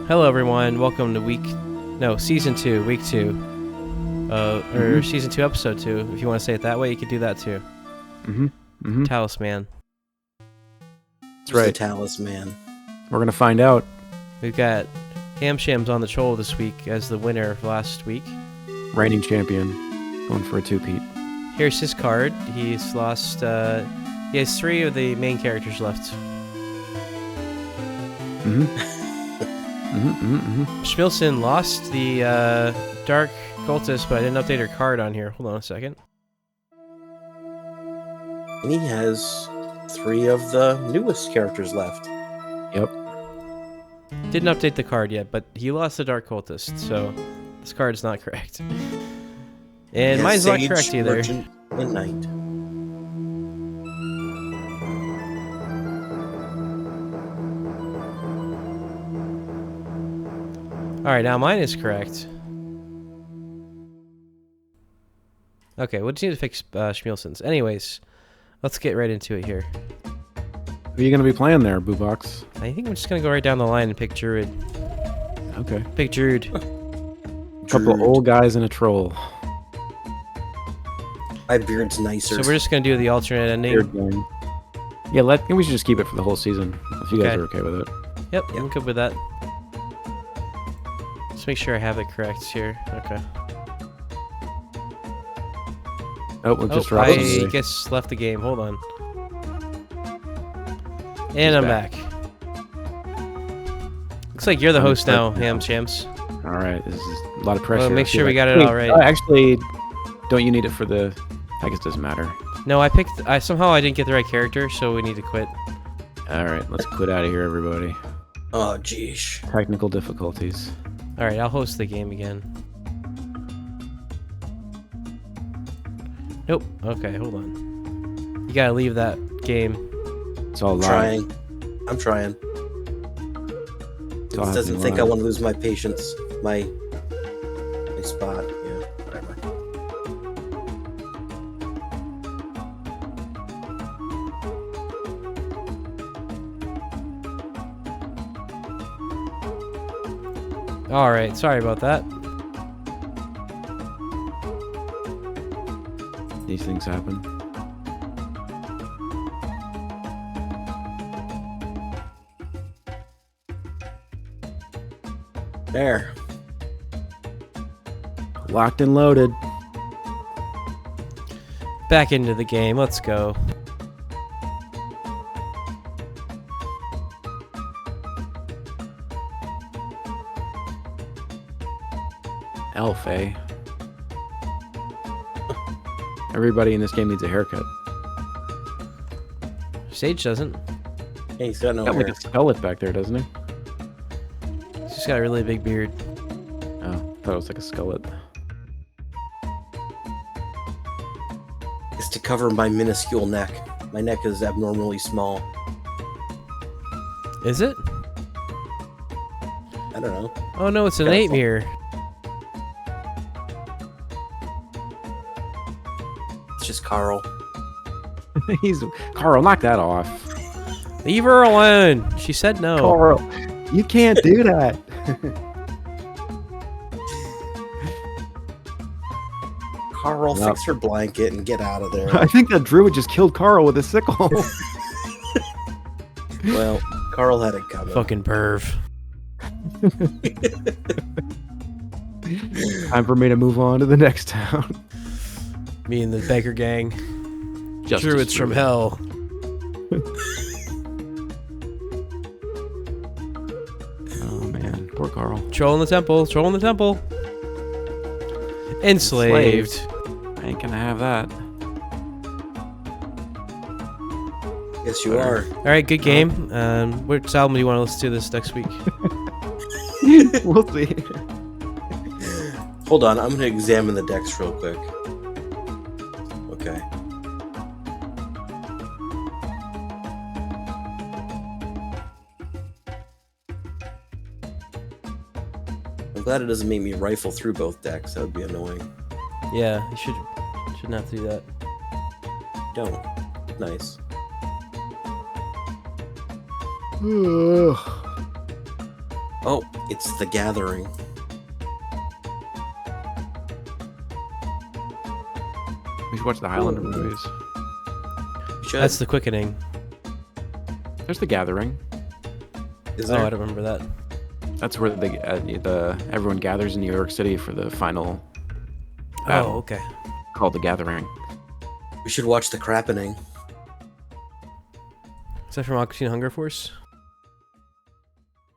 Hello everyone, welcome to Season 2, Week 2. Or Season 2, Episode 2. If you want to say it that way, you could do that too. Talisman. That's right. Talisman. We're going to find out. We've got HamShams on the Troll this week as the winner of last week. Reigning champion. Going for a two-peat. Here's his card. He's lost, he has 3 of the main characters left. Schmilson lost the Dark Cultist, but I didn't update her card on here. Hold on a second. And he has 3 of the newest characters left. Yep. Didn't update the card yet, but he lost the Dark Cultist, so this card is not correct. And mine's not correct either. Merchant, and Knight. Alright, now mine is correct. Okay, we'll just need to fix Schmielson's. Anyways, let's get right into it here. Who are you going to be playing there, Boobox? I think I'm just going to go right down the line and pick Druid. Okay. Pick Druid. Couple of old guys and a troll. My beard's nicer. So we're just going to do the alternate ending. Beard game. Yeah, we should just keep it for the whole season, if you guys are okay with it. Yep, I'm good with that. Just make sure I have it correct here. Okay. Oh, we'll just drop I it. guess left the game. Hold on. And I'm back. Looks like you're the host now, HamShams. All right, this is a lot of pressure. Well, make sure we got it all right. Actually, don't you need it for the... I guess it doesn't matter. No, somehow I didn't get the right character, so we need to quit. All right, let's quit out of here, everybody. Oh, geesh. Technical difficulties. All right, I'll host the game again. Nope. Okay, hold on. You gotta leave that game. It's all live. I'm trying. It doesn't think I want to lose my patience. My spot. Yeah, whatever. All right, sorry about that. These things happen. There. Locked and loaded. Back into the game. Let's go. Elf, eh? Everybody in this game needs a haircut. Sage doesn't. Hey, he's got no hair. Like a skullet back there, doesn't he? He's just got a really big beard. Oh, I thought it was like a skullet. It's to cover my minuscule neck. My neck is abnormally small. Is it? I don't know. Oh no, it's an Lemure. It's just Carl. Carl, knock that off. Leave her alone. She said no. Carl, you can't do that. Carl, fix her blanket and get out of there. I think that Druid just killed Carl with a sickle. Well, Carl had it coming. Fucking perv. Time for me to move on to the next town. Me and the beggar gang. Justice Druids from Druid. hell. Oh man, poor Carl. Troll in the temple. Troll in the temple. Enslaved. I ain't gonna have that. Yes, you are. All right, good game. Which album do you want to listen to this next week? We'll see. Hold on, I'm going to examine the decks real quick. Okay. I'm glad it doesn't make me rifle through both decks. That would be annoying. Yeah, you shouldn't have to do that. Don't. Nice. Oh, it's The Gathering. We should watch the Highlander movies. Should. That's The Quickening. There's The Gathering. Is Oh, there? I don't remember that. That's where everyone gathers in New York City for the final battle. Oh, okay. Called The Gathering. We should watch The Crappening. Is that from Aqua Teen Hunger Force?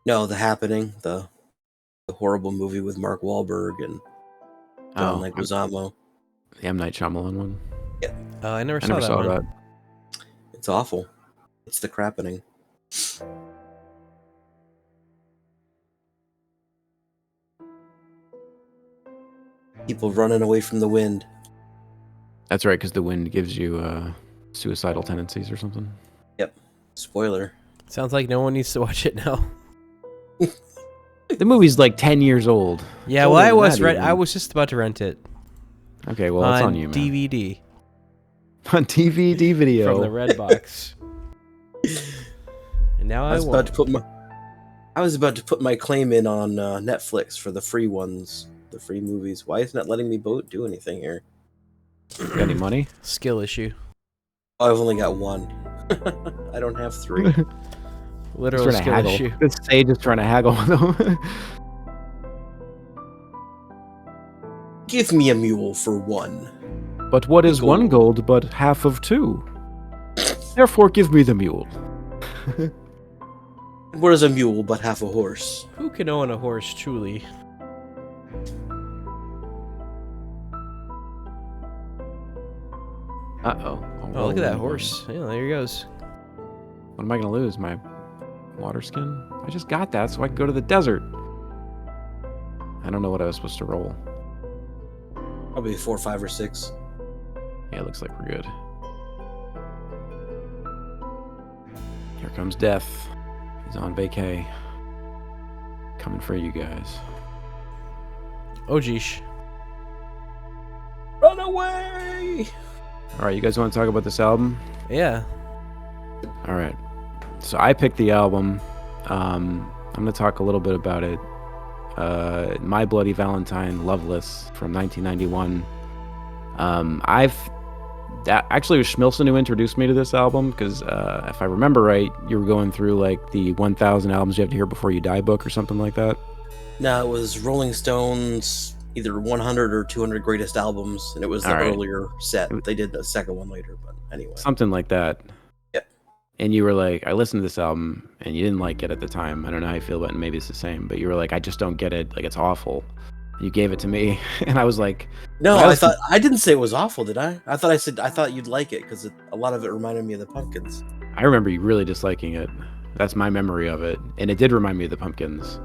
No, The Happening, the horrible movie with Mark Wahlberg and John Leguizamo. The M. Night Shyamalan one. Yeah. I never saw that one. It's awful. It's The Crappening. People running away from the wind. That's right, because the wind gives you suicidal tendencies or something. Yep. Spoiler. Sounds like no one needs to watch it now. The movie's like 10 years old. Yeah, well, I was just about to rent it. Okay, well, it's on you, man. DVD. On DVD video. From the red box. And now I was about to put my claim in on Netflix for the free ones, the free movies. Why isn't it letting me do anything here? Got any money? Skill issue. Oh, I've only got one. I don't have three. Literal skill issue. This sage is trying to haggle with them. Give me a mule for one. But what is one gold but half of two? Therefore, give me the mule. What is a mule but half a horse? Who can own a horse, truly? Uh-oh. Oh, look at that horse. Yeah, there he goes. What am I going to lose? My water skin? I just got that so I can go to the desert. I don't know what I was supposed to roll. Probably 4, 5, or 6. Yeah, it looks like we're good. Here comes death. He's on vacay. Coming for you guys. Oh, geesh. Run away! Alright, you guys want to talk about this album? Yeah. Alright. So I picked the album. I'm going to talk a little bit about it. My Bloody Valentine, Loveless from 1991. Actually, it was Schmilson who introduced me to this album because if I remember right, you were going through like the 1,000 albums you have to hear before you die book or something like that. No, it was Rolling Stones, either 100 or 200 greatest albums, and it was the earlier set. They did the second one later, but anyway. Something like that. Yep. And you were like, I listened to this album, and you didn't like it at the time. I don't know how you feel about it, and maybe it's the same, but you were like, I just don't get it. Like, it's awful. You gave it to me, and I was like... No, I didn't say it was awful, did I? I thought you'd like it, because a lot of it reminded me of the Pumpkins. I remember you really disliking it. That's my memory of it, and it did remind me of the Pumpkins.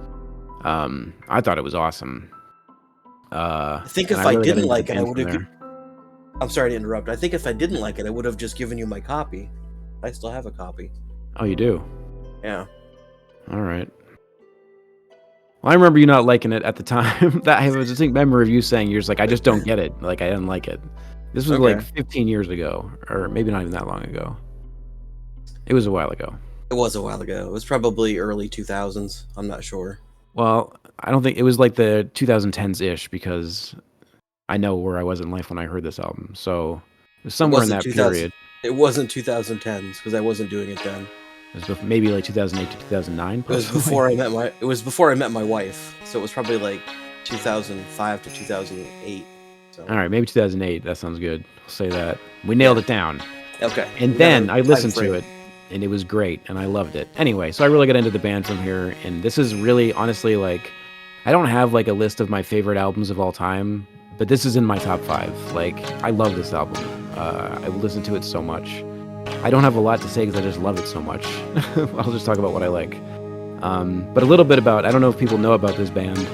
I thought it was awesome. I think if I didn't like it, I would have... I'm sorry to interrupt. I think if I didn't like it, I would have just given you my copy. I still have a copy. Oh, you do? Yeah. All right. Well, I remember you not liking it at the time. I have a distinct memory of you saying, you're just like, I just don't get it. Like, I didn't like it. This was like 15 years ago, or maybe not even that long ago. It was a while ago. It was a while ago. It was probably early 2000s. I'm not sure. Well, I don't think it was like the 2010s-ish because I know where I was in life when I heard this album. So it was somewhere in that period. It wasn't 2010s because I wasn't doing it then. It was maybe like 2008 to 2009. It was before I met my wife. So it was probably like 2005 to 2008. So. All right, maybe 2008. That sounds good. I'll say that. We nailed it down. Okay. And then I listened to it, and it was great, and I loved it. Anyway, so I really got into the band from here, and this is really, honestly, like, I don't have like a list of my favorite albums of all time, but this is in my top 5. Like, I love this album. I listen to it so much. I don't have a lot to say because I just love it so much. I'll just talk about what I like. But a little bit about, I don't know if people know about this band,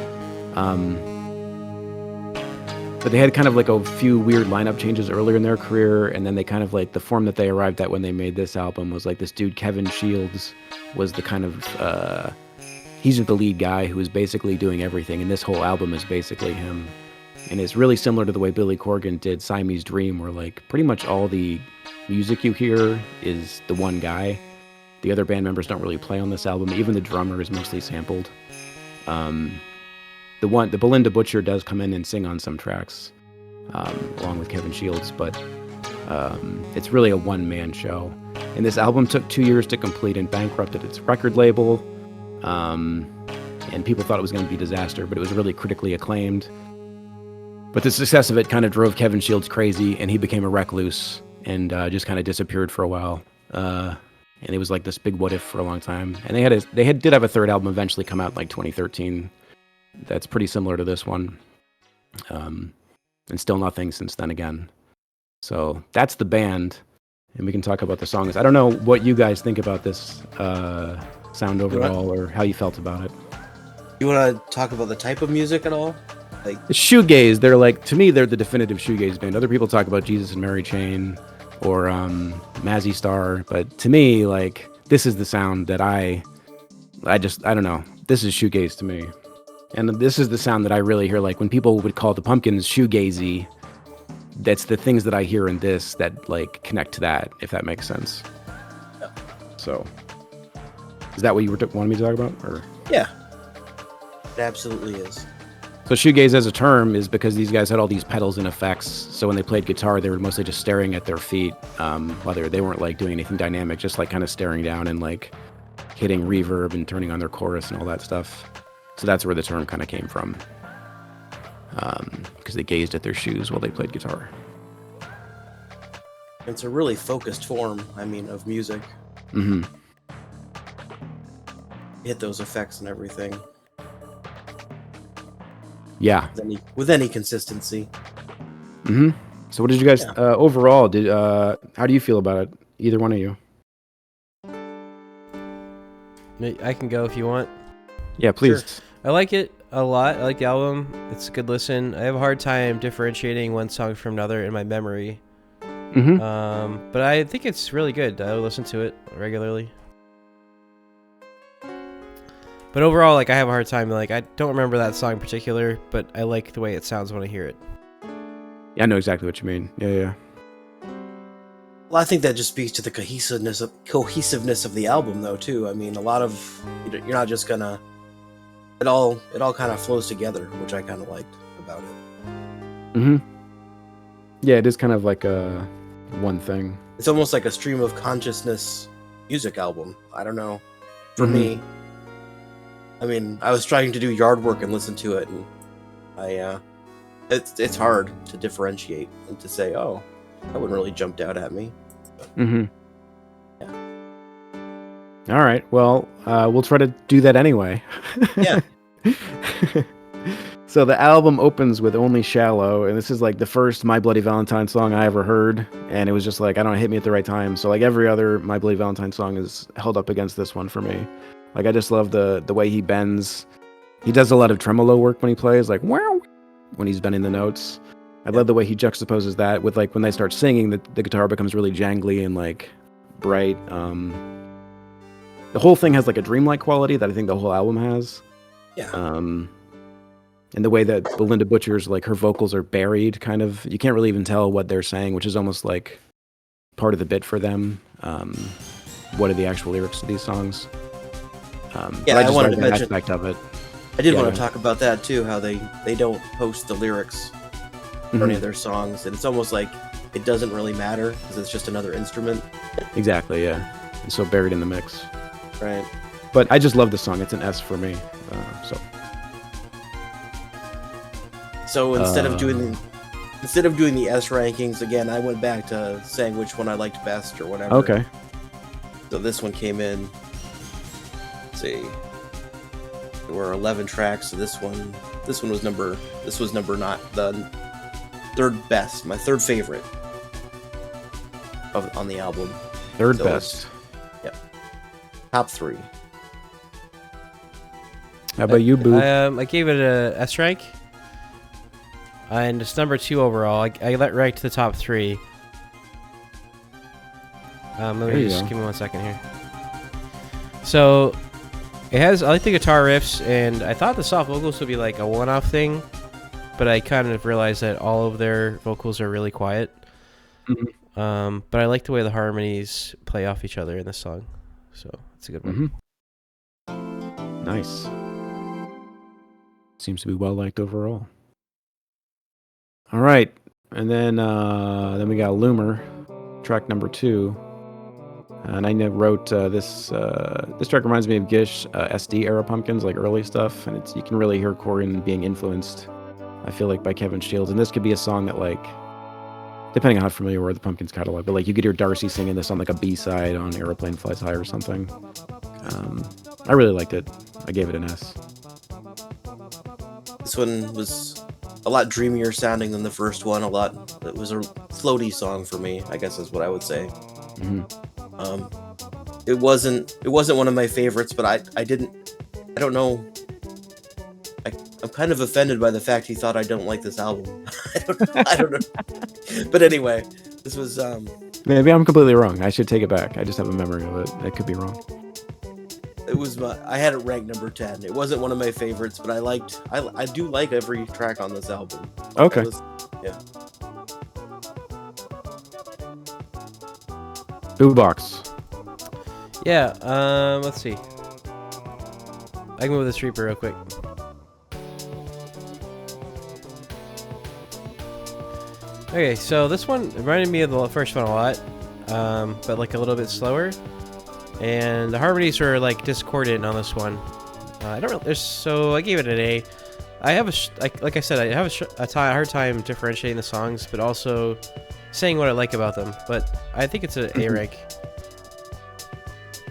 but they had kind of like a few weird lineup changes earlier in their career, and then they kind of like, the form that they arrived at when they made this album was like this dude, Kevin Shields, was the kind of, he's the lead guy who is basically doing everything, and this whole album is basically him. And it's really similar to the way Billy Corgan did Siamese Dream, where like pretty much all the music you hear is the one guy. The other band members don't really play on this album. Even the drummer is mostly sampled. The Belinda Butcher does come in and sing on some tracks, along with Kevin Shields, but it's really a one-man show. And this album took 2 years to complete and bankrupted its record label. And people thought it was going to be a disaster, but it was really critically acclaimed. But the success of it kind of drove Kevin Shields crazy, and he became a recluse and just kind of disappeared for a while. And it was like this big what if for a long time. And they did have a third album eventually come out in like 2013. That's pretty similar to this one. And still nothing since then again. So that's the band, and we can talk about the songs. I don't know what you guys think about this sound overall, or how you felt about it. You want to talk about the type of music at all? Like the shoegaze, to me, they're the definitive shoegaze band. Other people talk about Jesus and Mary Chain or Mazzy Star, but to me, like, this is the sound that I don't know. This is shoegaze to me. And this is the sound that I really hear, like, when people would call the Pumpkins shoegazy, that's the things that I hear in this that, like, connect to that, if that makes sense. Yeah. So, is that what you wanted me to talk about? Or? Yeah. It absolutely is. So shoegaze as a term is because these guys had all these pedals and effects. So when they played guitar, they were mostly just staring at their feet, while they weren't like doing anything dynamic, just like kind of staring down and like hitting reverb and turning on their chorus and all that stuff. So that's where the term kind of came from, because they gazed at their shoes while they played guitar. It's a really focused form, of music. Mm-hmm. Hit those effects and everything. Yeah. With any consistency. Mm-hmm. So what did you guys overall how do you feel about it? Either one of you? I can go if you want. Yeah, please. Sure. I like it a lot. I like the album. It's a good listen. I have a hard time differentiating one song from another in my memory. Mm-hmm. But I think it's really good. I listen to it regularly. But overall, like, I have a hard time. Like, I don't remember that song in particular, but I like the way it sounds when I hear it. Yeah, I know exactly what you mean. Yeah. Well, I think that just speaks to the cohesiveness of the album, though, too. A lot of you're not just gonna. It all kind of flows together, which I kind of liked about it. Mm-hmm. Yeah, it is kind of like a one thing. It's almost like a stream of consciousness music album. I don't know. For me. I was trying to do yard work and listen to it, and it's hard to differentiate and to say, oh, that wouldn't really jumped out at me. Mm-hmm. Yeah. All right. Well, we'll try to do that anyway. Yeah. So the album opens with Only Shallow, and this is like the first My Bloody Valentine song I ever heard, and it was just like, I don't know, it hit me at the right time. So like every other My Bloody Valentine song is held up against this one for me. Like, I just love the way he bends. He does a lot of tremolo work when he plays, like, wow, when he's bending the notes. I love the way he juxtaposes that with, like, when they start singing, the guitar becomes really jangly and, like, bright. The whole thing has, like, a dreamlike quality that I think the whole album has. Yeah. And the way that Belinda Butcher's, like, her vocals are buried, kind of. You can't really even tell what they're saying, which is almost, like, part of the bit for them. What are the actual lyrics to these songs? I wanted to mention aspect of it. I did want to talk about that too. How they don't post the lyrics for any of their songs, and it's almost like it doesn't really matter because it's just another instrument. Exactly. Yeah, it's so buried in the mix. Right. But I just love the song. It's an S for me. So instead of doing the S rankings again, I went back to saying which one I liked best or whatever. Okay. So this one came in. See, there were 11 tracks, so this one was not the third best, my third favorite on the album. Third best. Yep. Top 3. How about you, Boo? I gave it a S rank, and it's number 2 overall. I let right to the top 3. Let me just give me 1 second here. So I like the guitar riffs, and I thought the soft vocals would be like a one-off thing, but I kind of realized that all of their vocals are really quiet. Mm-hmm. But I like the way the harmonies play off each other in this song, so it's a good one. Mm-hmm. Nice. seems to be well liked overall. All right, and then we got Lemure, track number 2. And I wrote this track reminds me of Gish SD era Pumpkins, like early stuff, and you can really hear Corgan being influenced, I feel like, by Kevin Shields. And this could be a song that, like, depending on how familiar you are with the Pumpkins catalog, but like you could hear Darcy singing this on like a B-side on Aeroplane Flies High or something. I really liked it. I gave it an S. This one was a lot dreamier sounding than the first one. It was a floaty song for me, I guess is what I would say. Mm-hmm. It wasn't one of my favorites, but I don't know. I'm kind of offended by the fact he thought I don't like this album. I don't know. But anyway, this was maybe I'm completely wrong. I should take it back. I just have a memory of it. I could be wrong. It was I had it ranked number 10. It wasn't one of my favorites, but I do like every track on this album. Okay. Yeah. Boombox. Yeah, let's see. I can move this Reaper real quick. Okay, so this one reminded me of the first one a lot, but like a little bit slower. And the harmonies were like discordant on this one. So I gave it an A. I have like I said, I have a hard time differentiating the songs, but also saying what I like about them. But I think it's an A rank.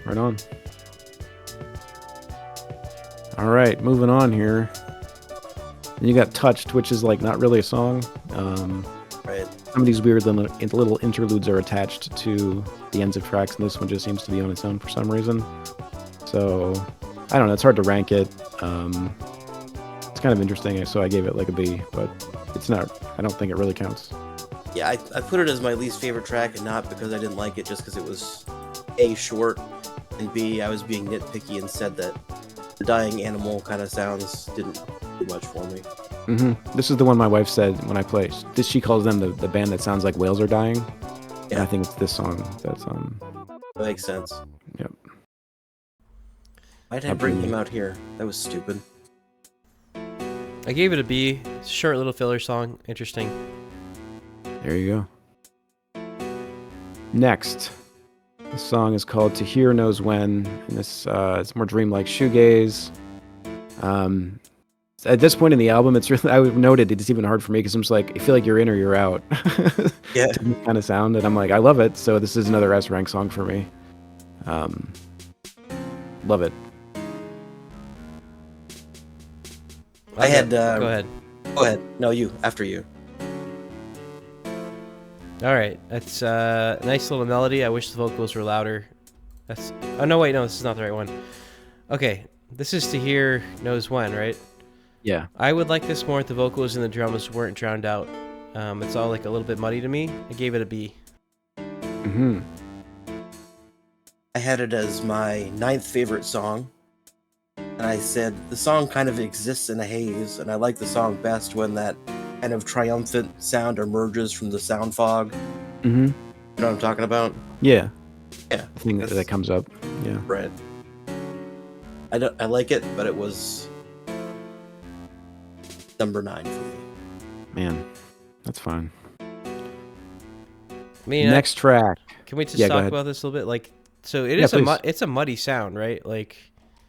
Right on. All right, moving on here. And you got Touched, which is like not really a song. Right. Some of these weird little interludes are attached to the ends of tracks, and this one just seems to be on its own for some reason. So, I don't know, it's hard to rank it. It's kind of interesting, so I gave it like a B, but it's not, I don't think it really counts. Yeah, I put it as my least favorite track, and not because I didn't like it, just because it was A, short, and B, I was being nitpicky and said that the dying animal kind of sounds didn't do much for me. Mm-hmm. This is the one my wife said when I play. She calls them the band that sounds like whales are dying. Yeah. And I think it's this song that's That makes sense. Yep. Why'd I bring him out here? That was stupid. I gave it a B. It's a short little filler song. Interesting. There you go. Next. This song is called To Hear Knows When, and this it's more dreamlike shoegaze. At this point in the album, it's really, I've noted it's even hard for me because I'm just like, I feel like you're in or you're out. Yeah. Kind of sound, and I'm like, I love it. So this is another S rank song for me. Love it. I had. Go ahead. Go ahead. No, you. After you. All right, that's a nice little melody. I wish the vocals were louder. Oh no, wait, no, this is not the right one. Okay, this is To Hear Knows When, right? Yeah. I would like this more if the vocals and the drums weren't drowned out. It's all like a little bit muddy to me. I gave it a B. Mm-hmm. I had it as my 9th favorite song. And I said, the song kind of exists in a haze, and I like the song best when that kind of triumphant sound emerges from the sound fog. Mm-hmm. You know what I'm talking about? Yeah. Yeah. I think that comes up. Yeah. Right. I like it, but it was number 9 for me. Man, that's fine. I mean, next track. Can we just talk about this a little bit? like, so it is it's a muddy sound, right? Like,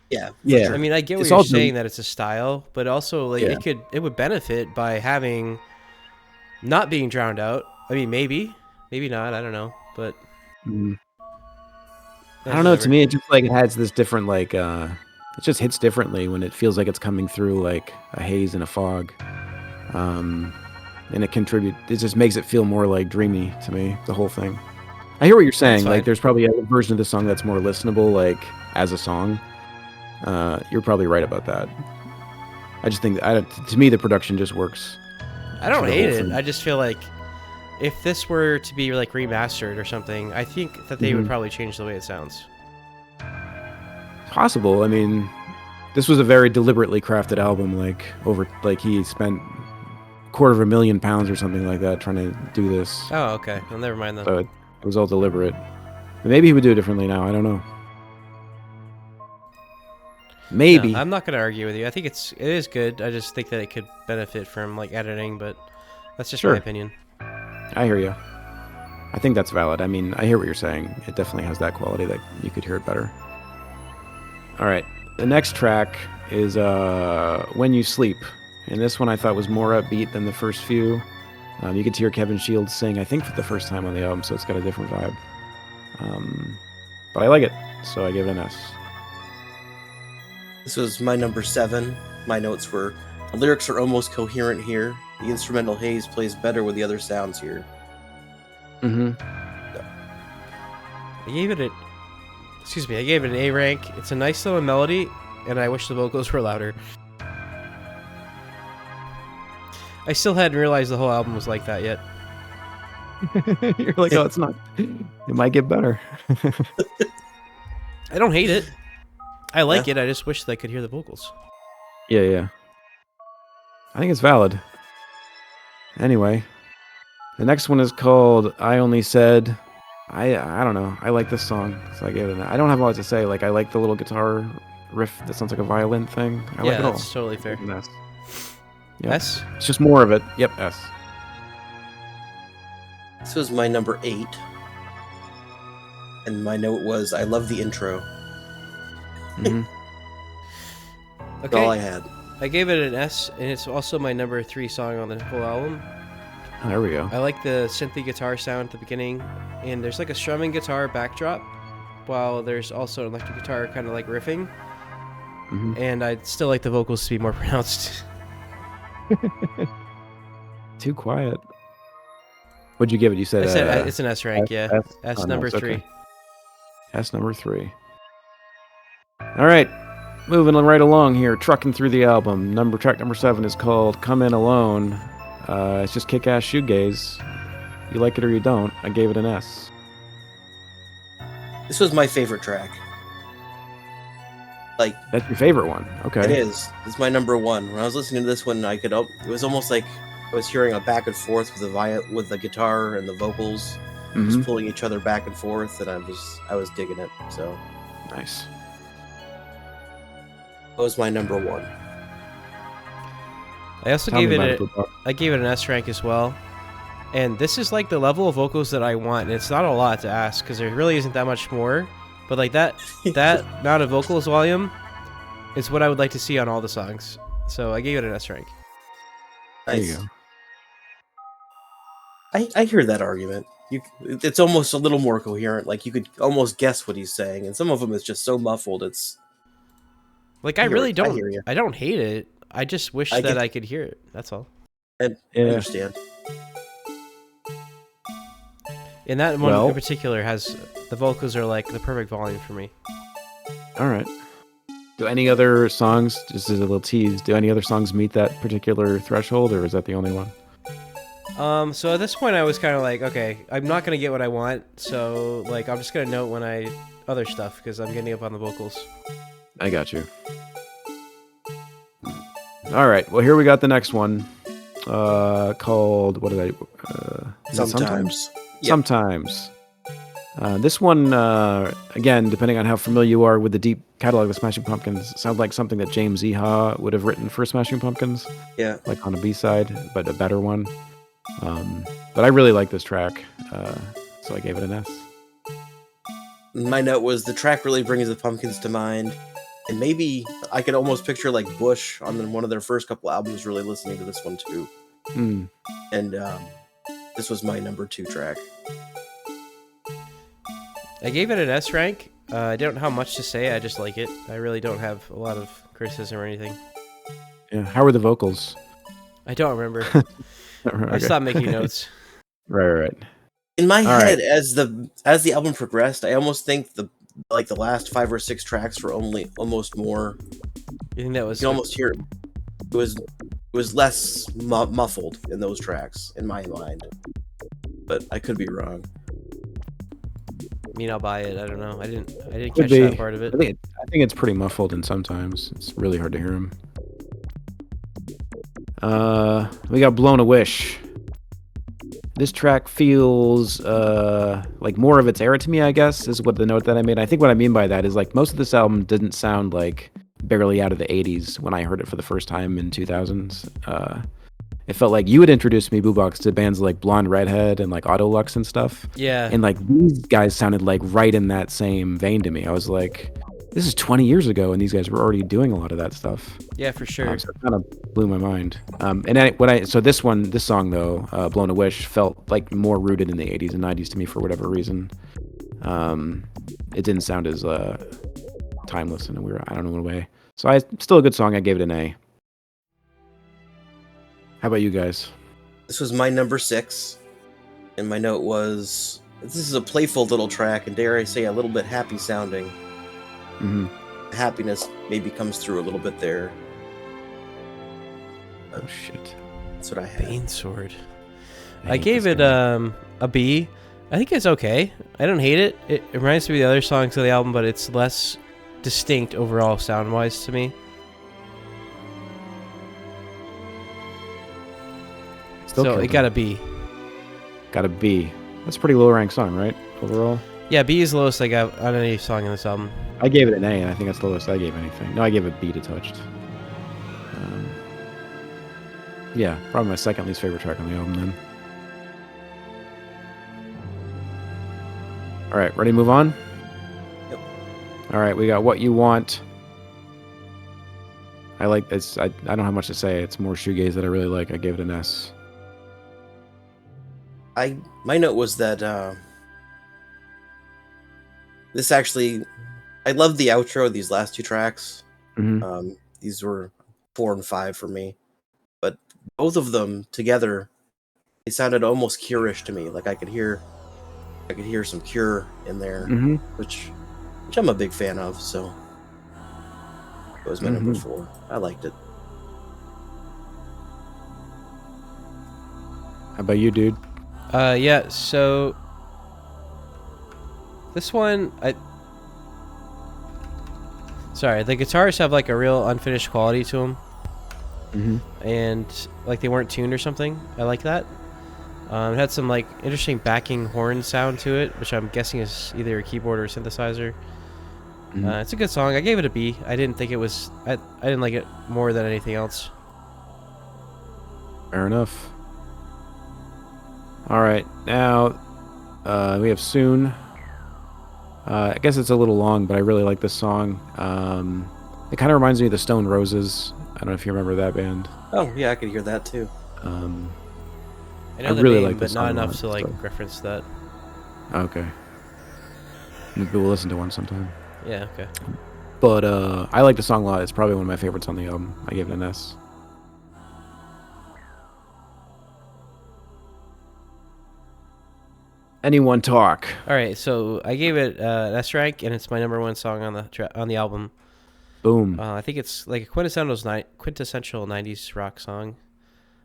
yeah. Sure. I mean, I get what you're saying, that it's a style, but also like it would benefit by having not being drowned out. I mean, maybe not. I don't know, but I don't know. To me, it just like it has this different like it just hits differently when it feels like it's coming through like a haze and a fog, and it just makes it feel more like dreamy to me. The whole thing. I hear what you're saying. Like, there's probably a version of the song that's more listenable, like as a song. You're probably right about that. I just think to me the production just works. I don't hate it. I just feel like if this were to be like remastered or something, I think that they would probably change the way it sounds. Possible. I mean, this was a very deliberately crafted album. Like he spent £250,000 or something like that trying to do this. Oh, okay. Well, never mind then. So it was all deliberate. Maybe he would do it differently now. I don't know. Maybe. No, I'm not gonna argue with you. I think it is good. I just think that it could benefit from like editing, but that's just my opinion. I hear you. I think that's valid. I mean, I hear what you're saying. It definitely has that quality that you could hear it better. All right. The next track is When You Sleep. And this one I thought was more upbeat than the first few. You get to hear Kevin Shields sing, I think, for the first time on the album, so it's got a different vibe. But I like it, so I give it an S. This was my number 7. My notes were, the lyrics are almost coherent here. The instrumental haze plays better with the other sounds here. Mm-hmm. I gave it an A rank. It's a nice little melody, and I wish the vocals were louder. I still hadn't realized the whole album was like that yet. You're like, oh, it's not. It might get better. I don't hate it. I like it. I just wish that I could hear the vocals. Yeah. I think it's valid. Anyway, the next one is called I Only Said. I don't know. I like this song, so I gave it I don't have a lot to say. Like, I like the little guitar riff that sounds like a violin thing. I like it all. That's totally fair. S. Yep. S? It's just more of it. Yep, S. This was my number 8. And my note was, I love the intro. Mm-hmm. That's all I had. I gave it an S, and it's also my number 3 song on the whole album. Oh, there we go. I like the synthy guitar sound at the beginning, and there's like a strumming guitar backdrop, while there's also an electric guitar kind of like riffing. Mm-hmm. And I'd still like the vocals to be more pronounced. Too quiet. What'd you give it? You said, I said it's an S rank, yeah. S number 3. Okay. S number 3. All right, moving right along here, trucking through the album. Track number 7 is called "Come In Alone." It's just kick-ass shoegaze. You like it or you don't. I gave it an S. This was my favorite track. Like, that's your favorite one. Okay. It is. It's my number 1. When I was listening to this one, it was almost like I was hearing a back and forth with the guitar and the vocals, just pulling each other back and forth, and I was digging it. So nice. That was my number 1. I also gave it an S rank as well. And this is like the level of vocals that I want. And it's not a lot to ask because there really isn't that much more. But like that amount of vocals volume is what I would like to see on all the songs. So I gave it an S rank. Nice. There you go. I hear that argument. It's almost a little more coherent. Like, you could almost guess what he's saying, and some of them is just so muffled. It's like I don't hate it. I just wish that I could hear it. That's all. I understand. And that one in particular has the vocals are like the perfect volume for me. All right. Do any other songs, just as a little tease, do any other songs meet that particular threshold, or is that the only one? So at this point I was kind of like, okay, I'm not going to get what I want, so like I'm just going to note other stuff because I'm getting up on the vocals. I got you. All right, well, here we got the next one, called, what did I, Sometimes. Yep. Sometimes. This one, again, depending on how familiar you are with the deep catalog of Smashing Pumpkins, sounds like something that James Iha would have written for Smashing Pumpkins. Yeah. Like on a B-side, but a better one. But I really like this track, so I gave it an S. My note was, the track really brings the Pumpkins to mind. And maybe I could almost picture like Bush on one of their first couple albums really listening to this one too. And this was my number 2 track. I gave it an S rank. I don't have much to say. I just like it. I really don't have a lot of criticism or anything. Yeah. How were the vocals? I don't remember. Okay. I stopped making notes. Right. In my head, as the album progressed, I almost think the last 5 or 6 tracks were almost more. You think that was? You can almost hear it was less muffled in those tracks in my mind, but I could be wrong. I mean, I'll buy it. I don't know. I didn't catch that part of it. I think it's pretty muffled, and sometimes it's really hard to hear him. We got Blown a Wish. This track feels like more of its era to me, I guess, is what the note that I made. I think what I mean by that is like most of this album didn't sound like barely out of the 80s when I heard it for the first time in 2000s. It felt like you had introduced me, Boobox, to bands like Blonde Redhead and like Autolux and stuff. Yeah. And like these guys sounded like right in that same vein to me. I was like, this is 20 years ago, and these guys were already doing a lot of that stuff. Yeah, for sure. So it kind of blew my mind. So this song though, "Blown a Wish," felt like more rooted in the 80s and 90s to me for whatever reason. It didn't sound as timeless in a weird, I don't know, in a way. So still a good song. I gave it an A. How about you guys? This was my number 6, and my note was, this is a playful little track, and dare I say, a little bit happy sounding. Mm-hmm. The happiness maybe comes through a little bit there. Oh shit! That's what I had. Bainsword. I gave it a B. I think it's okay. I don't hate it. It reminds me of the other songs of the album, but it's less distinct overall sound-wise to me. So it got a B. Got a B. That's a pretty low-ranked song, right? Overall. Yeah, B is the lowest I got on any song in this album. I gave it an A, and I think that's the lowest I gave anything. No, I gave it B to Touched. Yeah, probably my second least favorite track on the album then. All right, ready to move on? Yep. All right, we got What You Want. I like this. I don't have much to say. It's more shoegaze that I really like. I gave it an S. My note was that this actually, I love the outro of these last 2 tracks. Mm-hmm. These were 4 and 5 for me, but both of them together, they sounded almost Cure-ish to me. Like I could hear some Cure in there, Mm-hmm. which I'm a big fan of. So it was my number 4. I liked it. How about you, dude? Yeah, so this one, sorry, the guitars have like a real unfinished quality to them. Mm-hmm. And like they weren't tuned or something. I like that. It had some like interesting backing horn sound to it, which I'm guessing is either a keyboard or a synthesizer. Mm-hmm. It's a good song. I gave it a B. I didn't think it was. I didn't like it more than anything else. Fair enough. All right, now we have Soon. I guess it's a little long, but I really like this song. It kind of reminds me of the Stone Roses. I don't know if you remember that band. Oh yeah, I could hear that too. I know I the really name, like but this not song a enough lot, to like so. reference that. Okay. Maybe we'll listen to one sometime. Yeah. Okay. But I like the song a lot. It's probably one of my favorites on the album. I gave it an S. Anyone Talk. All right. So I gave it an S rank, and it's my number 1 song on the album. Boom. I think it's like a quintessential 90s rock song,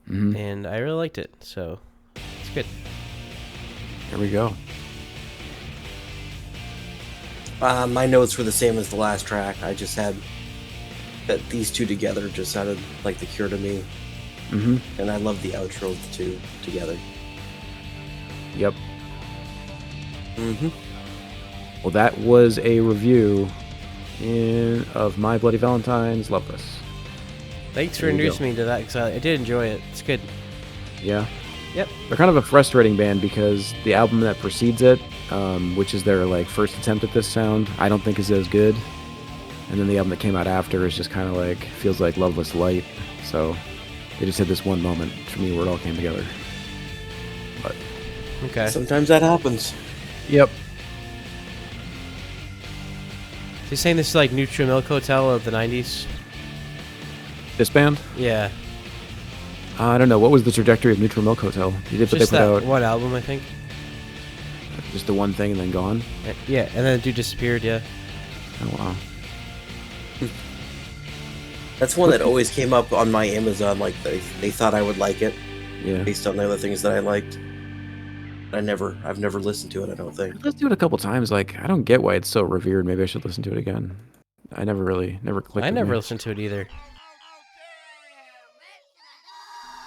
Mm-hmm. and I really liked it. So it's good. Here we go. My notes were the same as the last track. I just had that these 2 together just sounded like the Cure to me. Mm-hmm. And I love the outro of the 2 together. Yep. Mm-hmm. Well, that was a review of My Bloody Valentine's Loveless. Thanks for There you introducing me to that, because I did enjoy it. It's good. Yeah. Yep. They're kind of a frustrating band because the album that precedes it, which is their like first attempt at this sound, I don't think is as good. And then the album that came out after is just kind of like, feels like Loveless light. So they just had this one moment for me where it all came together. But Okay. Sometimes that happens. yep. So you're saying this is like Neutral Milk Hotel of the 90s? This band? Yeah. I don't know. What was the trajectory of Neutral Milk Hotel? You did, but they Just put that out one album, I think. just the one thing and then gone. Yeah, and then the dude disappeared, yeah. Oh wow. That's one that always came up on my Amazon, like they thought I would like it Yeah. based on the other things that I liked. I've never listened to it, I don't think. Let's do it a couple times. Like, I don't get why it's so revered. Maybe I should listen to it again. I never clicked. I with never me. listened to it either.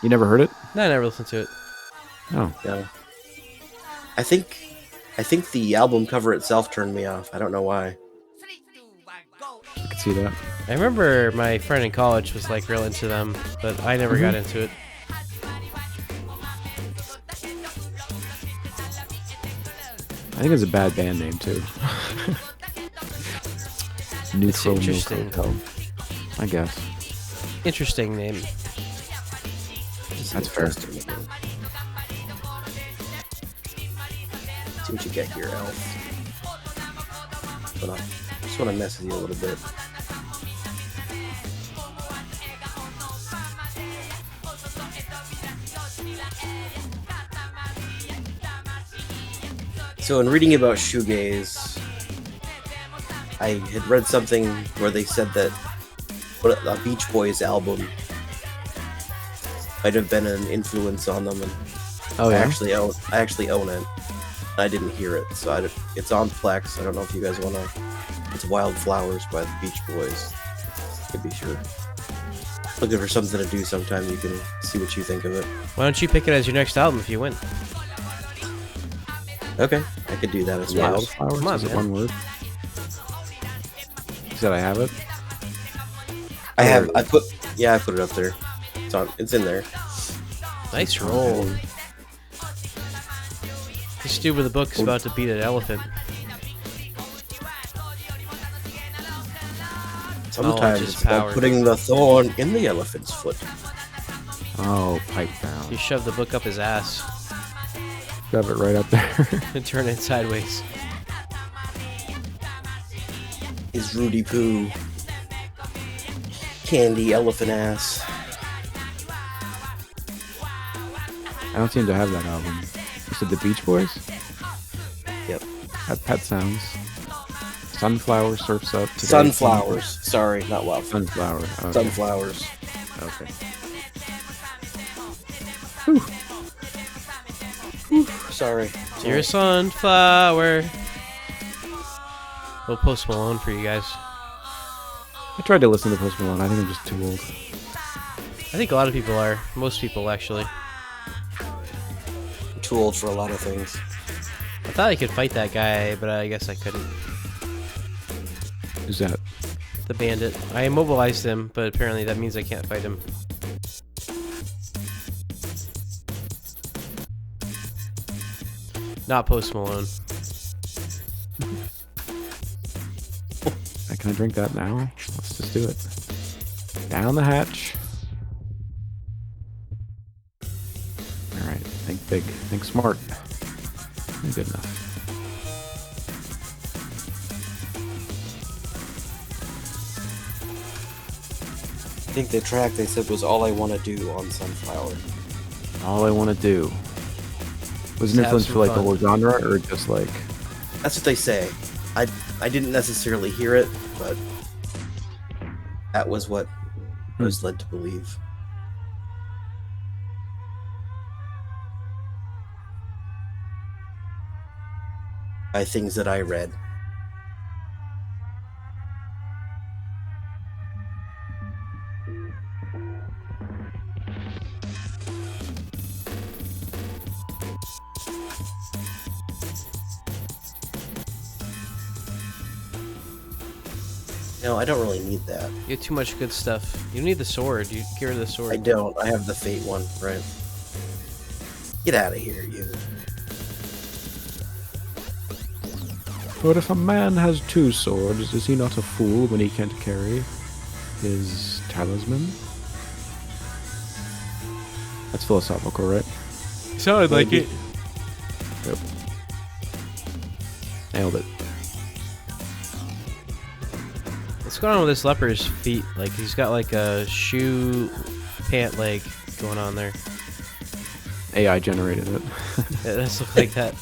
You never heard it? No, I never listened to it. Oh. No. I think the album cover itself turned me off. I don't know why. I could see that. I remember my friend in college was like real into them, but I never got into it. I think it's a bad band name too. Neutral interesting. Milk, I guess. Interesting name. That's fair. See what you get here, Elf. Just want to mess with you a little bit. So in reading about shoegaze, I had read something where they said that a Beach Boys album might have been an influence on them, and Oh, yeah? I actually own it. I didn't hear it, so it's on Plex. I don't know if you guys want to. It's Wildflowers by the Beach Boys. Could be sure. Looking for something to do sometime. You can see what you think of it. Why don't you pick it as your next album if you win? Okay, I could do that as well. Wildflowers? Come on, Is it man. one word? You said I have it? I put it up there. It's in there. Nice roll. This dude with a book is about to beat an elephant. Sometimes is it's about power. putting the thorn in the elephant's foot. Oh, pipe down. You shove the book up his ass Shove it right up there. and turn it sideways. His Rudy Poo. Candy elephant ass. I don't seem to have that album. You said the Beach Boys? Yep. That sounds. Sunflower surfs up today. Sunflowers. Sorry, not wild. Sunflower. Okay. Sunflowers. Okay. Sorry. You're a sunflower. Little Post Malone for you guys. I tried to listen to Post Malone. I think I'm just too old. I think a lot of people are. Most people, actually. I'm too old for a lot of things. I thought I could fight that guy, but I guess I couldn't. Who's that? The bandit. I immobilized him, but apparently that means I can't fight him. Not Post Malone. Can I drink that now? Let's just do it. Down the hatch. Alright, think big, think smart. Good enough. I think the track they said was All I Want to Do on Sunflower. All I want to do. Was an Let's have influence some for like the fun. whole genre, or just like? That's what they say. I didn't necessarily hear it, but that was what I was led to believe. By things that I read. No, I don't really need that. You have too much good stuff. You don't need the sword. You get rid of the sword. I don't. I have the Fate one, right? Get out of here, you. But if a man has two swords, is he not a fool when he can't carry his talisman? That's philosophical, right? Sounded like it. Yep. Nailed it. What's going on with this leper's feet? Like, he's got like a shoe pant leg going on there. AI generated it. It does look like that.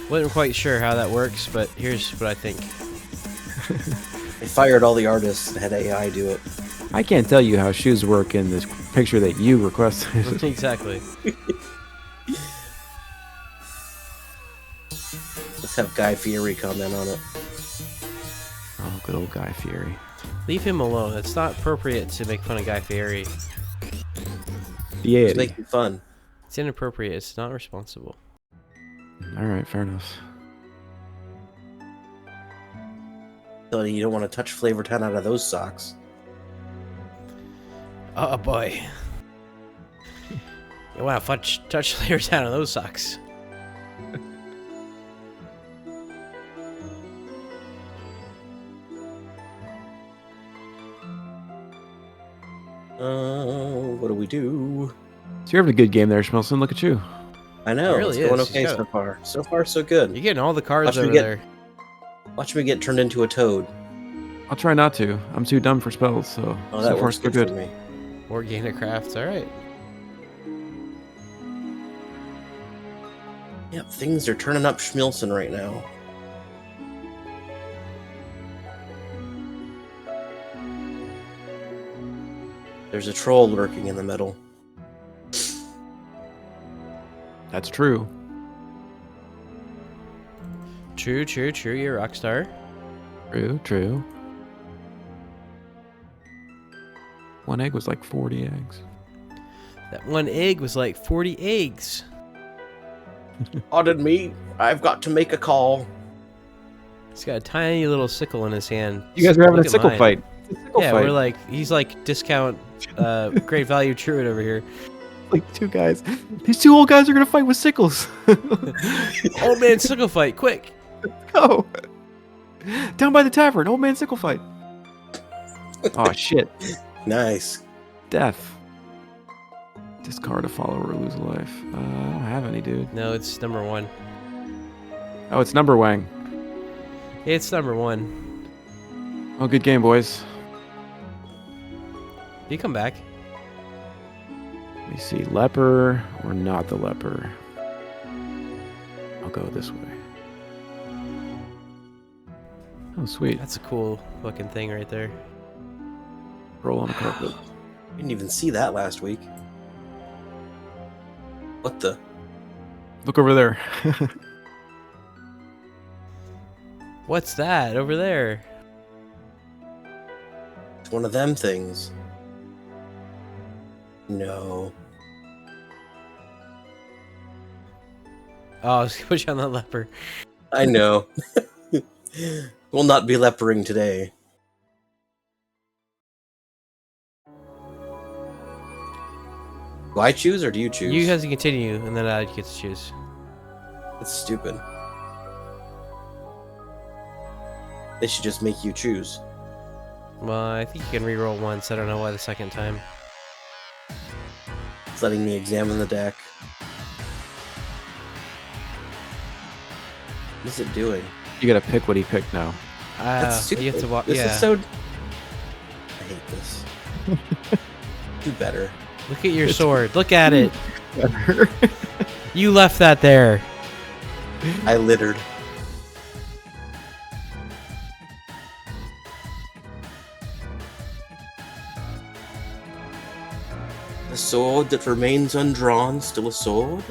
Wasn't quite sure how that works, but here's what I think. They fired all the artists and had AI do it. I can't tell you how shoes work in this picture that you requested. Exactly. Let's have Guy Fieri comment on it. Oh, good old Guy Fieri. Leave him alone. It's not appropriate to make fun of Guy Fieri. Yeah. It's making fun. It's inappropriate. It's not responsible. All right, fair enough. Telling you don't want to touch Flavor Town out of those socks. Oh boy. You want to touch Flavor Town on those socks. What do we do? So you're having a good game there, Schmilson. Look at you. I know, It really it's going is. okay so far. So far, so good. You're getting all the cards Watch me over get- there. Watch me get turned into a toad. I'll try not to. I'm too dumb for spells, so Oh, so that far works so good good. for me. Organic crafts. All right. Yep, things are turning up Schmilson right now. There's a troll lurking in the middle. That's true. True. You're a rock star. True. One egg was like 40 eggs. That one egg was like 40 eggs. Pardon me, I've got to make a call. He's got a tiny little sickle in his hand. You guys are having Look a at sickle mine. fight. It's a sickle Yeah, fight. we're like, he's like discount, great value Druid over here. like two guys. These two old guys are gonna fight with sickles. Old man sickle fight, quick! Go down by the tavern. Old man sickle fight. Oh shit! Nice. Death. Discard a follower or lose a life. I don't have any, dude. No, it's number one. Oh, it's number Wang. It's number one. Oh, good game, boys. You come back. Let me see. Leper or not the leper? I'll go this way. Oh, sweet. That's a cool fucking thing right there. Roll on the carpet. Didn't even see that last week. What the? Look over there. What's that over there? It's one of them things. No. Oh, I was gonna put you on the leper. I know. Will not be lepering today. Do I choose or do you choose? You guys can continue, and then I get to choose. It's stupid. They should just make you choose. Well, I think you can reroll once. I don't know why the second time. It's letting me examine the deck. What is it doing? You gotta pick what he picked now. That's stupid. You have to walk. This Yeah. is so... I hate this. Do better. Look at your sword. Look at it. You left that there. I littered. A sword that remains undrawn, still a sword?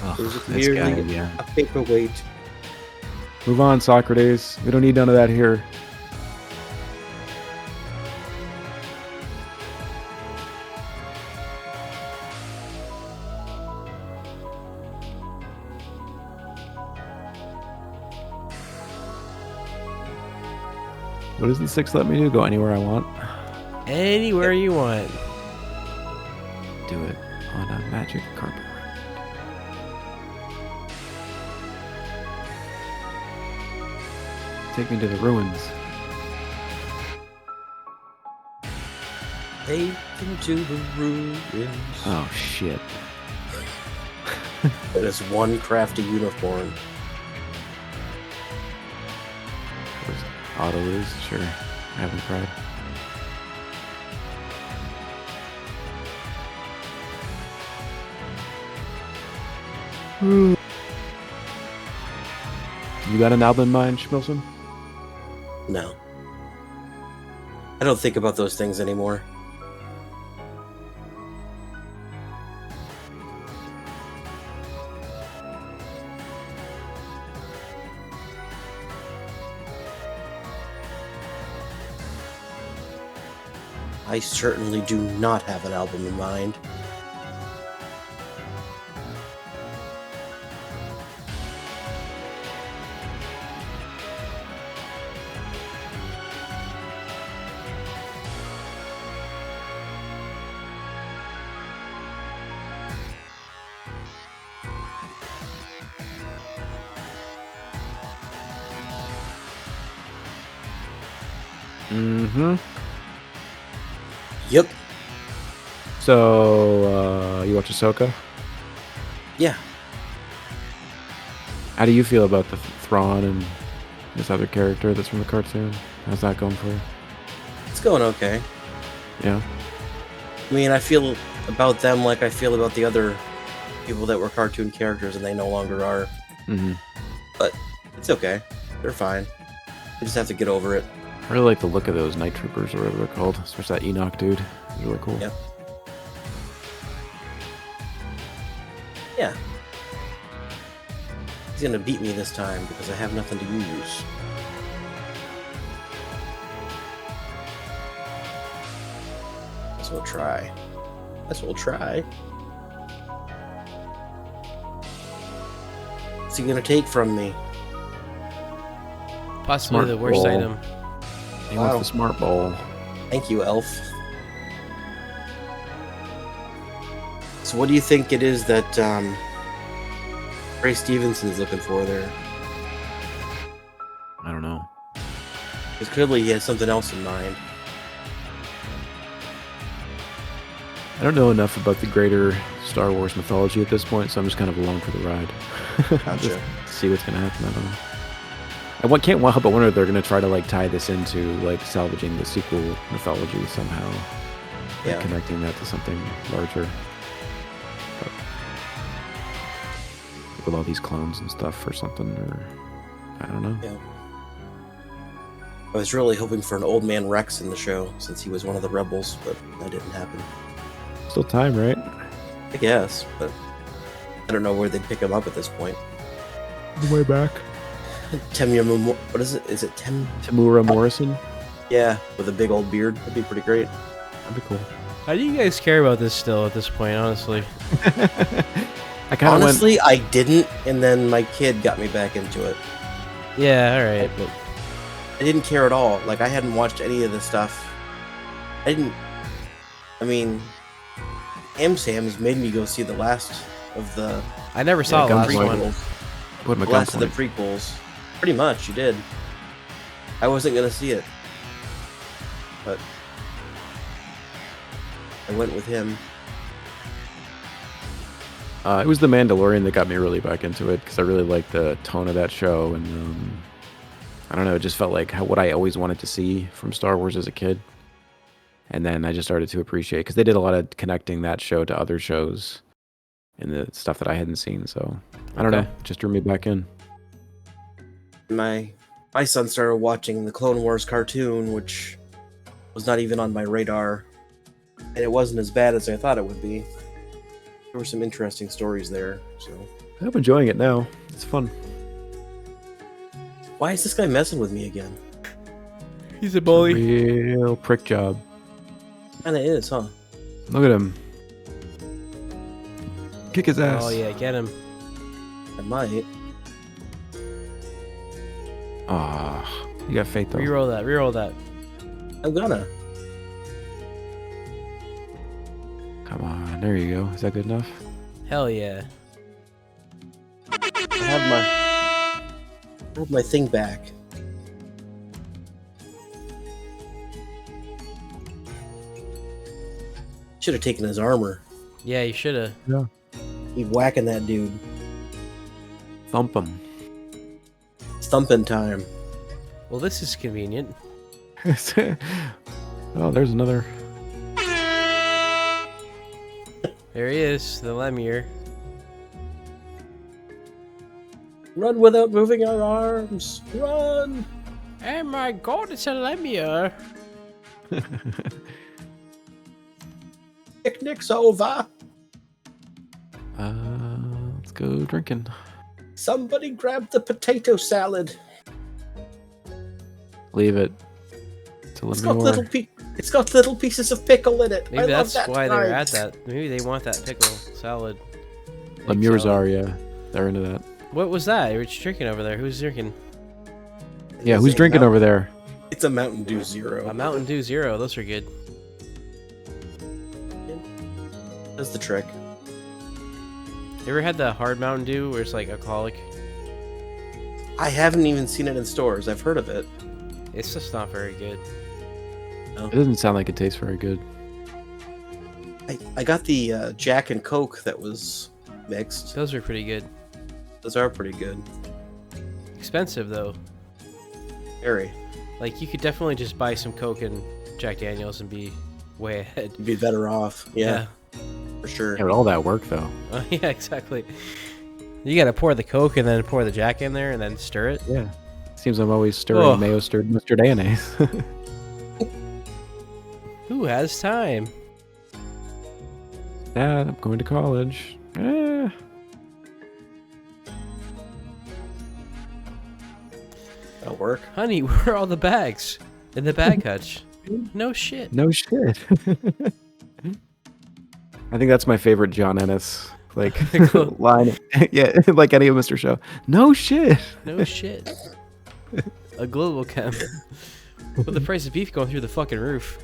Or is it this guy, merely yeah. a paperweight? Move on, Socrates. We don't need none of that here. What does the 6 let me do? Go anywhere I want? Anywhere you want. Do it on a magic carpet. Take me to the ruins. Take into the ruins. Oh shit. That is one crafty unicorn. Where's auto lose? Sure. I haven't tried. You got an album in mind, Schmilson? No. I don't think about those things anymore. I certainly do not have an album in mind. Mm-hmm. Yep. So, you watch Ahsoka? Yeah. How do you feel about the Thrawn and this other character that's from the cartoon? How's that going for you? It's going okay. Yeah. I mean, I feel about them like I feel about the other people that were cartoon characters and they no longer are. Mm-hmm. But it's okay. They're fine. I just have to get over it. I really like the look of those Night Troopers or whatever they're called, especially that Enoch dude. He's really cool. Yep. Yeah. He's gonna beat me this time because I have nothing to use. Guess we'll try. Guess we'll try. What's he gonna take from me? Possibly Smart the worst ball. item. He Wow. wants the smart ball. Thank you, Elf. So what do you think it is that Ray Stevenson's looking for there? I don't know. Because clearly he has something else in mind. I don't know enough about the greater Star Wars mythology at this point, so I'm just kind of along for the ride. Gotcha. Just see what's gonna happen. I don't know. Can't help but wonder if they're gonna try to like tie this into like salvaging the sequel mythology somehow, Yeah. like, connecting that to something larger. But, with all these clones and stuff or something, or I don't know. Yeah. I was really hoping for an old man Rex in the show since he was one of the rebels, but that didn't happen. Still time, right? I guess, but I don't know where they'd pick him up at this point. The way back. What is it? Is it Tamura Morrison. Yeah, with a big old beard. That'd be pretty great. That'd be cool. How do you guys care about this still at this point, honestly? I kind of Honestly, I didn't, and then my kid got me back into it. Yeah, alright, but I didn't care at all. Like, I hadn't watched any of this stuff. I mean, HamShams made me go see the last of the I never saw the last Gunpoint. one. What the last of the prequels. Pretty much, you did. I wasn't gonna see it, but I went with him. It was The Mandalorian that got me really back into it because I really liked the tone of that show, and I don't know, it just felt like what I always wanted to see from Star Wars as a kid. And then I just started to appreciate because they did a lot of connecting that show to other shows and the stuff that I hadn't seen. So I don't know, it just drew me back in. My son started watching the Clone Wars cartoon, which was not even on my radar, and it wasn't as bad as I thought it would be. There were some interesting stories there. So I'm enjoying it now. It's fun. why is this guy messing with me again? He's a bully. Real prick job. Kinda is, huh? Look at him. Kick his ass. Oh yeah, get him. I might. Ah, you got faith though. Reroll that, reroll that. I'm gonna. Come on, there you go. Is that good enough? Hell yeah. I have my thing back. Should have taken his armor. Yeah, you shoulda. Yeah. He whacking that dude. Thump him. Thumping time. Well, this is convenient. Oh, there's another. There he is, the Lemure. Run without moving our arms. Run. Oh my god, it's a Lemure. Picnic's over. Let's go drinking. Somebody grab the potato salad. Leave it. Till It's got little pieces of pickle in it. Maybe I love that's that why they're kind. at that. Maybe they want that pickle salad. Lemures salad. are, yeah. They're into that. What was that? What you drinking over there? Who's drinking? Yeah, It's who's a drinking Mountain- over there? It's a Mountain Dew Zero. A Mountain Dew Zero. Those are good. That's the trick. You ever had the hard Mountain Dew where it's like alcoholic? I haven't even seen it in stores. I've heard of it. It's just not very good. It doesn't sound like it tastes very good. I got the Jack and Coke that was mixed. Those are pretty good. Those are pretty good. Expensive though. Very. Like you could definitely just buy some Coke and Jack Daniels and be way ahead. You'd be better off. Yeah. For sure. Yeah, but all that work though. Yeah, exactly. You gotta pour the Coke and then pour the Jack in there and then stir it. Yeah. Seems I'm always stirring mayo stirred mustard mayonnaise. Who has time? Dad, I'm going to college. That'll work. Honey, where are all the bags? In the bag hutch. No shit. No shit. I think that's my favorite John Ennis line. Yeah, like any of Mr. Show. No shit. No shit. A global chem. With the price of beef going through the fucking roof.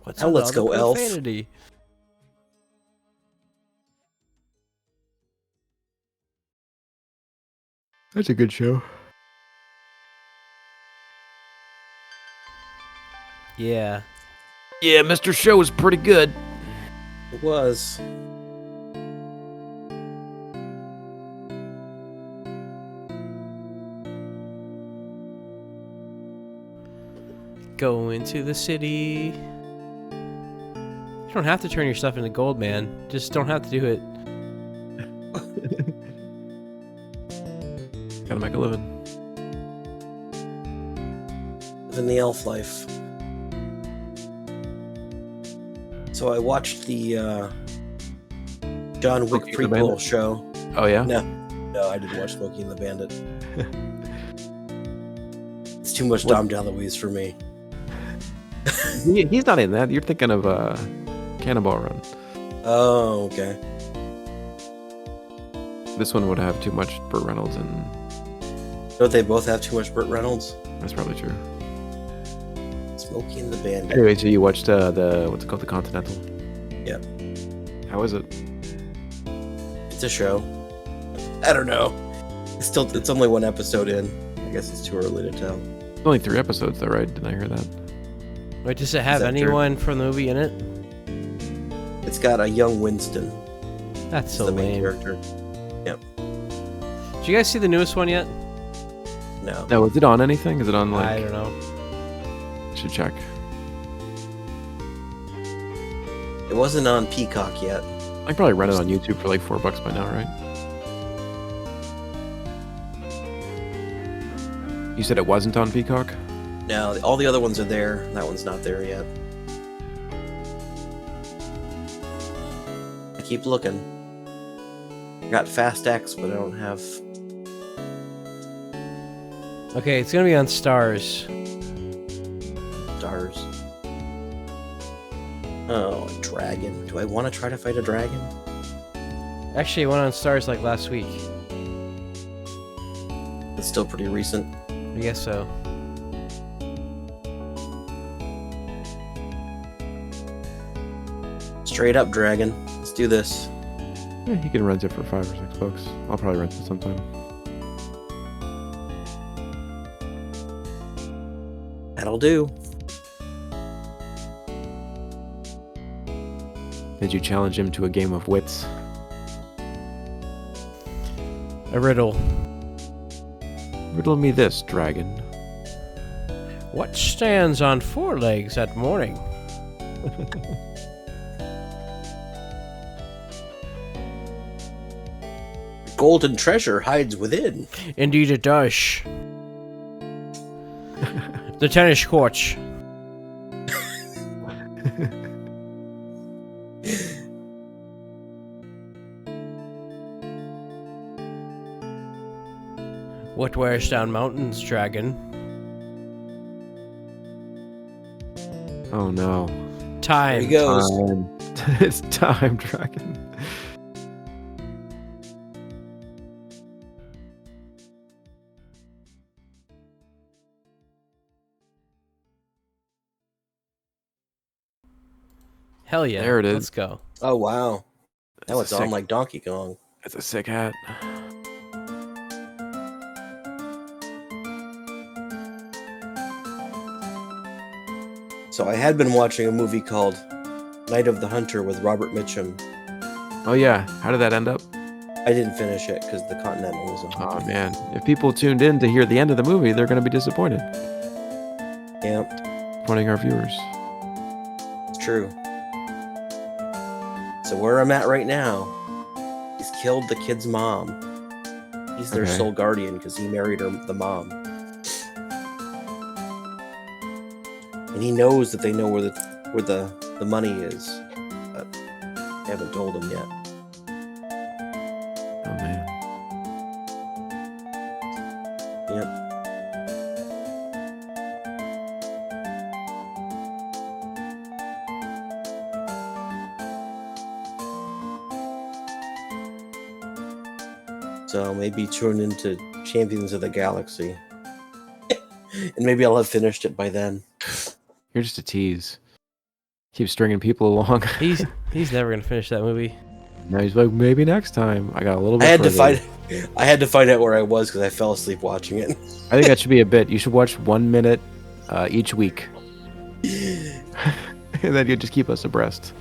What's now let's go, Elf. Profanity? That's a good show. Yeah. Yeah, Mr. Show was pretty good. It was. Go into the city. You don't have to turn your stuff into gold, man. Just don't have to do it. Gotta make a living. Living the elf life. So I watched the John Wick Smokey and the prequel Bandit? show. Oh yeah? No, I didn't watch Smokey and the Bandit. It's too much Dom DeLuise for me. He's not in that. You're thinking of Cannonball Run. Oh, okay. This one would have too much Burt Reynolds, and Don't they both have too much Burt Reynolds? that's probably true. Smokey and the Bandit. Anyway, so you watched the what's it called, the Continental? Yeah. How is it? It's a show. I don't know. It's only one episode in. I guess it's too early to tell. It's only 3 episodes, though, right? Didn't I hear that? Wait, does it have that anyone from the movie in it? It's got a young Winston. That's As so the main lame. character. Yep. Did you guys see the newest one yet? No. No, is it on anything? Is it on I don't know. Should check. It wasn't on Peacock yet. I can probably rent it on YouTube for like $4 by now, right? You said it wasn't on Peacock? No, all the other ones are there. That one's not there yet. I keep looking. I got Fast X, but I don't have... Okay, it's gonna be on Stars. Stars. Oh, a dragon. Do I want to try to fight a dragon? Actually, it went on Stars like last week. It's still pretty recent. I guess so. Straight up dragon. Let's do this. Yeah, you can rent it for $5 or $6. I'll probably rent it sometime. That'll do. Did you challenge him to a game of wits? A riddle. Riddle me this, dragon. What stands on 4 legs at morning? Golden treasure hides within. Indeed it does. The tennis courts. What wears down mountains, dragon? Oh no. Time. There he goes. Time. It's time, dragon. Hell yeah. There it is. Let's go. Oh, wow. Now That's it's a on sick- like Donkey Kong. That's a sick hat. So I had been watching a movie called Night of the Hunter with Robert Mitchum. Oh yeah, how did that end up? I didn't finish it because the Continental was on. Oh man, if people tuned in to hear the end of the movie, they're going to be disappointed. Yep. Disappointing our viewers. It's true. So where I'm at right now, he's killed the kid's mom. He's their Okay. sole guardian because he married the mom. And he knows that they know where the money is, but they haven't told him yet. Oh man. Yep. So maybe tune into Champions of the Galaxy. And maybe I'll have finished it by then. You're just a tease. Keep stringing people along. He's never gonna finish that movie. Now he's like, maybe next time. I got a little bit I had to find out where I was because I fell asleep watching it. I think that should be a bit. You should watch 1 minute each week. And then you just keep us abreast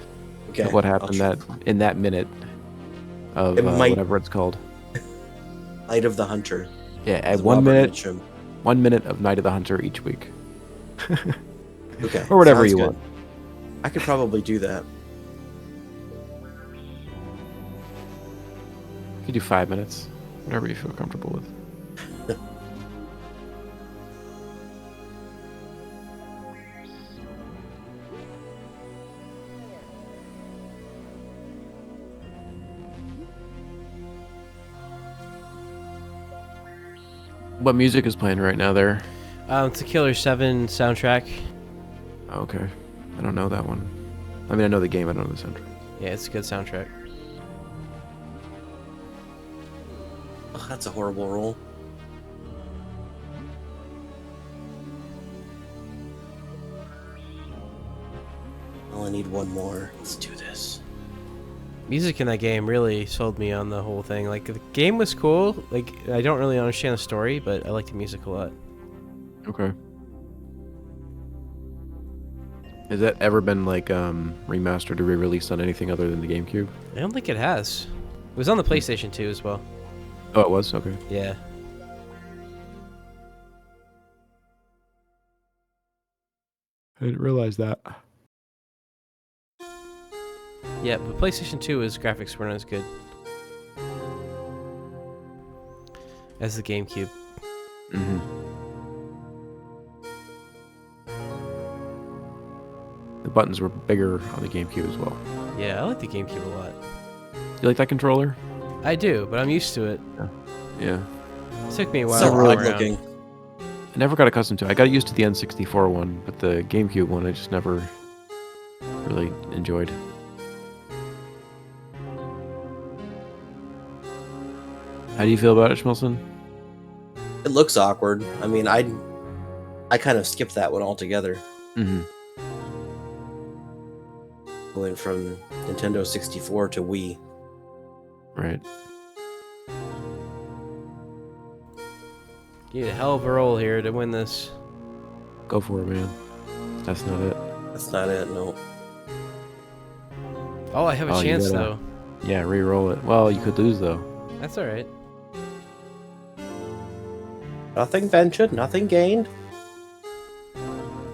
Okay. of what happened in that minute of whatever it's called. Night of the Hunter. Yeah, at with 1 Robert minute, Mitchum. 1 minute of Night of the Hunter each week. Okay. Or whatever sounds you good. want. I could probably do that. You can do 5 minutes. Whatever you feel comfortable with. What music is playing right now there? It's the Killer 7 soundtrack. Okay. I don't know that one. I mean, I know the game, I don't know the soundtrack. Yeah, it's a good soundtrack. Oh, that's a horrible roll. I only need one more. Let's do this. Music in that game really sold me on the whole thing. Like, the game was cool. Like, I don't really understand the story, but I like the music a lot. Okay. Has that ever been like remastered or re-released on anything other than the GameCube? I don't think it has. It was on the PlayStation 2 as well. Oh, it was? Okay. Yeah. I didn't realize that. Yeah, but PlayStation 2's graphics weren't as good as the GameCube. Mm-hmm. The buttons were bigger on the GameCube as well. Yeah, I like the GameCube a lot. You like that controller? I do, but I'm used to it. Yeah. It took me a while So to roll odd around. looking. I never got accustomed to it. I got used to the N64 one, but the GameCube one I just never really enjoyed. How do you feel about it, Schmilson? It looks awkward. I mean, I kind of skipped that one altogether. Mm-hmm. Going from Nintendo 64 to Wii. Right. You need a hell of a roll here to win this. Go for it, man. That's not it. That's not it, no. Oh, I have a Oh, you chance, gotta- though. Yeah, re-roll it. Well, you could lose, though. That's alright. Nothing ventured, nothing gained.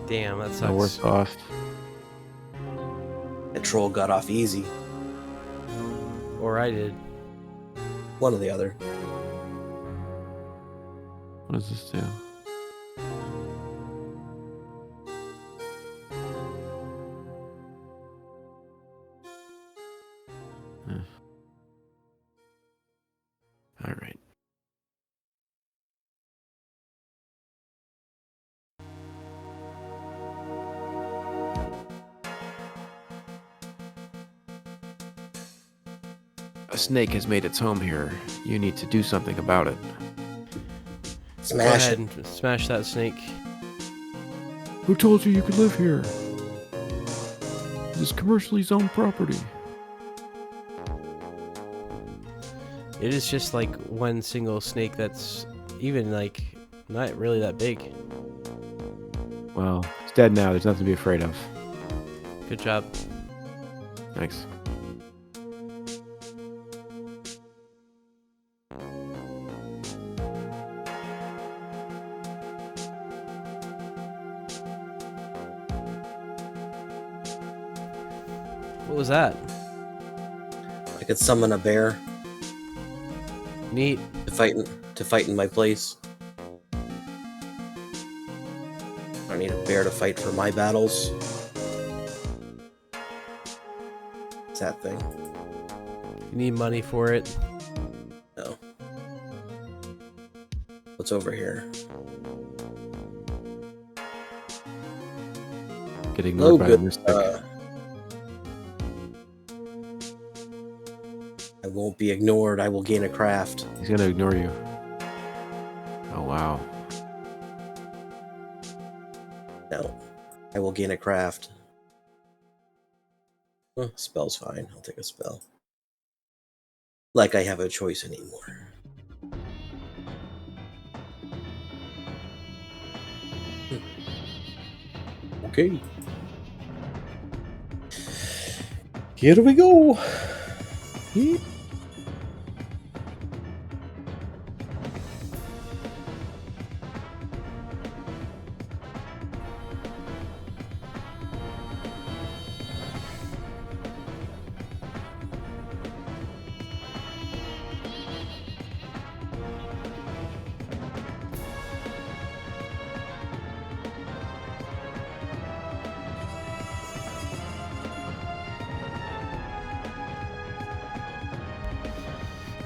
Damn, that No sucks. worse off. That troll got off easy. Or I did. One or the other. What does this do? All right. A snake has made its home here. You need to do something about it. Go Smash ahead it. and smash that snake. Who told you you could live here? This is commercially zoned property. It is just like one single snake that's even like not really that big. Well, it's dead now. There's nothing to be afraid of. Good job. Thanks. What was that? I could summon a bear Neat. to fight in my place. I need a bear to fight for my battles. What's that thing? You need money for it. No. What's over here? Getting Oh, ignored by good. the mystic. I won't be ignored. I will gain a craft. He's gonna ignore you. Oh wow. No. I will gain a craft. Spell's fine. I'll take a spell. Like I have a choice anymore. Okay. Here we go.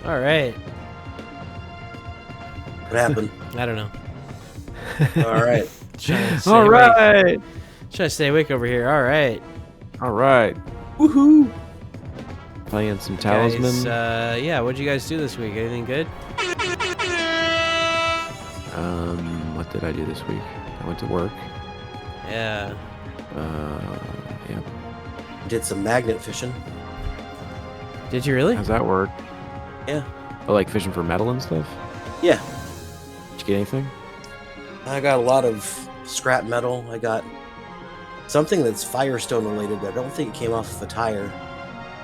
All right. What happened? I don't know. All right. Trying to stay All awake. right. Trying to stay awake over here. All right. All right. Woohoo! Playing some Talisman. Guys, yeah, what'd you guys do this week? Anything good? What did I do this week? I went to work. Yeah. Yeah. Did some magnet fishing. Did you really? How's that work? Yeah. Oh, like fishing for metal and stuff? Yeah. Did you get anything? I got a lot of scrap metal. I got something that's Firestone related, but I don't think it came off of a tire.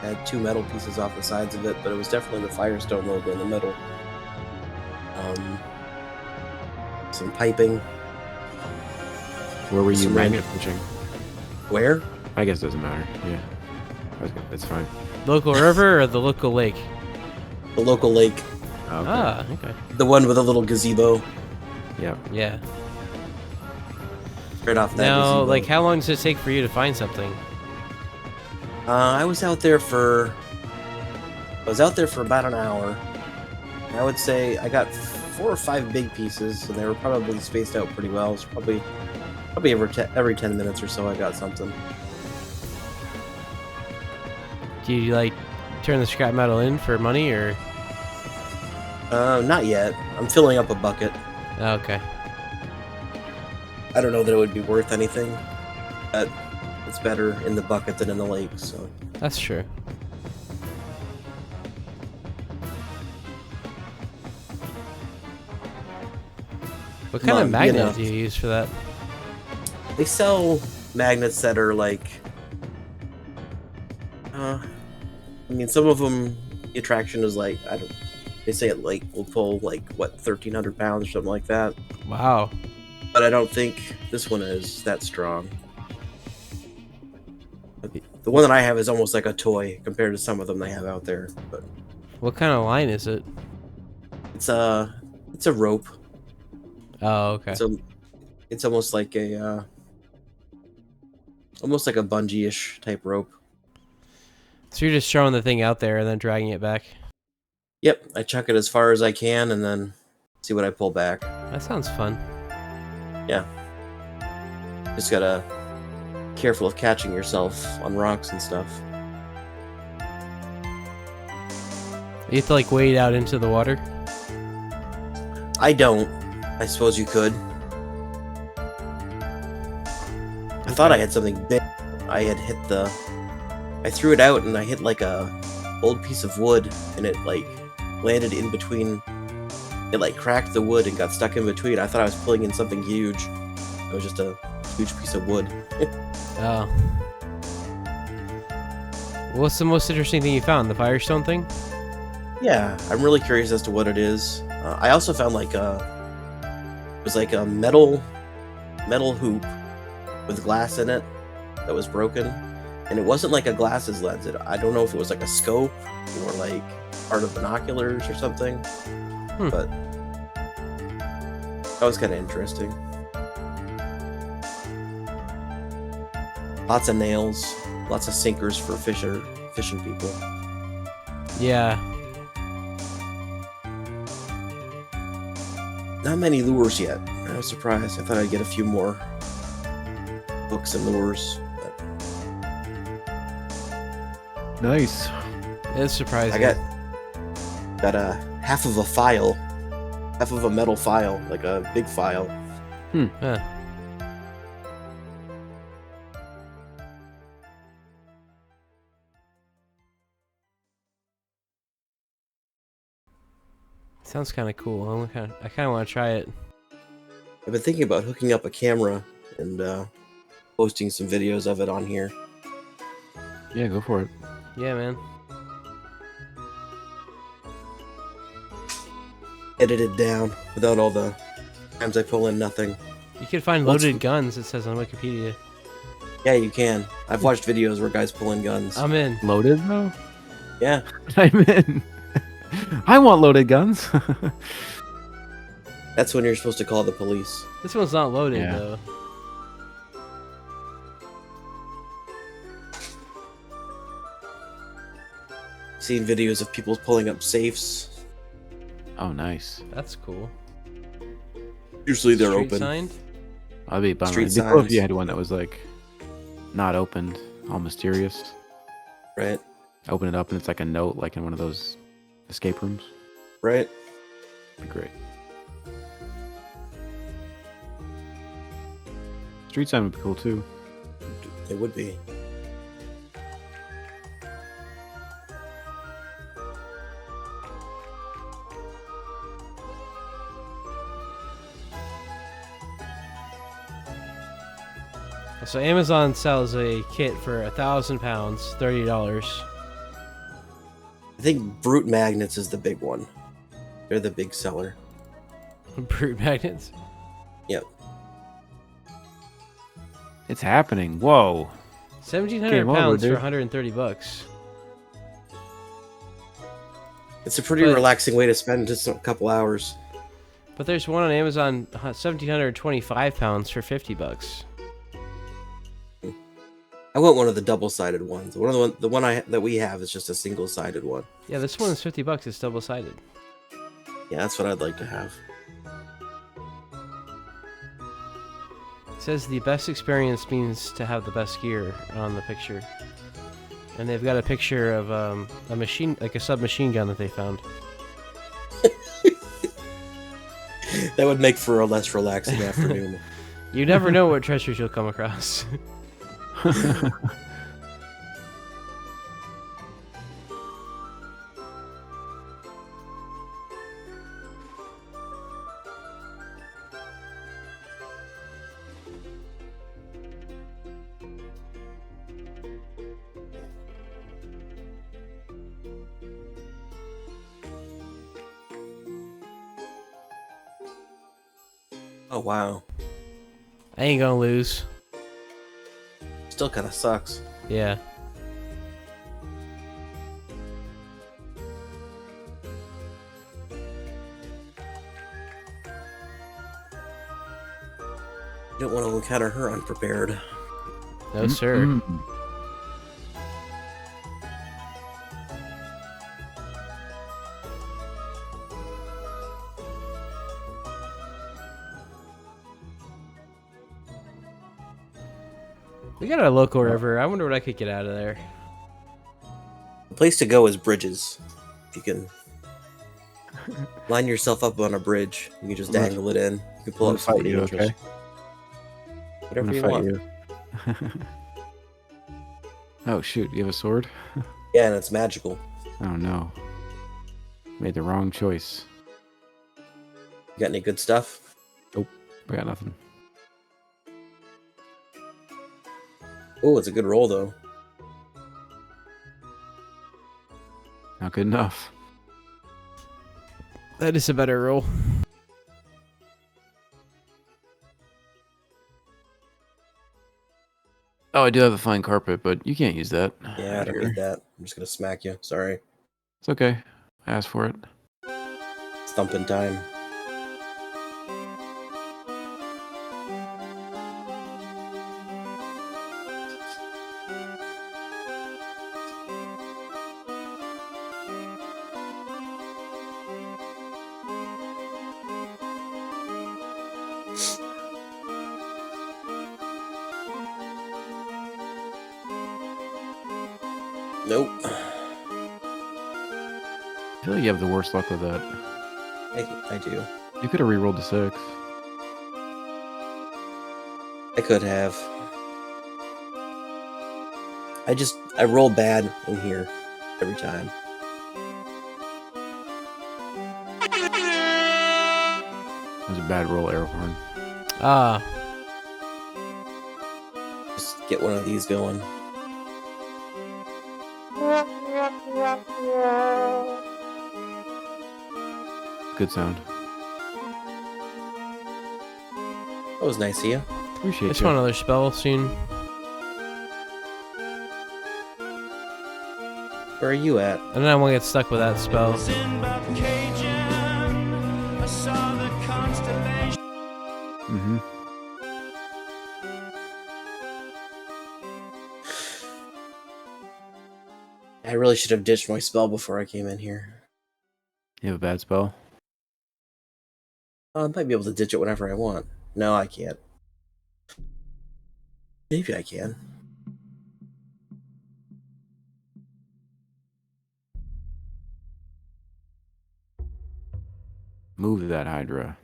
I had 2 metal pieces off the sides of it, but it was definitely the Firestone logo in the middle. Some piping. Where were you Some magnet fishing? Where? I guess it doesn't matter. Yeah. It's fine. Local river or the local lake? The local lake. Oh, okay. Ah, okay. The one with a little gazebo Yeah. Yeah. right off that Now, gazebo. like, how long does it take for you to find something? I was out there for about an hour. I would say I got 4 or 5 big pieces, so they were probably spaced out pretty well. It's probably every 10 minutes or so I got something. Do you, like, turn the scrap metal in for money, or...? Not yet. I'm filling up a bucket. Oh, okay. I don't know that it would be worth anything, but it's better in the bucket than in the lake, so... That's true. What kind of magnet do you use for that? They sell magnets that are like... I mean, some of them, the attraction is like, they say it like will pull like, what, 1,300 pounds or something like that. Wow. But I don't think this one is that strong. The one that I have is almost like a toy compared to some of them they have out there. But What kind of line is it? it's a rope. Oh, okay. So it's almost like a bungee-ish type rope. So you're just throwing the thing out there and then dragging it back? Yep, I chuck it as far as I can and then see what I pull back. That sounds fun. Yeah. Just gotta careful of catching yourself on rocks and stuff. You have to, like, wade out into the water? I don't. I suppose you could. I thought I had something big. I threw it out and I hit like a old piece of wood and it like landed in between. It like cracked the wood and got stuck in between. I thought I was pulling in something huge. It was just a huge piece of wood. Oh. What's the most interesting thing you found? The Firestone thing? Yeah, I'm really curious as to what it is. I also found like it was like a metal hoop with glass in it that was broken, and it wasn't like a glasses lens. I don't know if it was like a scope or like part of binoculars or something, but that was kind of interesting. Lots of nails, lots of sinkers for fishing people. Yeah. Not many lures yet. I was surprised. I thought I'd get a few more hooks and lures. But Nice. It's surprising. I got a half of a metal file, like a big file. Huh. Sounds kind of cool. I kind of want to try it. I've been thinking about hooking up a camera and posting some videos of it on here. Yeah, go for it. Yeah, man. Edited down without all the times I pull in nothing. You can find loaded guns, it says on Wikipedia. Yeah, you can. I've watched videos where guys pull in guns. I'm in. Loaded though? Yeah. I'm in. I want loaded guns. That's when you're supposed to call the police. This one's not loaded, Yeah. though. Seen videos of people pulling up safes. Oh, nice. That's cool. Usually they're Street open. signed? I'd be bummed. Street It'd be cool if signs. you had one that was like not opened, all mysterious. Right? Open it up and it's like a note, like in one of those escape rooms. Right? It'd be great. Street sign would be cool too. It would be. So Amazon sells a kit for £1,000, $30. I think brute magnets is the big one. They're the big seller. Brute magnets. Yep. It's happening. Whoa. 1,700 Game over, pounds for dude. 130 bucks. It's a pretty But- relaxing way to spend just a couple hours. But there's one on Amazon, 1,725 pounds for 50 bucks. I want one of the double-sided ones. The one that we have is just a single-sided one. Yeah, this one's 50 bucks. It's double-sided. Yeah, that's what I'd like to have. It says the best experience means to have the best gear on the picture. And they've got a picture of a machine, like a submachine gun that they found. That would make for a less relaxing afternoon. You never know what treasures you'll come across. Oh, wow. I ain't gonna lose. Still kind of sucks. Yeah. You don't want to encounter her unprepared. No, sir. Mm-mm. We got a local river. I wonder what I could get out of there. The place to go is bridges. You can line yourself up on a bridge. You can just dangle it in. You can pull I'm up gonna fight somebody you, dangerous. okay? I'm Whatever gonna you fight want. you. Oh shoot, you have a sword? Yeah, and it's magical. Oh no. Made the wrong choice. You got any good stuff? I got nothing. Oh, it's a good roll though. Not good enough. That is a better roll. Oh, I do have a fine carpet, but you can't use that. Yeah, I don't need that. I'm just gonna smack you. Sorry. It's okay. I asked for it. Stumping time. Nope. I feel like you have the worst luck with that. I do. You could have re-rolled to 6. I could have. I roll bad in here every time. It was a bad roll, Airhorn. Ah. Just get one of these going. Good sound. That was nice of you. Appreciate Just you. want another spell soon. Where are you at? And then I won't get stuck with that spell. Mm-hmm. I really should have ditched my spell before I came in here. You have a bad spell? I might be able to ditch it whenever I want. No, I can't. Maybe I can. Move that Hydra.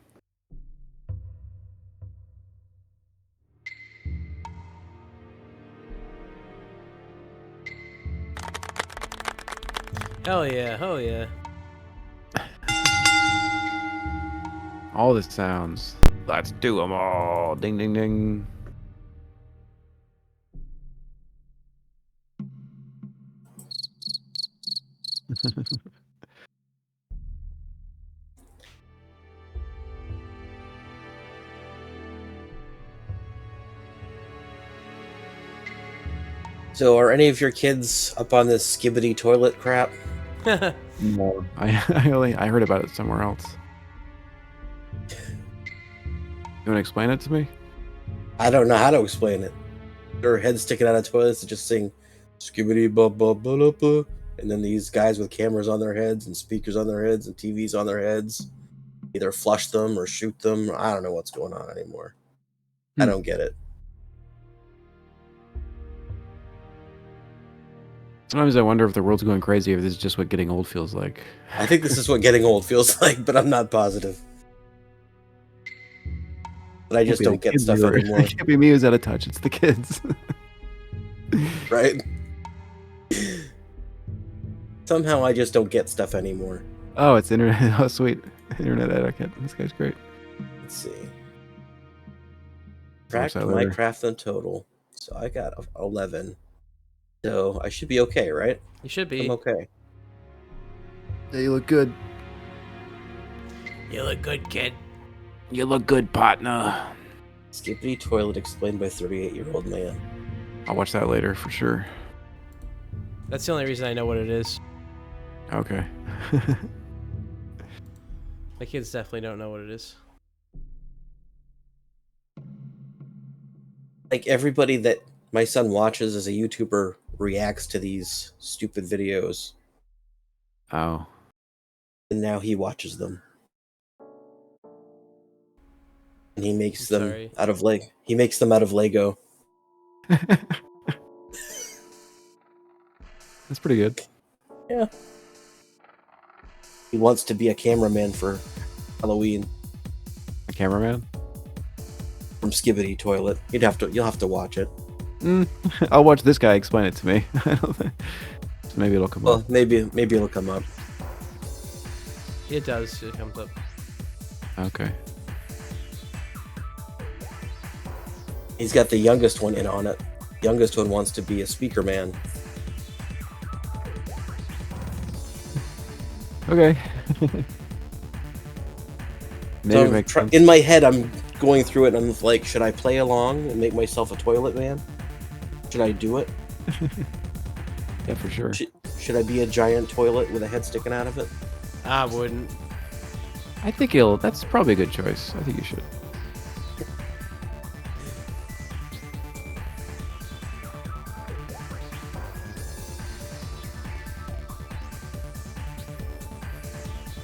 Hell yeah, hell yeah. All the sounds. Let's do them all. Ding, ding, ding. So, are any of your kids up on this skibbity toilet crap? No. I heard about it somewhere else. You want to explain it to me? I don't know how to explain it. Their heads sticking out of toilets and just sing skibbity ba ba ba ba ba, and then these guys with cameras on their heads and speakers on their heads and TVs on their heads either flush them or shoot them. I don't know what's going on anymore. I don't get it. Sometimes I wonder if the world's going crazy, if this is just what getting old feels like. I think this is what getting old feels like, but I'm not positive. But I just don't get stuff anymore. It can't be me who's out of touch. It's the kids. Right? Somehow I just don't get stuff anymore. Oh, it's internet. Oh, sweet. Internet etiquette. This guy's great. Let's see. Cracked Minecraft in total. So I got 11. So I should be okay, right? You should be. I'm okay. Yeah, you look good. You look good, kid. You look good, partner. Skippity toilet explained by 38-year-old man. I'll watch that later for sure. That's the only reason I know what it is. Okay. My kids definitely don't know what it is. Like everybody that my son watches as a YouTuber reacts to these stupid videos. Oh. And now he watches them. And he makes them out of Lego. He makes them out of Lego. That's pretty good. Yeah. He wants to be a cameraman for Halloween. A cameraman? From Skibbity Toilet. You'll have to watch it. I'll watch this guy explain it to me. I don't think. So maybe it'll come up. Maybe it'll come up. It does. It comes up. Okay. He's got the youngest one in on it. youngest one wants to be a speaker man. Okay. So Maybe in my head, I'm going through it, and I'm like, should I play along and make myself a toilet man? Should I do it? Yeah, for sure. Should I be a giant toilet with a head sticking out of it? I wouldn't. I think that's probably a good choice. I think you should.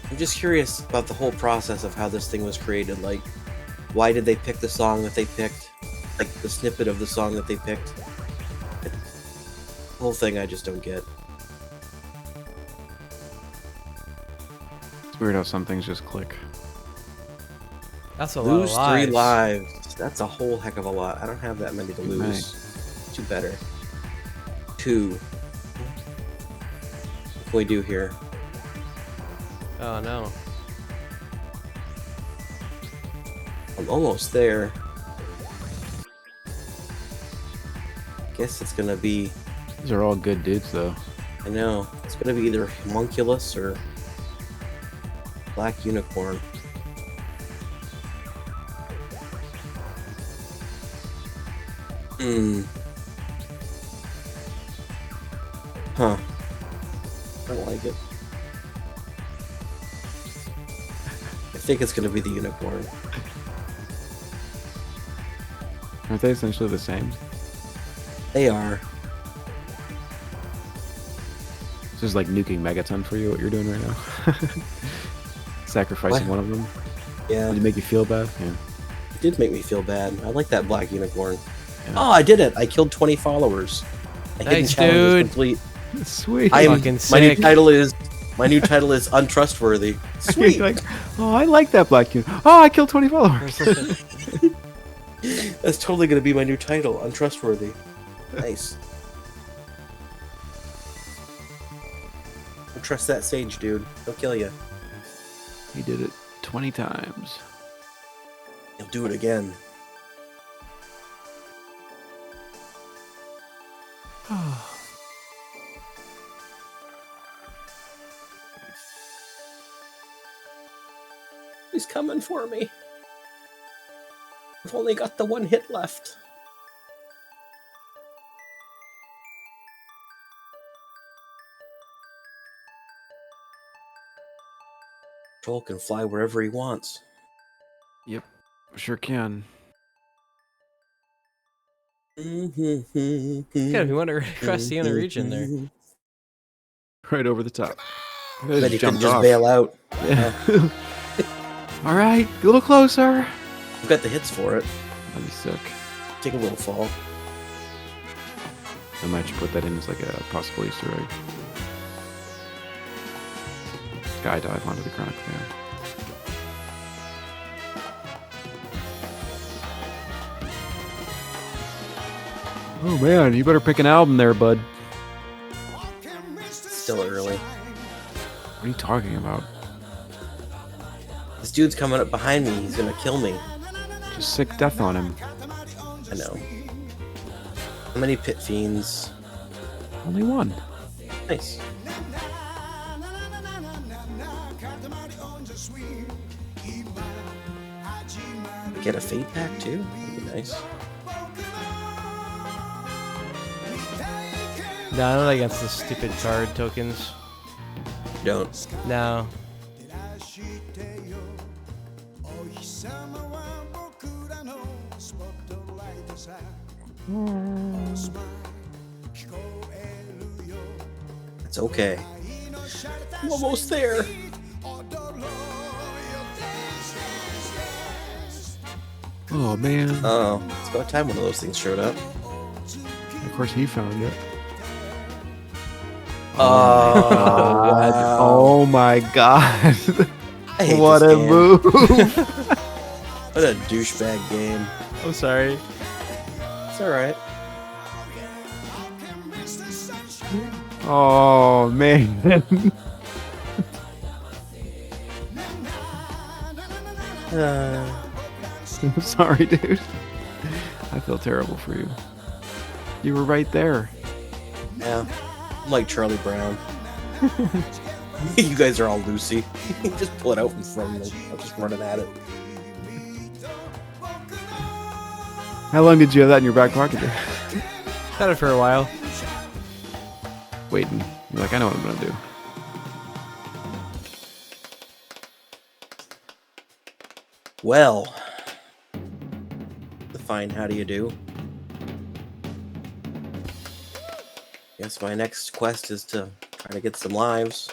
I'm just curious about the whole process of how this thing was created. Like, why did they pick the song that they picked? Like, the snippet of the song that they picked? The whole thing I just don't get. It's weird how some things just click. That's a lot of Lose lives. 3 lives. That's a whole heck of a lot. I don't have that many to lose. Right. 2 better. 2. What can we do here? Oh no. I'm almost there. Guess it's gonna be... These are all good dudes, though. I know. It's gonna be either homunculus or black unicorn. Huh. I don't like it. I think it's gonna be the unicorn. Aren't they essentially the same? They are. This is like nuking Megaton for you, what you're doing right now. Sacrificing What? one of them. Yeah. Did it make you feel bad? Yeah. It did make me feel bad. I like that black unicorn. Yeah. Oh, I did it! I killed 20 followers. The hidden Nice, challenge is dude. complete. Sweet. My Fucking new sick. title is untrustworthy. Sweet. Like, oh, I like that black unicorn. Oh, I killed 20 followers. That's totally gonna be my new title. Untrustworthy. Nice. Don't trust that sage, dude. He'll kill you. He did it 20 times. He'll do it again. He's coming for me. I've only got the 1 hit left. Troll can fly wherever he wants. Yep, sure can. Yeah, if you want to cross the inner region there. Right over the top. Then you can just bail out. Yeah. All right, a little closer. I've got the hits for it. That'd be sick. Take a little fall. I might just put that in as like a possible Easter egg. Sky dive onto the Chronic Man. Oh man, you better pick an album there, bud. Still early. What are you talking about? This dude's coming up behind me. He's gonna kill me. Just sick death on him. I know. How many pit fiends? Only one. Nice. Get a fate pack too? That'd be nice. No, I'm not against the stupid card tokens. Don't. No. It's okay. I'm almost there. Oh man. Oh, it's about time one of those things showed up. Of course he found it. Oh, God. wow. Oh my god. I hate What this a game. move. What a douchebag game. I'm sorry. It's alright. Oh man. Uh, I'm sorry, dude. I feel terrible for you. You were right there. Yeah, I'm like Charlie Brown. You guys are all Lucy. Just pull it out in front of me. I'm just running at it. How long did you have that in your back pocket there? Had it for a while. Waiting. You're like, I know what I'm gonna do. Well, define how do you do? Guess my next quest is to try to get some lives.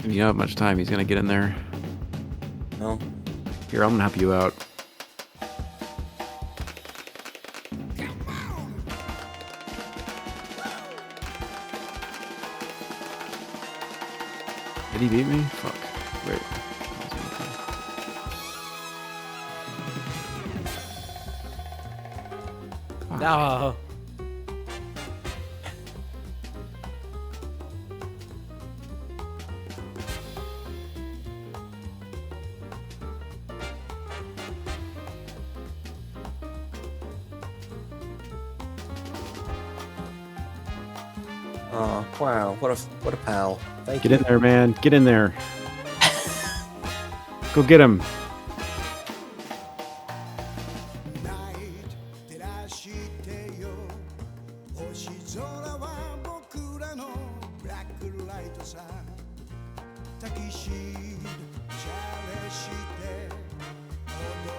You don't have much time. He's gonna get in there. No. Here, I'm gonna help you out. Did he beat me? Fuck. Wait. Fuck. No. Oh, wow. What a pal. Thank you. Get in there, man. Get in there. Go get him.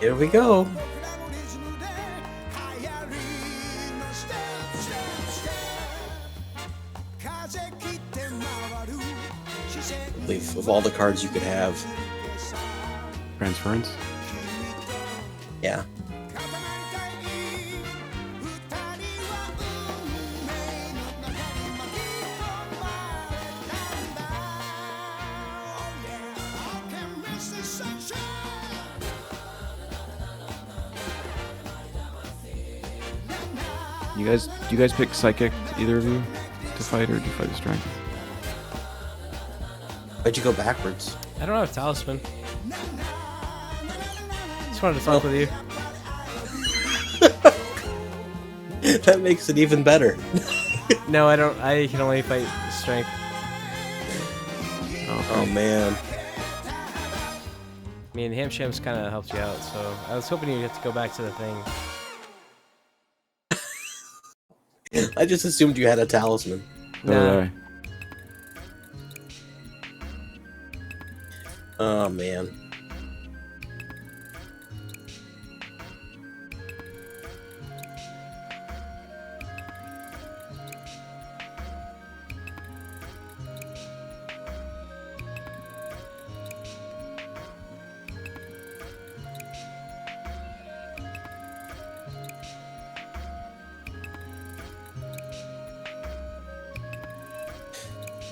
Here we go. Of all the cards you could have. Transference? Yeah. Do you guys pick Psychic, either of you, to fight, or do you fight the Strength? Why'd you go backwards? I don't have Talisman. Just wanted to talk with you. That makes it even better. No, I don't. I can only fight Strength. Oh man. I mean, HamShams kind of helped you out, so I was hoping you'd get to go back to the thing. I just assumed you had a talisman. Nah. Oh man.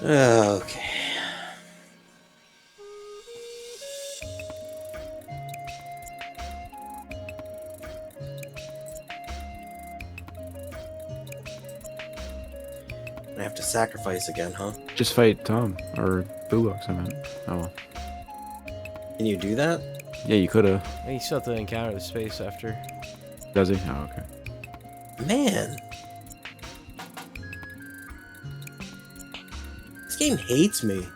Okay. I have to sacrifice again, huh? Just fight Tom, or Bullocks, I meant. Oh well. Can you do that? Yeah, you could've. And you still have to encounter the space after. Does he? Oh, okay. Man. This game hates me.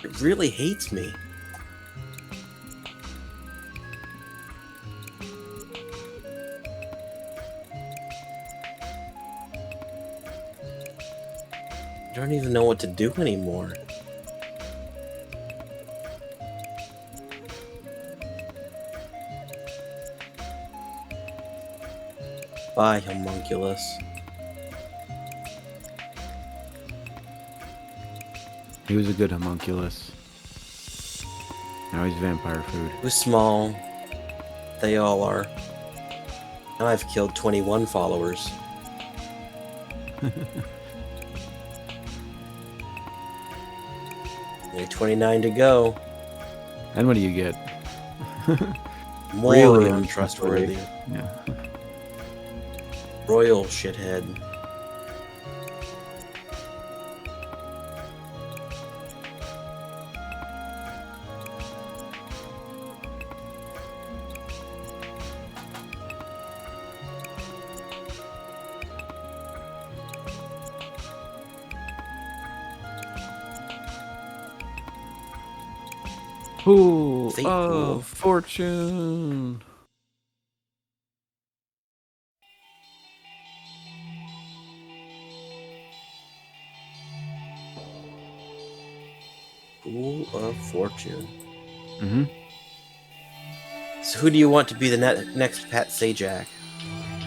It really hates me. I don't even know what to do anymore. Bye, homunculus. He was a good homunculus. Now he's vampire food. It was small. They all are. Now I've killed 21 followers. Only 29 to go. And what do you get? More Really untrustworthy. Yeah. Royal shithead. Wheel Fate of Fortune. Wheel of Fortune. Mm-hmm. So who do you want to be the next Pat Sajak?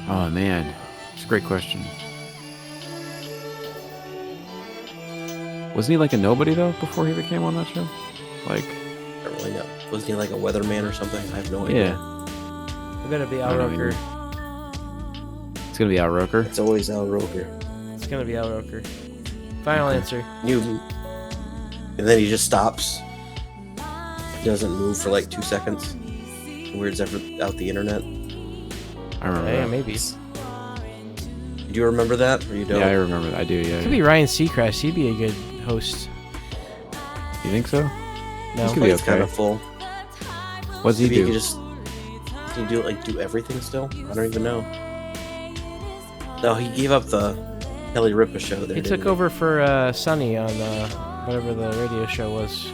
Oh man, it's a great question. Wasn't he like a nobody though before he became on that show? Like, I don't really know. Wasn't he like a weatherman or something? I have no idea. yeah, It better be I Al don't know Roker. it's gonna be Al Roker. It's always Al Roker. It's gonna be Al Roker. Final answer. And then he just stops. He doesn't move for like 2 seconds. Weirds out the internet. I remember. Yeah, that. maybe. Do you remember that, or you don't? Yeah, I remember that. I do. Yeah. Could be Ryan Seacrest. He'd be a good host. You think so? No. Could be It's okay. kind of full. What does he Maybe do? you could just do everything still. I don't even know. No, he gave up the Kelly Ripa show. There, He took over for Sonny on whatever the radio show was.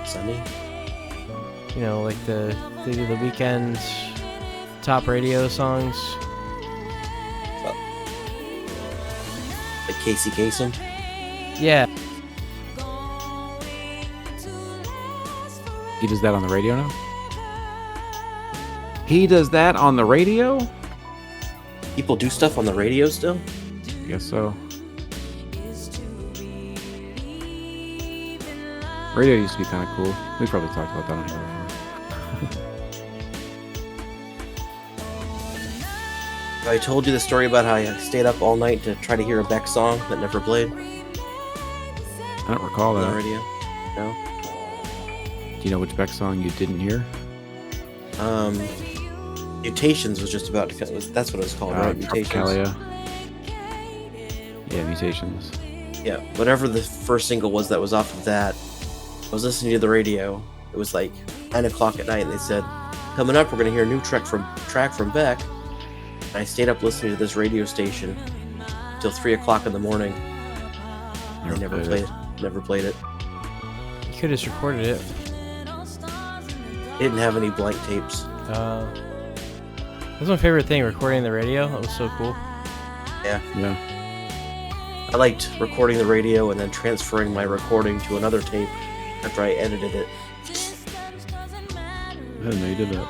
Sunny. You know, like they do the weekend top radio songs. Like Casey Kasem. Yeah. He does that on the radio now? He does that on the radio? People do stuff on the radio still. I guess so. Radio used to be kind of cool. We probably talked about that on here before. I told you the story about how I stayed up all night to try to hear a Beck song that never played I don't recall on the that. radio. No. Do you know which Beck song you didn't hear? Mutations was just about to come. That's what it was called, right? Mutations. Tropicalia. Yeah, Mutations. Yeah, whatever the first single was that was off of that. I was listening to the radio. It was like 9 o'clock at night, and they said, "Coming up, we're gonna hear a new track from Beck." And I stayed up listening to this radio station till 3 o'clock in the morning. I never played it. Never played it. You could have just recorded it. Didn't have any blank tapes. That was my favorite thing, recording the radio. That was so cool. Yeah. I liked recording the radio and then transferring my recording to another tape after I edited it. I didn't know you did that.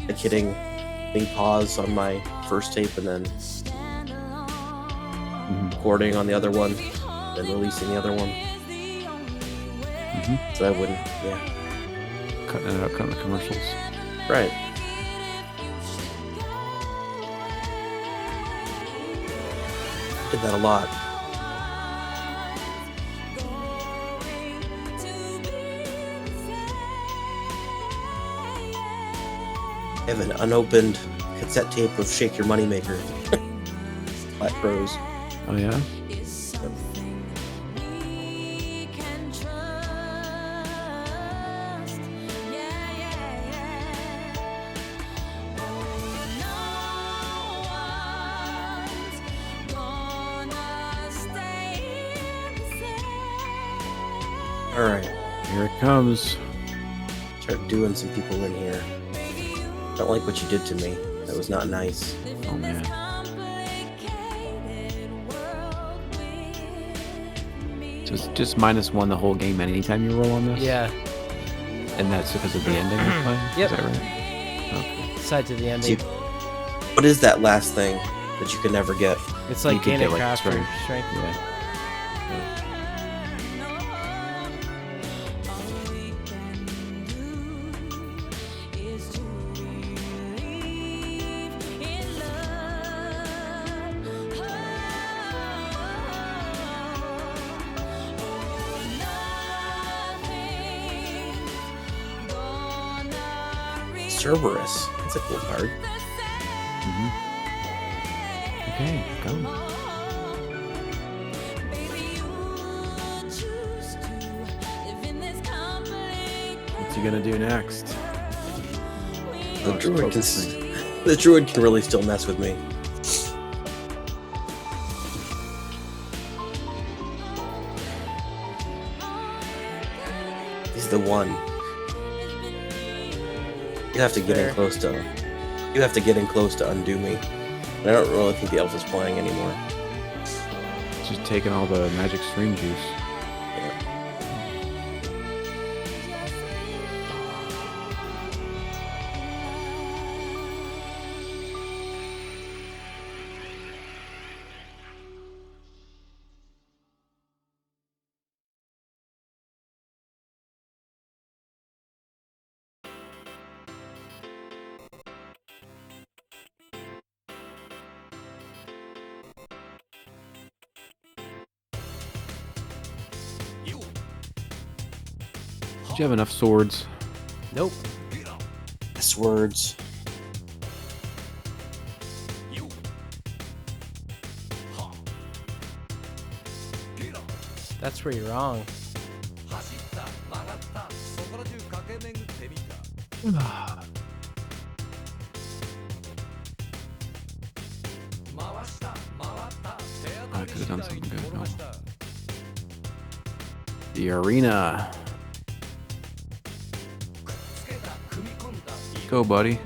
Like hitting pause on my first tape and then recording on the other one, then releasing the other one. So I wouldn't, Cutting it out, cutting the commercials. Right. Did that a lot. I have an unopened cassette tape of Shake Your Moneymaker. Flat Rose. Oh yeah? Alright, Here it comes. start doing some people in here. Don't like what you did to me. That was not nice. Oh man. So it's just -1 the whole game anytime you roll on this? Yeah. And that's because of the ending you're playing? Yep. Is that right? Okay. Side to the See, ending. what is that last thing that you can never get? It's You like could gaining get, like, craft or strength. strength. Yeah. Cerberus. That's a cool card. Okay, go. What's he gonna do next? The Oh, druid it's can, the druid can really still mess with me. He's the one. You have to get in close to. You have to get in close to undo me. And I don't really think the elf is playing anymore. Just taking all the magic stream juice. Did you have enough swords? Nope. S words. That's where you're wrong. I could have done something good. No. The arena. Go, buddy.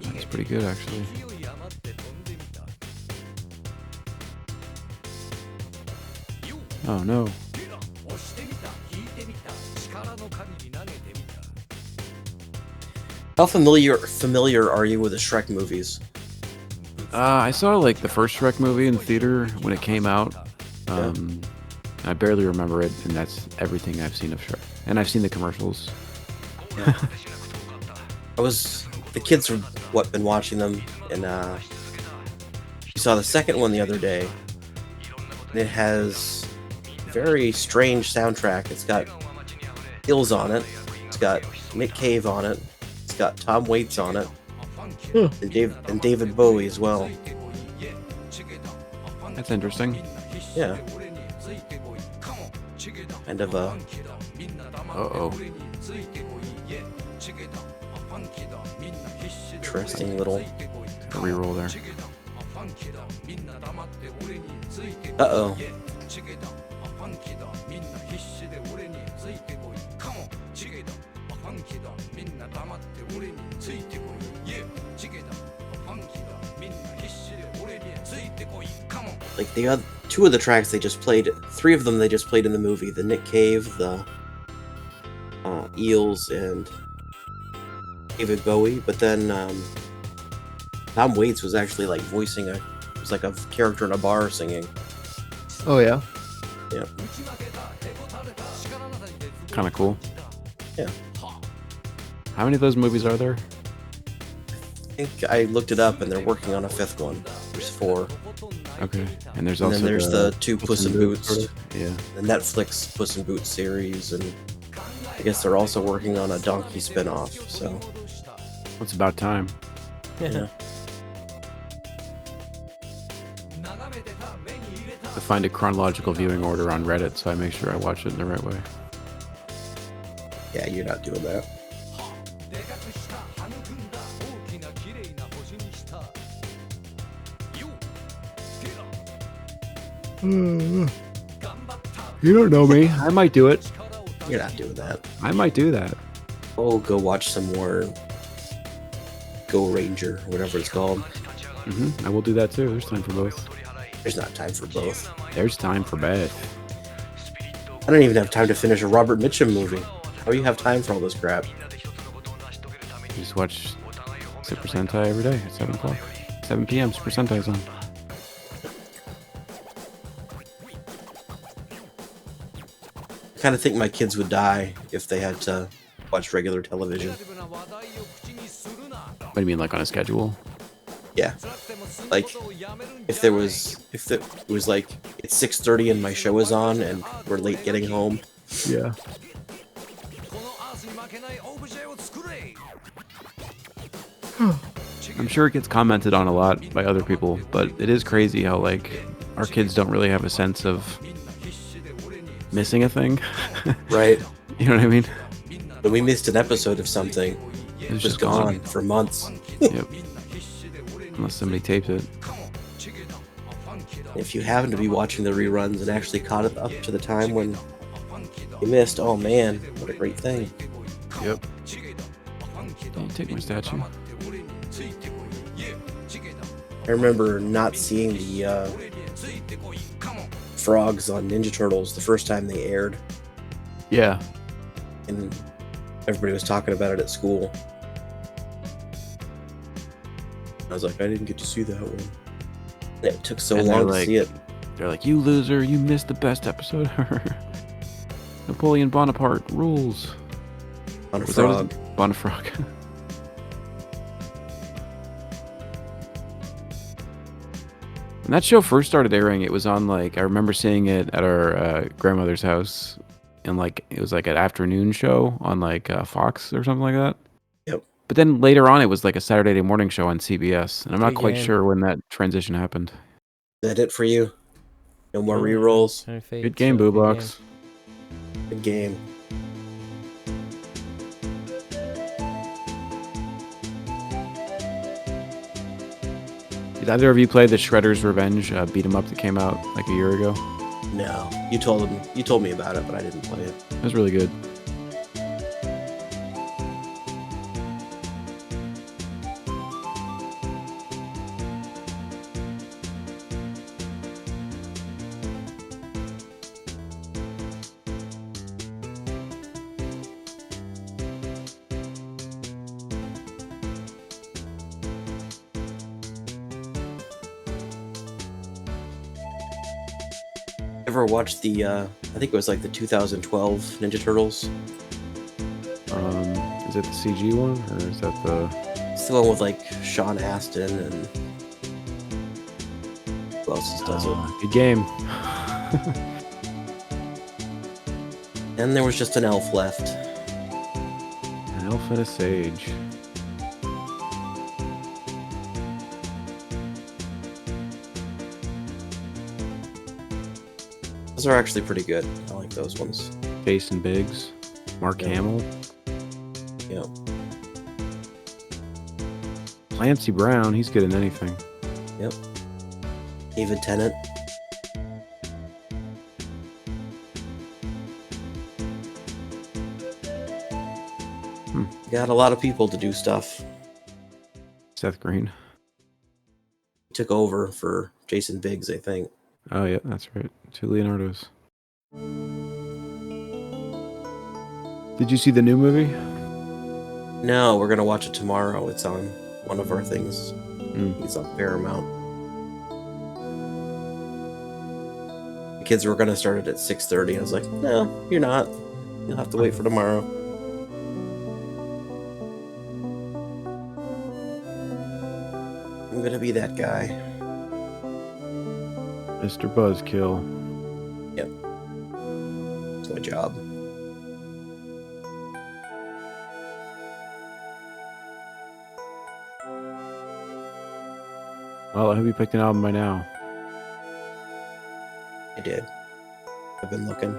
That's pretty good, actually. Oh no. How familiar are you with the Shrek movies? I saw like the first Shrek movie in the theater when it came out. I barely remember it, and that's everything I've seen of Shrek. And I've seen the commercials. Yeah. The kids have been watching them, and we saw the second one the other day. And it has a very strange soundtrack. It's got Hills on it. It's got Nick Cave on it. It's got Tom Waits on it. And David Bowie as well. That's interesting. Yeah. Kind of a... Uh-oh. interesting little... reroll there. Uh-oh. Like the other two of the tracks they just played, three of them they just played in the movie: the Nick Cave, the Eels, and David Bowie. But then Tom Waits was actually like voicing it was like a character in a bar singing. Oh yeah. Yeah. Kind of cool. Yeah. How many of those movies are there? I think I looked it up, and they're working on a fifth one. There's 4. Okay, and there's And also then there's the 2 Puss in Boots, sort of? Yeah. the Netflix Puss in Boots series, and I guess they're also working on a Donkey spin-off. So It's about time. yeah. I find a chronological viewing order on Reddit, so I make sure I watch it in the right way. Yeah, you're not doing that. You don't know me. I might do it. You're not doing that. I might do that. Oh, go watch some more Go Ranger, whatever it's called. I will do that too. There's time for both. There's not time for both. There's time for both. I don't even have time to finish a Robert Mitchum movie. How do you have time for all this crap? You just watch Super Sentai every day at 7 o'clock. 7 p.m. Super Sentai's on. I kind of think my kids would die if they had to watch regular television. What do you mean, like on a schedule? Yeah. Like, if it was like, it's 6:30 and my show is on and we're late getting home. Yeah. I'm sure it gets commented on a lot by other people, but it is crazy how, like, our kids don't really have a sense of missing a thing. Right. You know what I mean? When we missed an episode of something, It was just gone for months. Yep. Unless somebody taped it. If you happen to be watching the reruns and actually caught it up to the time when you missed, oh man, what a great thing. Yep. Don't take my statue. I remember not seeing the frogs on Ninja Turtles the first time they aired, Yeah. and everybody was talking about it at school. I was like, I didn't get to see that one. And it took so And long they're to like- see it. They're like, you loser, you missed the best episode. Napoleon Bonaparte rules. On a Was that frog. Bonafrog. When that show first started airing, it was on like I remember seeing it at our grandmother's house, and like it was like an afternoon show on like Fox or something like that. Yep. But then later on, it was like a Saturday morning show on CBS, and I'm not Good quite game. sure when that transition happened. Is that it for you? No more Oh, rerolls. Good game, Boo Box. Good game. Did either of you play the Shredder's Revenge beat 'em up that came out like a year ago? No, you told me about it, but I didn't play it. It was really good. Ever watched the? I think it was like the 2012 Ninja Turtles. Is it the CG one, or is that the... It's the one with like Sean Astin and who else does it? Good game. And there was just an elf left. An elf and a sage. Those are actually pretty good. I like those ones. Jason Biggs. Mark Yeah. Hamill. Yeah. Clancy Brown, he's good in anything. Yep. David Tennant. Got a lot of people to do stuff. Seth Green. Took over for Jason Biggs, I think. Oh, yeah, that's right. 2 Leonardos. Did you see the new movie? No, we're gonna watch it tomorrow. It's on one of our things. Mm. It's on Paramount. The kids were gonna start it at 6:30. I was like, no, you're not. You'll have to wait for tomorrow. I'm gonna be that guy. Mr. Buzzkill. It's my job. Well, I hope you picked an album by now. I did. I've been looking.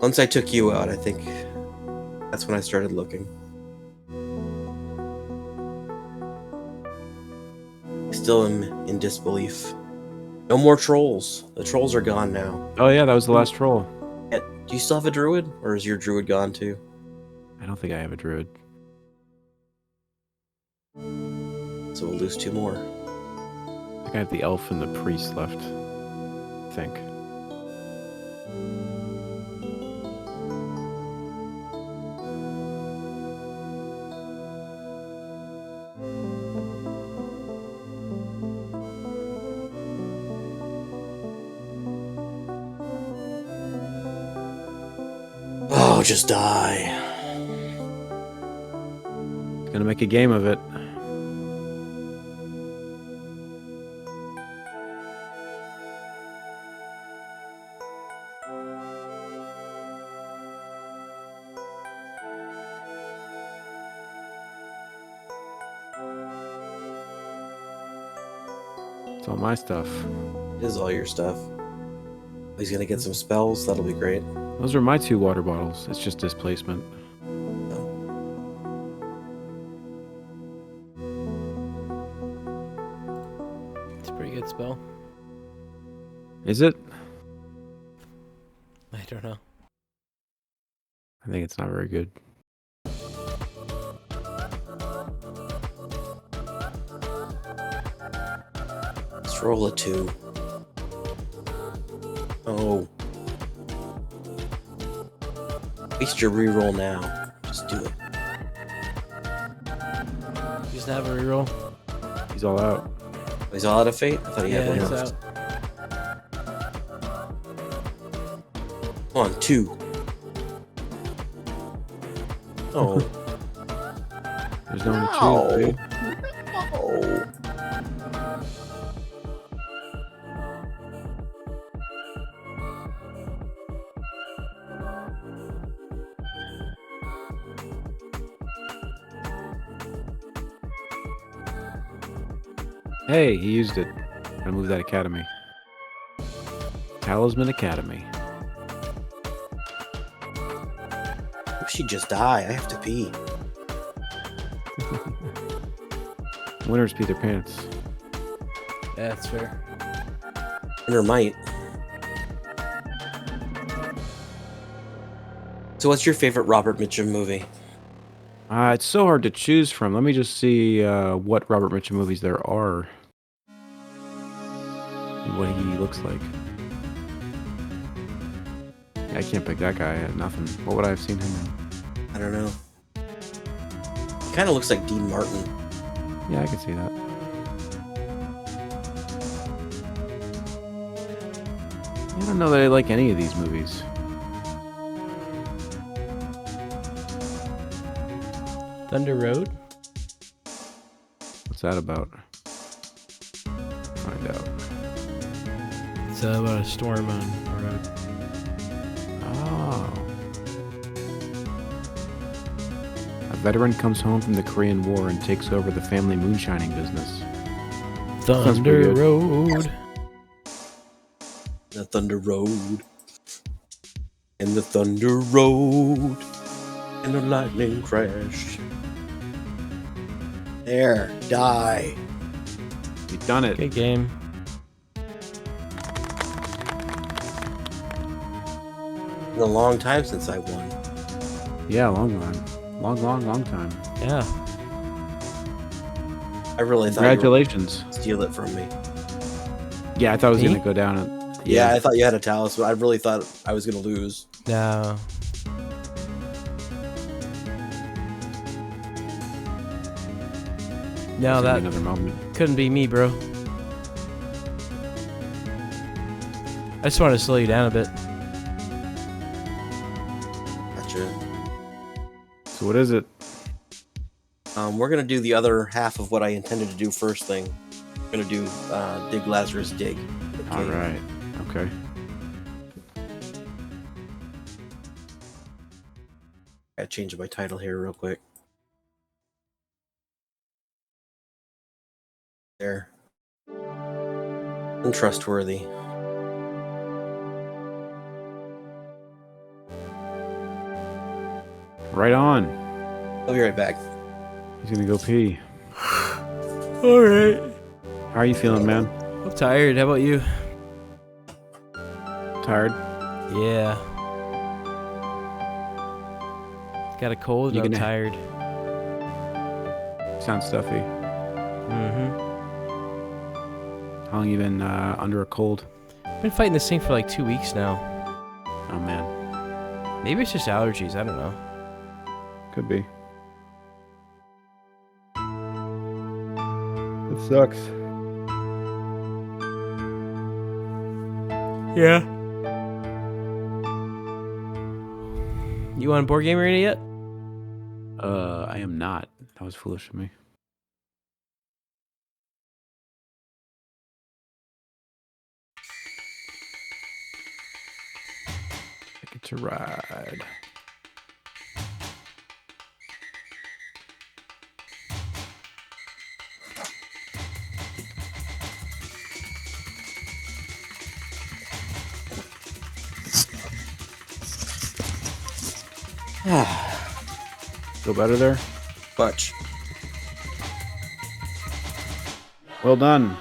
Once I took you out, I think that's when I started looking. I still am in disbelief. No more trolls. The trolls are gone now. Oh, yeah, that was the last troll. Do you still have a druid? Or is your druid gone too? I don't think I have a druid. So we'll lose 2 more. I think I have the elf and the priest left. I think. Oh, just die. Gonna make a game of it. It's all my stuff. It is all your stuff. He's gonna get some spells. That'll be great. Those are my 2 water bottles. It's just displacement. It's a pretty good spell. Is it? I don't know. I think it's not very good. Let's roll a 2. Oh. Waste your reroll now. Just do it. He doesn't have a reroll. He's all out. He's all out of fate? I thought he had one he's left. out. Come on, 2. Oh. There's no one to No. choose, dude. Oh. Hey, he used it. Gotta move that academy. Talisman Academy. She just die. I have to pee. Winners pee their pants. Yeah, that's fair. Winner might. So what's your favorite Robert Mitchum movie? It's so hard to choose from. Let me just see what Robert Mitchum movies there are. And what he looks like. Yeah, I can't pick that guy. Nothing. What would I have seen him in? I don't know. He kind of looks like Dean Martin. Yeah, I can see that. I don't know that I like any of these movies. Thunder Road? What's that about? Find out. It's about a storm on a road. Oh. A veteran comes home from the Korean War and takes over the family moonshining business. Sounds pretty Thunder good. Road. The Thunder Road. And the Thunder Road. And the lightning crash. There. Die. You've done it. Good game. Been a long time since I won. Yeah, long time. Long time. Yeah. I really thought Congratulations. you would steal it from me. Yeah, I thought it was Me? going to go down. Yeah, I thought you had a talisman. I really thought I was going to lose. No. No, that another moment. couldn't be me, bro. I just wanted to slow you down a bit. Gotcha. So what is it? We're going to do the other half of what I intended to do first thing. We're going to do Dig Lazarus Dig. Okay. All right. Okay. I change my title here real quick. There. Untrustworthy. Right on. I'll be right back. He's going to go pee. All right. How are you feeling, man? I'm tired. How about you? Tired? Yeah. Got a cold You and I'm gonna- tired. Sounds stuffy. Mm-hmm. How long you been under a cold? Been fighting this thing for like 2 weeks now. Oh, man. Maybe it's just allergies. I don't know. Could be. It sucks. Yeah. You on Board Game Arena yet? I am not. That was foolish of me. Ticket to ride. Feel better there? Much. Well done.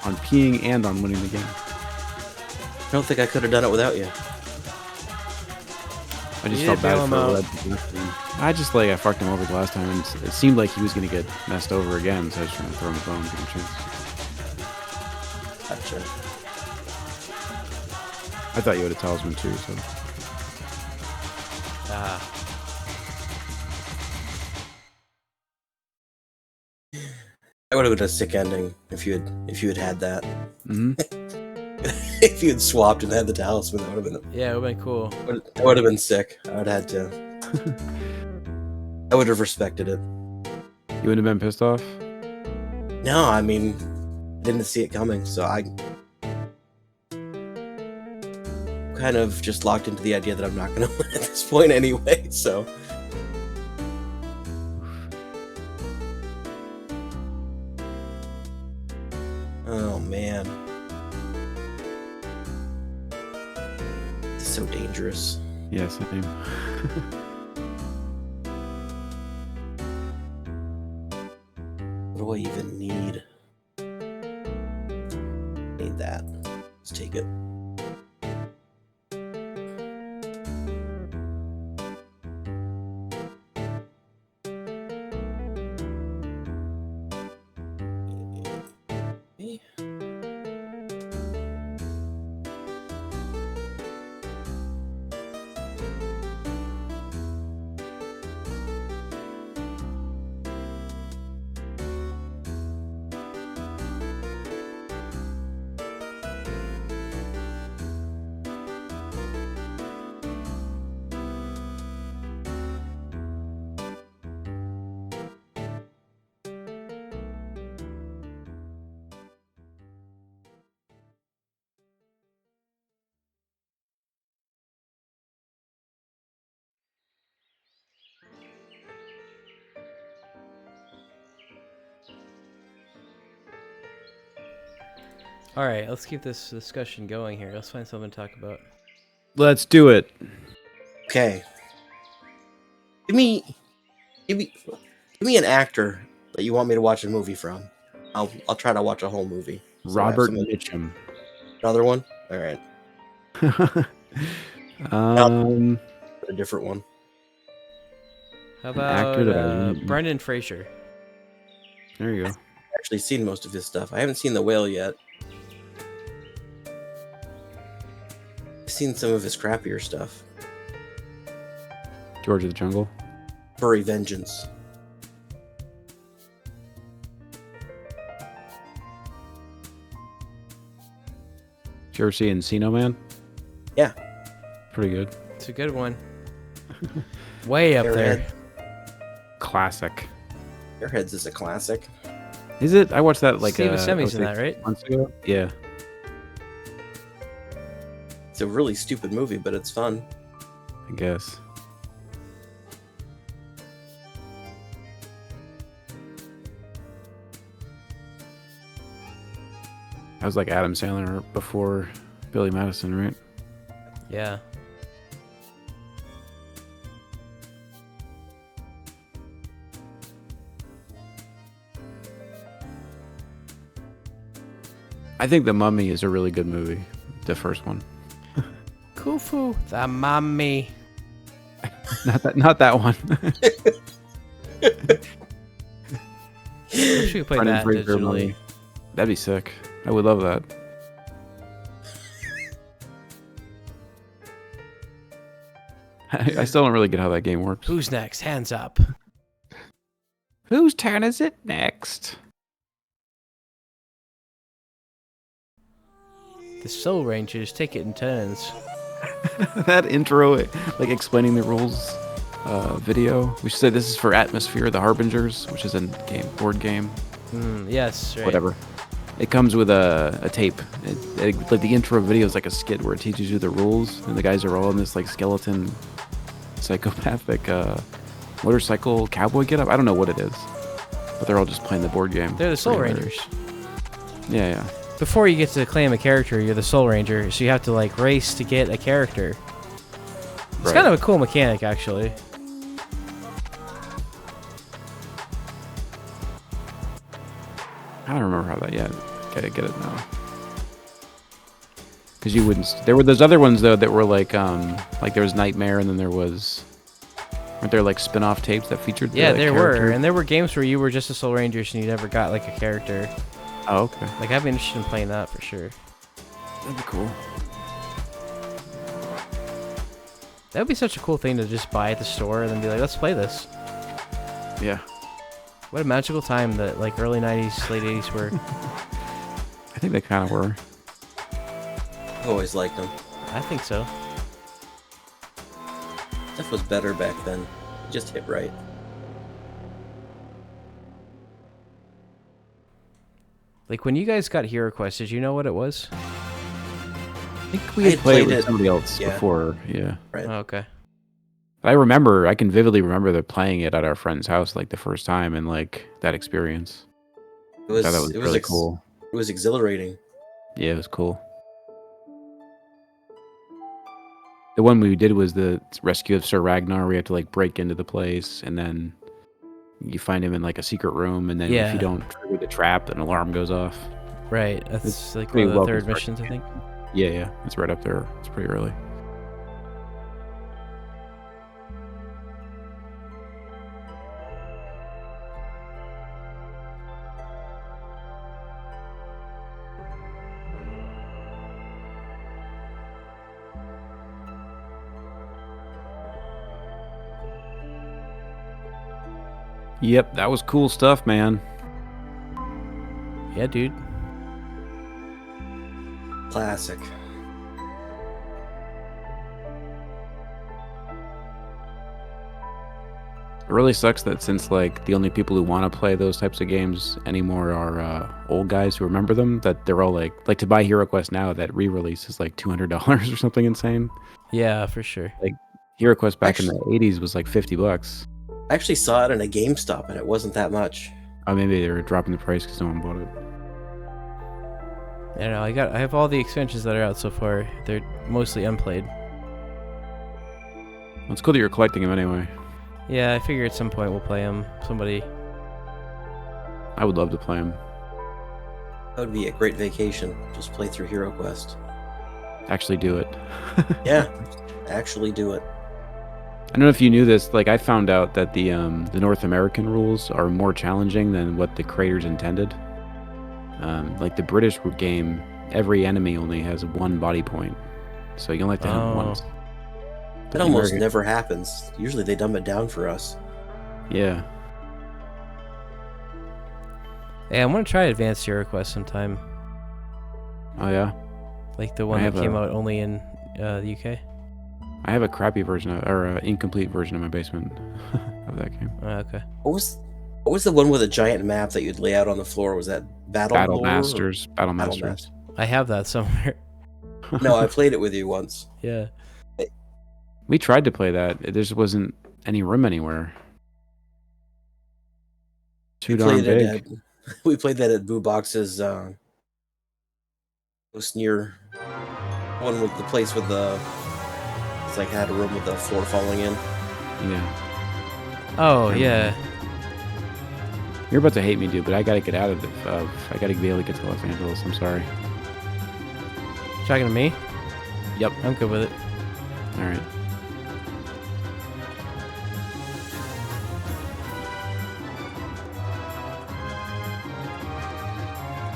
on peeing and on winning the game. I don't think I could have done it without you. I just You felt did bail bad him for out. Red. I just I fucked him over the last time, and it seemed like he was gonna get messed over again, so I was trying to throw him a bone, give him a chance. Gotcha. I thought you had a talisman too, so. That would have been a sick ending if you had that. Mm-hmm. If you had swapped and had the talisman, that would have been. Yeah, it would have been cool. That would have been sick. I would have had to. I would have respected it. You wouldn't have been pissed off? No, I mean, I didn't see it coming, so I kind of just locked into the idea that I'm not going to win at this point anyway, so. Oh, man. It's so dangerous. Yeah, same. What do I even need? Need that. Let's take it. All right, let's keep this discussion going here. Let's find something to talk about. Let's do it. Okay. Give me an actor that you want me to watch a movie from. I'll try to watch a whole movie. So Robert Mitchum. Another one? All right. A different one. How actor that I about really- Brendan Fraser? There you go. Actually seen most of his stuff. I haven't seen The Whale yet. I've seen some of his crappier stuff. George of the Jungle. Furry Vengeance. Did you ever see Encino Man? Yeah. Pretty good. It's a good one. Way up there. Classic. Airheads is a classic. Is it? I watched that like Steve Buscemi's in that, right? months ago. Yeah. It's a really stupid movie, but it's fun. I guess. I was like Adam Sandler before Billy Madison, right? Yeah. I think The Mummy is a really good movie. The first one. Khufu, the mummy. Not that one. I wish we could play Brendan that Fraser digitally. Mummy. That'd be sick. I would love that. I still don't really get how that game works. Who's next? Hands up. Whose turn is it next? The Soul Rangers take it in turns. That intro, like explaining the rules video. We should say this is for Atmosphere, the Harbingers, which is a board game. Yes, right. Whatever. It comes with a tape. Like the intro video is like a skit where it teaches you the rules, and the guys are all in this like skeleton, psychopathic motorcycle cowboy getup. I don't know what it is, but they're all just playing the board game. They're the Soul Pretty Rangers. Yeah, yeah. Before you get to claim a character, you're the Soul Ranger, so you have to like race to get a character. It's Right. kind of a cool mechanic, actually. I don't remember how that yet. Gotta get it now. Because you wouldn't. There were those other ones though that were like there was Nightmare, and then there was. Weren't there like spin-off tapes that featured? Yeah, the, there character? were, and there were games where you were just a Soul Ranger and you never got like a character. Oh, okay. Like I'd be interested in playing that for sure. That'd be cool. That would be such a cool thing to just buy at the store and then be like, let's play this. Yeah. What a magical time that like early 90s, late 80s were. I think they kind of were. I always liked them. I think so. Stuff was better back then. It just hit right. Like when you guys got Hero Quest, did you know what it was? I think we I had played it with somebody else before. Yeah. Right. Oh, okay. I can vividly remember playing it at our friend's house like the first time and like that experience. It was, I thought that was really cool. It was exhilarating. Yeah, it was cool. The one we did was the rescue of Sir Ragnar. We had to like break into the place, and then you find him in like a secret room, and then if you don't trigger the trap, an alarm goes off. Right. That's It's like pretty one of the well third missions, I think. Yeah, it's right up there. It's pretty early. Yep, that was cool stuff, man. Yeah, dude. Classic. It really sucks that since like the only people who want to play those types of games anymore are old guys who remember them, that they're all like to buy Hero Quest now, that re-release is like $200 or something insane. Yeah, for sure. Like Hero Quest back in the 80s was like $50. I actually saw it in a GameStop, and it wasn't that much. Oh, maybe they were dropping the price because no one bought it. I don't know. I have all the expansions that are out so far. They're mostly unplayed. Well, it's cool that you're collecting them anyway. Yeah, I figure at some point we'll play them. Somebody. I would love to play them. That would be a great vacation. Just play through Hero Quest. Actually do it. Yeah, actually do it. I don't know if you knew this. Like, I found out that the North American rules are more challenging than what the creators intended. Like the British game, every enemy only has one body point, so you only have to hunt once. That almost never happens. Usually they dumb it down for us. Yeah. Yeah, I want to try Advanced Hero Quest sometime. Oh yeah. Like the one that came out only in the UK. I have a crappy version or an incomplete version in my basement of that game. Okay. What was the one with a giant map that you'd lay out on the floor? Was that Battle Masters? Battle Masters. I have that somewhere. No, I played it with you once. Yeah. We tried to play that. There just wasn't any room anywhere. Too darn big. We played that at Boo Box's close near one with the place with the like had a room with the floor falling in. Yeah. Oh yeah. You're about to hate me, dude, but I gotta get out of it. I gotta be able to get to Los Angeles. I'm sorry. Talking to me? Yep. I'm good with it. All right.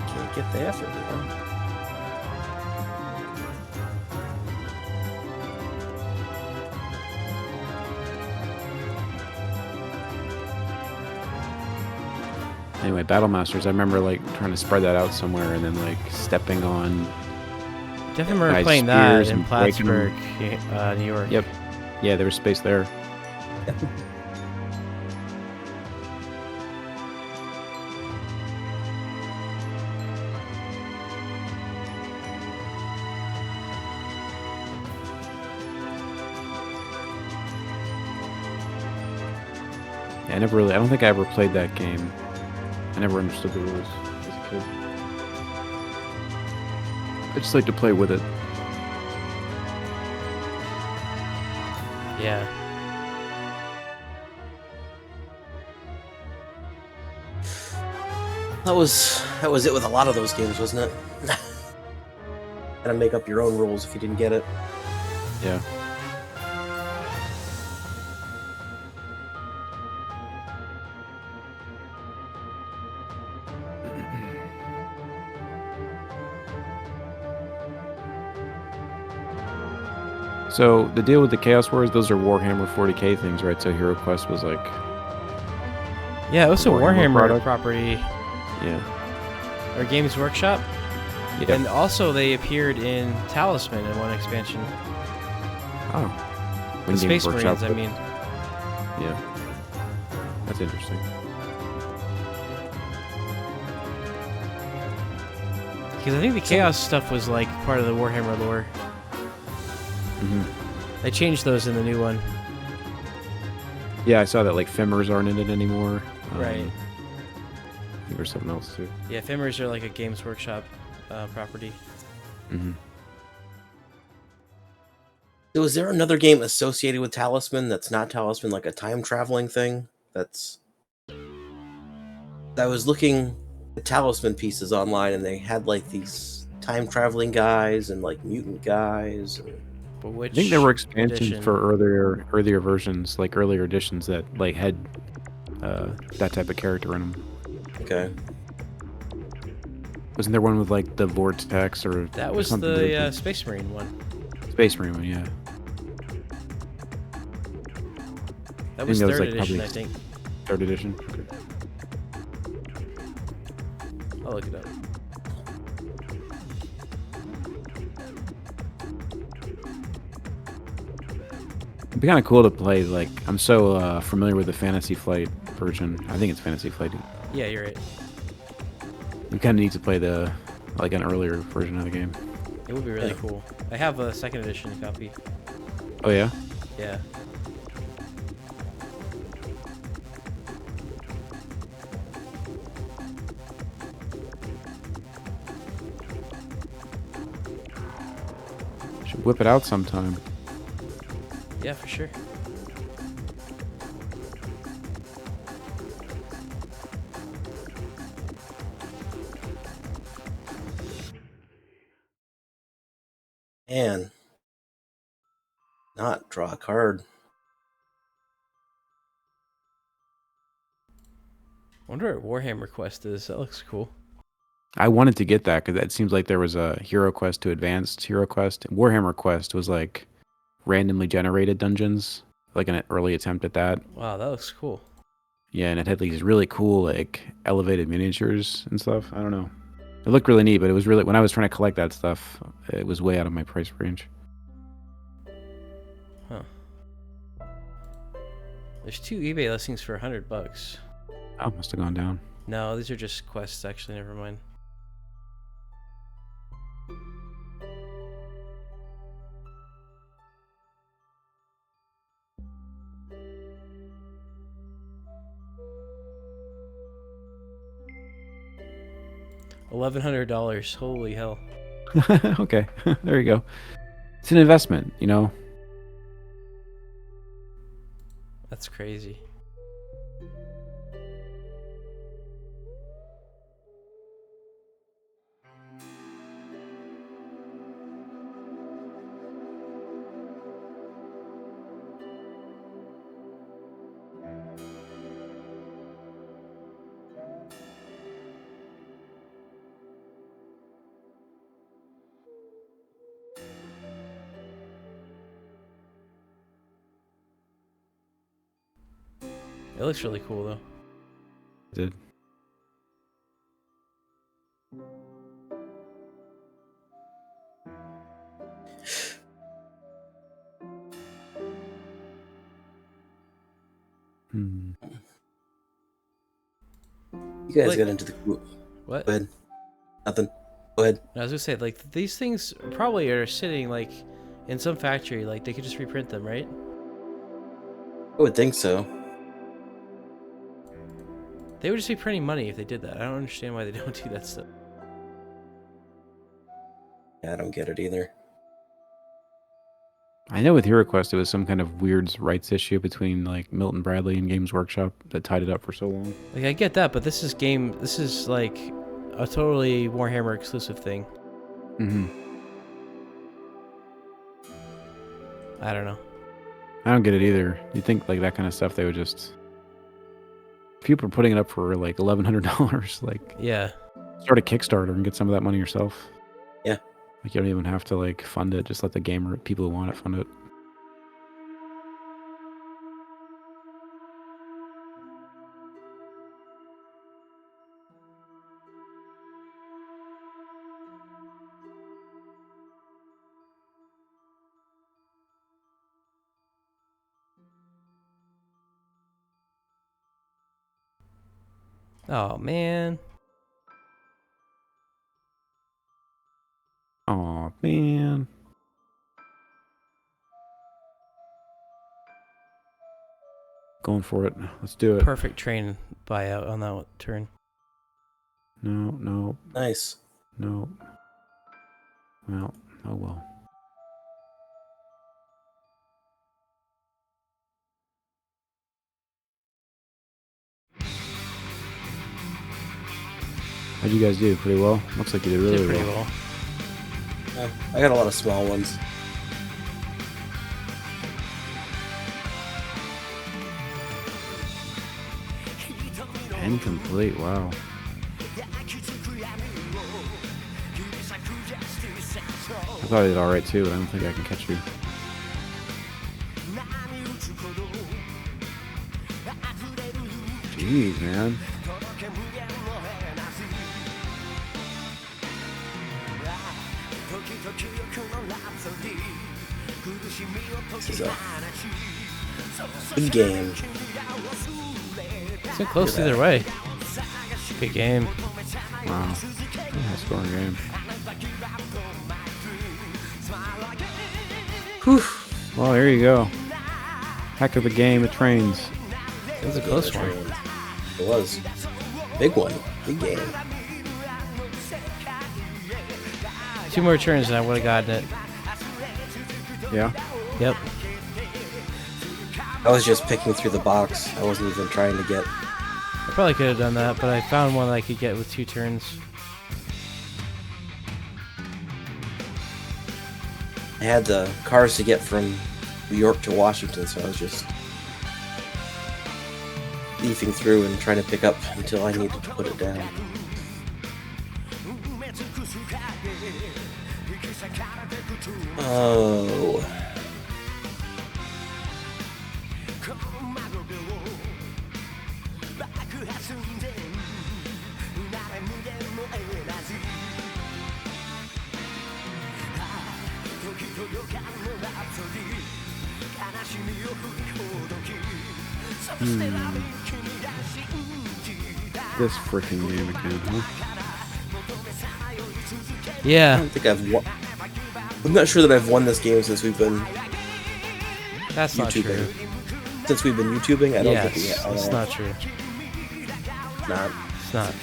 Can't get the effort, huh? Anyway, Battle Masters, I remember like trying to spread that out somewhere and then like stepping on. Definitely remember playing that in Plattsburgh, New York. Yep. Yeah, there was space there. Yeah, I don't think I ever played that game. I never understood the rules as a kid. I just like to play with it. Yeah. That was it with a lot of those games, wasn't it? Gotta make up your own rules if you didn't get it. Yeah. So the deal with the Chaos Wars, those are Warhammer 40k things, right? So Hero Quest was like... Yeah, it was a Warhammer product. property. Yeah. Or Games Workshop. Yeah. And also they appeared in Talisman in one expansion. Oh. The When Space Games Marines, Workshop- I mean. Yeah. That's interesting. Because I think the Chaos stuff was like part of the Warhammer lore. Mm-hmm. They changed those in the new one. Yeah, I saw that like Femmers aren't in it anymore. Right. I think there's something else too. Yeah, Femmers are like a Games Workshop property. Mm-hmm. So is there another game associated with Talisman that's not Talisman, like a time traveling thing? I was looking at Talisman pieces online, and they had like these time traveling guys and like mutant guys. And... But which I think there were expansions edition? for earlier versions, like earlier editions that like had that type of character in them. Okay. Wasn't there one with like the Vortex or That was something the Space Marine one. Space Marine one? Yeah. That was that was, third like, edition, probably- I think. Third edition. Okay. I'll look it up. It'd be kind of cool to play. Like I'm so familiar with the Fantasy Flight version. I think it's Fantasy Flight. Yeah, you're right. You kind of need to play the like an earlier version of the game. It would be really cool. I have a second edition copy. Oh yeah. Yeah. Should whip it out sometime. Yeah, for sure. And not draw a card. I wonder what Warhammer Quest is. That looks cool. I wanted to get that because it seems like there was a Hero Quest to Advanced Hero Quest. Warhammer Quest was like randomly generated dungeons, like an early attempt at that. Wow, that looks cool. Yeah, and it had these really cool like elevated miniatures and stuff. I don't know. It looked really neat, but it was really when I was trying to collect that stuff, it was way out of my price range. Huh. There's 2 eBay listings for $100. Oh, must have gone down. No, these are just quests. Actually, never mind. $1,100. Holy hell. Okay, there you go. It's an investment, you know. That's crazy. It looks really cool, though. It did. Hmm. You guys Like- got into the... What? Go ahead. Nothing. Go ahead. I was gonna say, like, these things probably are sitting, like, in some factory. Like, they could just reprint them, right? I would think so. They would just be printing money if they did that. I don't understand why they don't do that stuff. Yeah, I don't get it either. I know with HeroQuest it was some kind of weird rights issue between like Milton Bradley and Games Workshop that tied it up for so long. Like I get that, but this is like a totally Warhammer exclusive thing. Mm-hmm. I don't know. I don't get it either. You'd think like that kind of stuff they would just. People are putting it up for like $1,100. Like, yeah, start a Kickstarter and get some of that money yourself. Yeah. Like you don't even have to like fund it. Just let the gamer people who want it fund it. Oh man. Oh man. Going for it. Let's do it. Perfect train buyout on that turn. No. Nice. No. Well, oh well. How'd you guys do? Pretty well? Looks like you did really pretty well. Yeah, I got a lot of small ones. Incomplete, wow. I thought I did alright too, but I don't think I can catch you. Jeez, man. This is a good game. So close either way. Good game. Wow. High scoring game. Whew. Well, here you go. Heck of a game of trains. It was a close one. It was. Big one. Big game. 2 more turns and I would have gotten it. Yeah. Yep. I was just picking through the box. I wasn't even trying to get. I probably could have done that, but I found one that I could get with 2 turns. I had the cars to get from New York to Washington, so I was just leafing through and trying to pick up until I needed to put it down. Oh. This freaking game again, huh? I Yeah, don't think I've won. I'm not sure that I've won this game since we've been that's not YouTubing. true. Since we've been YouTubing, I don't think we Yes, have. that's not true. Not. It's not.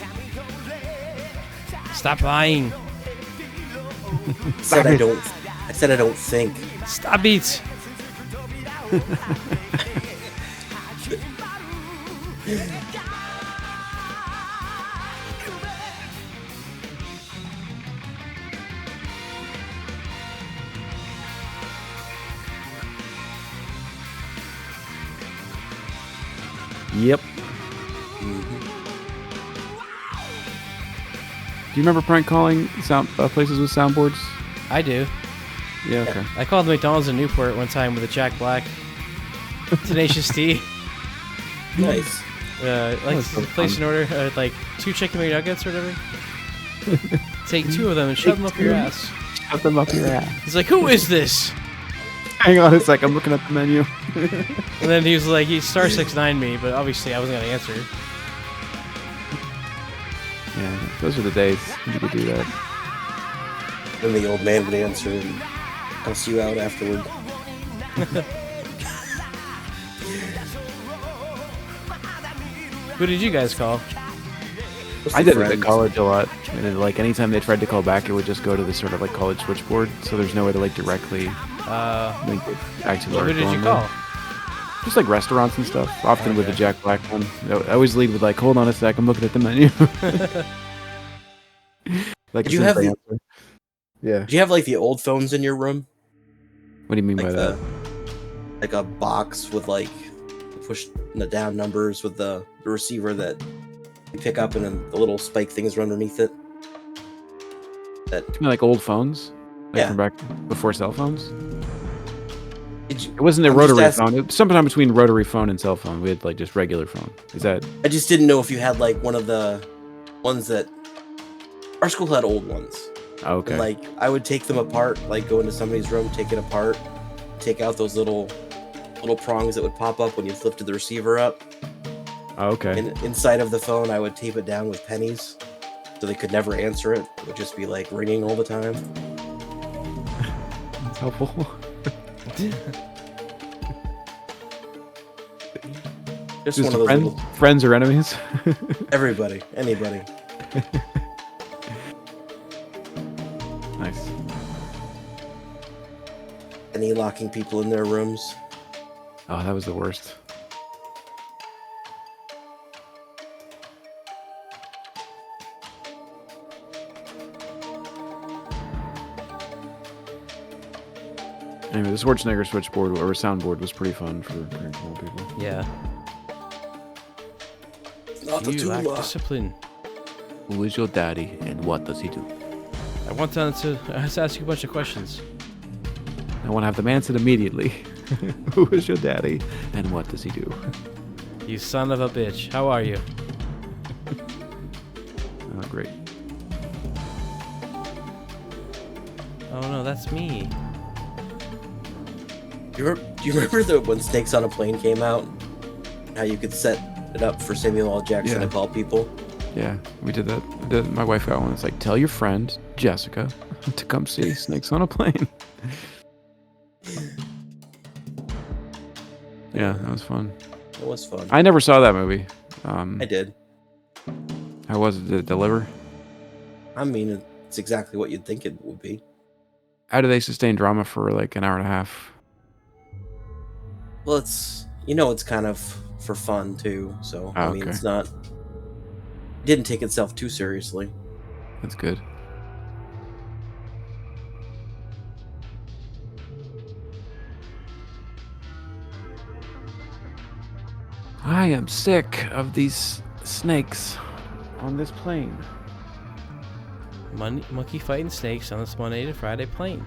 Stop lying. I said I don't. I said I don't think. Stop it. Yep. Do you remember prank calling places with soundboards? I do. Yeah, okay. I called McDonald's in Newport one time with a Jack Black Tenacious D. Nice. Like so place fun. an order, like 2 chicken McNuggets or whatever. Take 2 of them and shove them up your ass. Shove them up your ass. He's like, "Who is this?" Hang on a sec, I'm looking at the menu. And then he was like, he star 69 me, but obviously I wasn't gonna answer. Yeah, those are the days when you could do that. Then the old man would answer and cuss you out afterward. Who did you guys call? I did it Friends. at college a lot. And then, like anytime they tried to call back, it would just go to this sort of like college switchboard. So there's no way to like directly Like, actually, Well, who did you call? Just like restaurants and stuff. Often with the Jack Black one. I always lead with like, hold on a sec, I'm looking at the menu. Like, Did you have the? Yeah. Did you have like the old phones in your room? What do you mean by that? Like a box with like push the down numbers with the receiver that you pick up and then the little spike things run underneath it. That You mean like old phones? Like Yeah. from back before cell phones? you, It wasn't a I'm just rotary asking- phone. It was sometime between rotary phone and cell phone. We had like just regular phone. Is that? I just didn't know if you had like one of the ones that our school had old ones. Oh, okay. And like I would take them apart, like go into somebody's room, take it apart, take out those little prongs that would pop up when you lifted the receiver up. Oh, okay. And inside of the phone, I would tape it down with pennies, so they could never answer it. It would just be like ringing all the time. That's helpful. Just one of those friends, little, friends or enemies? everybody, anybody. Nice. Any locking people in their rooms. Oh, that was the worst. Anyway, the Schwarzenegger switchboard or soundboard was pretty fun for cool people. Yeah. Not the You lack Tula. discipline. Who is your daddy and what does he do? I want to ask you a bunch of questions. I want to have them answered immediately. Who is your daddy and what does he do? You son of a bitch. How are you? Oh, great. Oh no, that's me. Do you remember when Snakes on a Plane came out? How you could set it up for Samuel L. Jackson Yeah. to call people? Yeah, we did that. My wife got one. It's like, tell your friend, Jessica, to come see Snakes on a Plane. Yeah, that was fun. It was fun. I never saw that movie. I did. How was it? Did it deliver? I mean, it's exactly what you'd think it would be. How do they sustain drama for like an hour and a half? Well, it's kind of for fun too. So Oh, I mean, okay. it's not. It didn't take itself too seriously. That's good. I am sick of these snakes on this plane. Monkey fighting snakes on this Monday to Friday plane.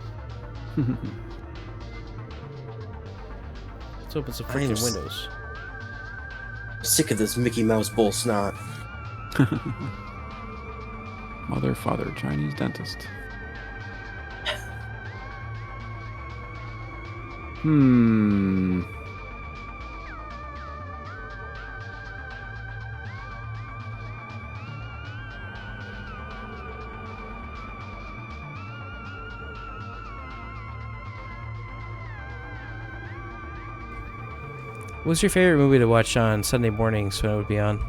Let's open some I am freaking windows. Sick of this Mickey Mouse bull snot. Mother, father, Chinese dentist. What's your favorite movie to watch on Sunday mornings when it would be on?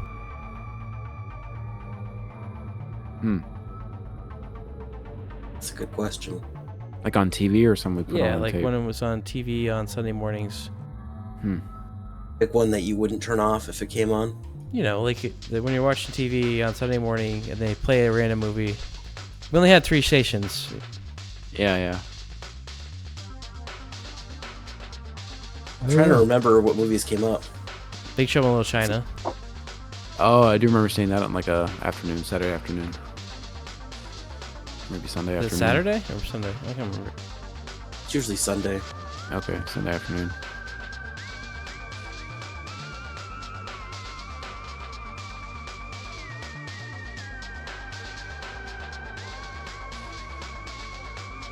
That's a good question. Like on TV or something we put Yeah, on like tape? when it was on TV on Sunday mornings. Pick one that you wouldn't turn off if it came on. You know, like when you're watching TV on Sunday morning and they play a random movie. We only had 3 stations. Yeah. I'm trying to remember what movies came up. Big Trouble in Little China. Oh, I do remember seeing that on like a afternoon, Saturday afternoon. Maybe Sunday Is it afternoon. Saturday or Sunday? I can't remember. It's usually Sunday. Okay, Sunday afternoon.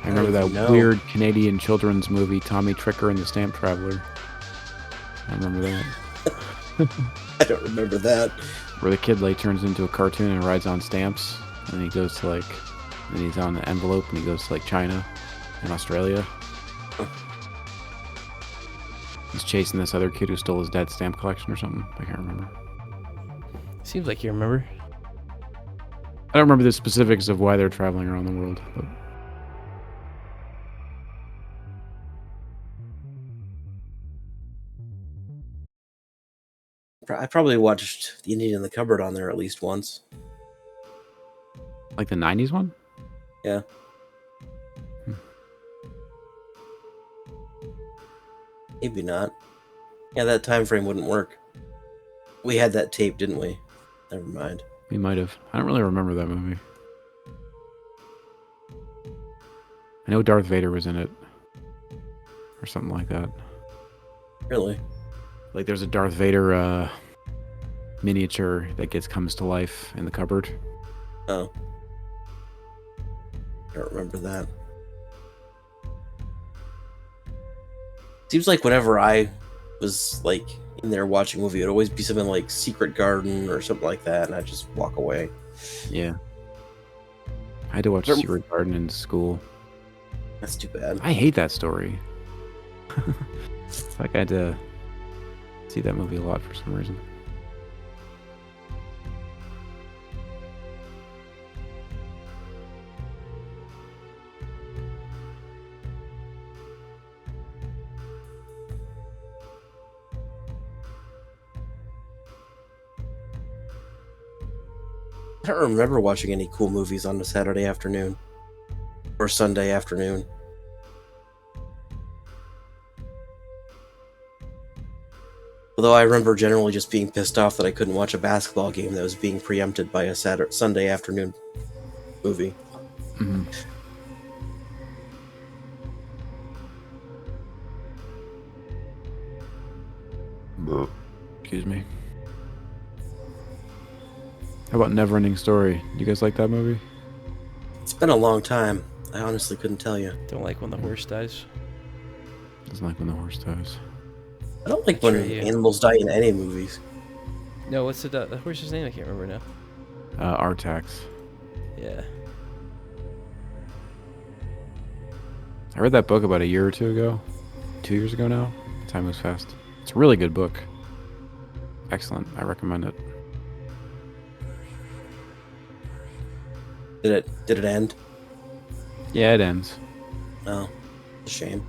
I remember don't that even know. weird Canadian children's movie, Tommy Tricker and the Stamp Traveler. I remember that. I don't remember that. Where the kid like turns into a cartoon and rides on stamps, and he goes to like, and he's on the envelope, and he goes to like China and Australia. He's chasing this other kid who stole his dad's stamp collection or something. I can't remember. Seems like you remember. I don't remember the specifics of why they're traveling around the world, but I probably watched The Indian in the Cupboard on there at least once. Like the 90s one? Yeah. Maybe not. Yeah, that time frame wouldn't work. We had that tape, didn't we? Never mind. We might have. I don't really remember that movie. I know Darth Vader was in it. Or something like that. Really? Like there's a Darth Vader miniature that comes to life in the cupboard. Oh. I don't remember that. Seems like whenever I was like in there watching a movie, it would always be something like Secret Garden or something like that, and I'd just walk away. Yeah. I had to watch Secret Garden in school. That's too bad. I hate that story. Like I had to see that movie a lot for some reason. I don't remember watching any cool movies on a Saturday afternoon or Sunday afternoon. Although I remember generally just being pissed off that I couldn't watch a basketball game that was being preempted by a Sunday afternoon movie. Mm-hmm. Excuse me. How about Neverending Story? You guys like that movie? It's been a long time. I honestly couldn't tell you. Don't like when the horse dies. Doesn't like when the horse dies. I don't like when animals die in any movies. No, what's the horse's name? I can't remember now. Artax. Yeah. I read that book about a year or two ago. 2 years ago now. Time moves fast. It's a really good book. Excellent. I recommend it. Did it end? Yeah, it ends. Oh, a shame.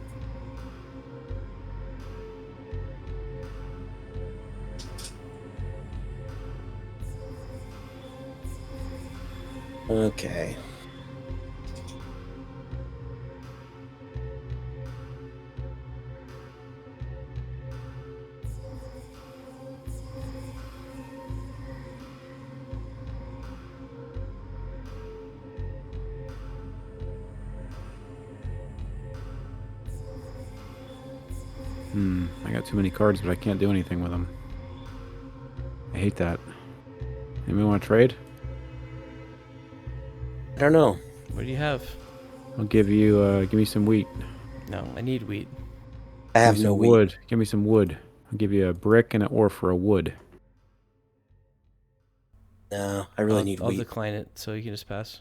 Okay. I got too many cards, but I can't do anything with them. I hate that. Anybody want to trade? I don't know. What do you have? I'll give you, give me some wheat. No, I need wheat. I have no wheat. Wood. Give me some wood. I'll give you a brick and an ore for a wood. No, I really need I'll wheat. decline it, so you can just pass.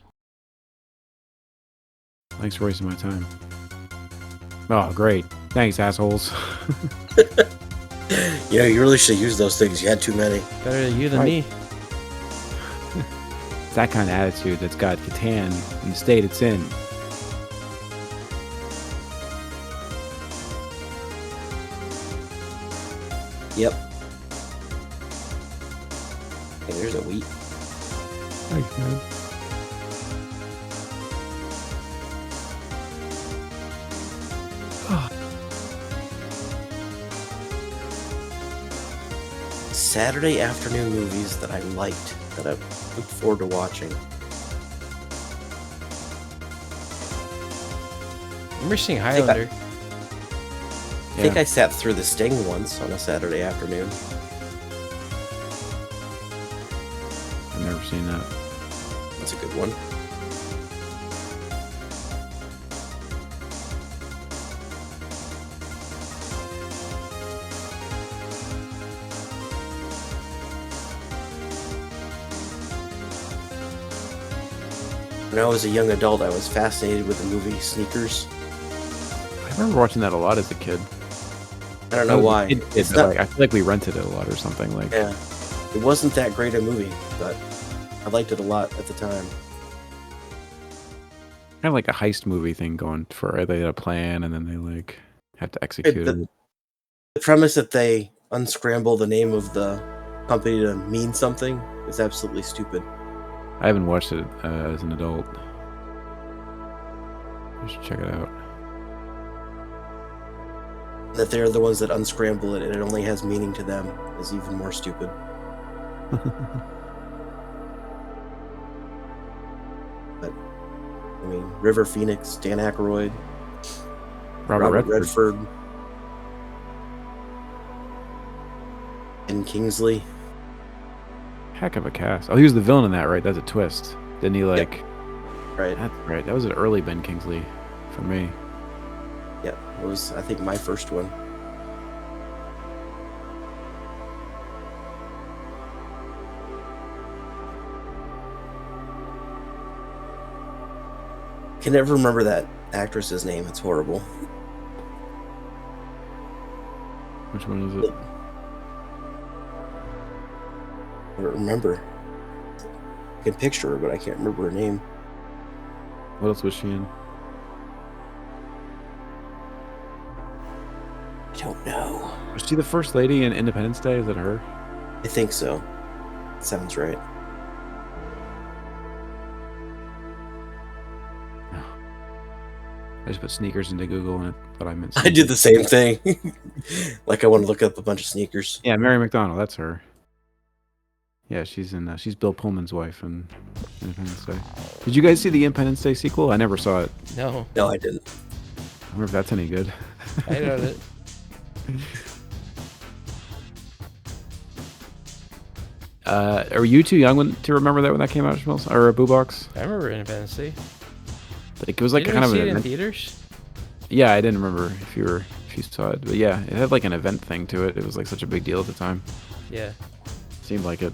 Thanks for wasting my time. Oh, great. Thanks, assholes. You really should use those things. You had too many. Better you than me. It's that kind of attitude that's got Catan in the state it's in. Yep. Hey, there's a wheat. Thanks, man. Saturday afternoon movies that I liked, that I looked forward to watching. Remember seeing Highlander? I think I sat through The Sting once on a Saturday afternoon. I've never seen that. That's a good one. When I was a young adult, I was fascinated with the movie Sneakers. I remember watching that a lot as a kid. I don't know why. It's not, I feel like we rented it a lot or something. Like, yeah, it wasn't that great a movie, but I liked it a lot at the time. Kind of like a heist movie thing going for they had a plan and then they have to execute it. The premise that they unscramble the name of the company to mean something is absolutely stupid. I haven't watched it as an adult. I should check it out. That they're the ones that unscramble it and it only has meaning to them is even more stupid. But, I mean, River Phoenix, Dan Aykroyd, Robert Redford, and Kingsley. Heck of a cast. Oh, he was the villain in that, right? That's a twist. Didn't he, like... Yep. Right. That's right. That was an early Ben Kingsley for me. Yeah, it was, I think, my first one. I can never remember that actress's name. It's horrible. Which one is it? I don't remember. I can picture her, but I can't remember her name. What else was she in? I don't know. Was she the first lady in Independence Day? Is that her? I think so. Sounds right. I just put sneakers into Google and I thought I meant I sneakers. did the same thing. Like I want to look up a bunch of sneakers. Yeah, Mary McDonnell. That's her. Yeah, she's in. She's Bill Pullman's wife in Independence Day. Did you guys see the Independence Day sequel? I never saw it. No. No, I didn't. I wonder if that's any good. I doubt it. Are you too young to remember that when that came out, Schmelz? Or Boo Box? I remember Independence Day. Like, it was like You kind of see an it in event. theaters? Yeah, I didn't remember if you saw it, but yeah, it had like an event thing to it. It was like such a big deal at the time. Yeah. Seemed like it.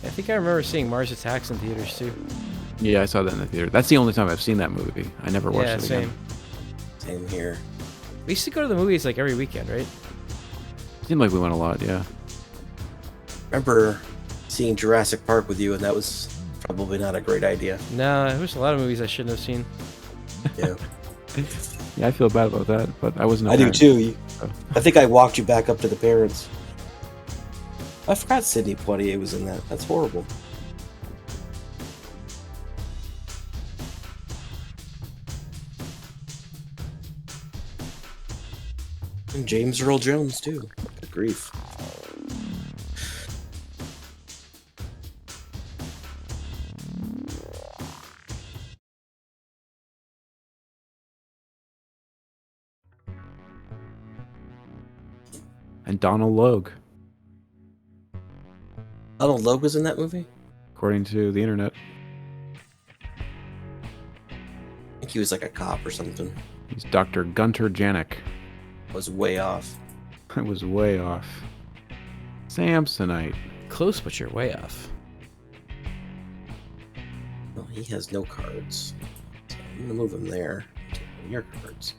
I think I remember seeing Mars Attacks in theaters too. Yeah, I saw that in the theater. That's the only time I've seen that movie. I never watched Yeah, it same. again. Same here. We used to go to the movies like every weekend, right? Seemed like we went a lot, yeah. Remember seeing Jurassic Park with you, and that was probably not a great idea. No, there's a lot of movies I shouldn't have seen. Yeah, Yeah, I feel bad about that, but I wasn't. I do too. I think I walked you back up to the parents. I forgot Sidney Poitier was in that. That's horrible. And James Earl Jones too. Good grief. And Donald Logue, Donald Logue was in that movie? according to the internet. I think he was like a cop or something. He's Dr. Gunter Janik. I was way off. I was way off. Samsonite. Close, but you're way off. Well, he has no cards. So I'm gonna move him there. Take one of your cards.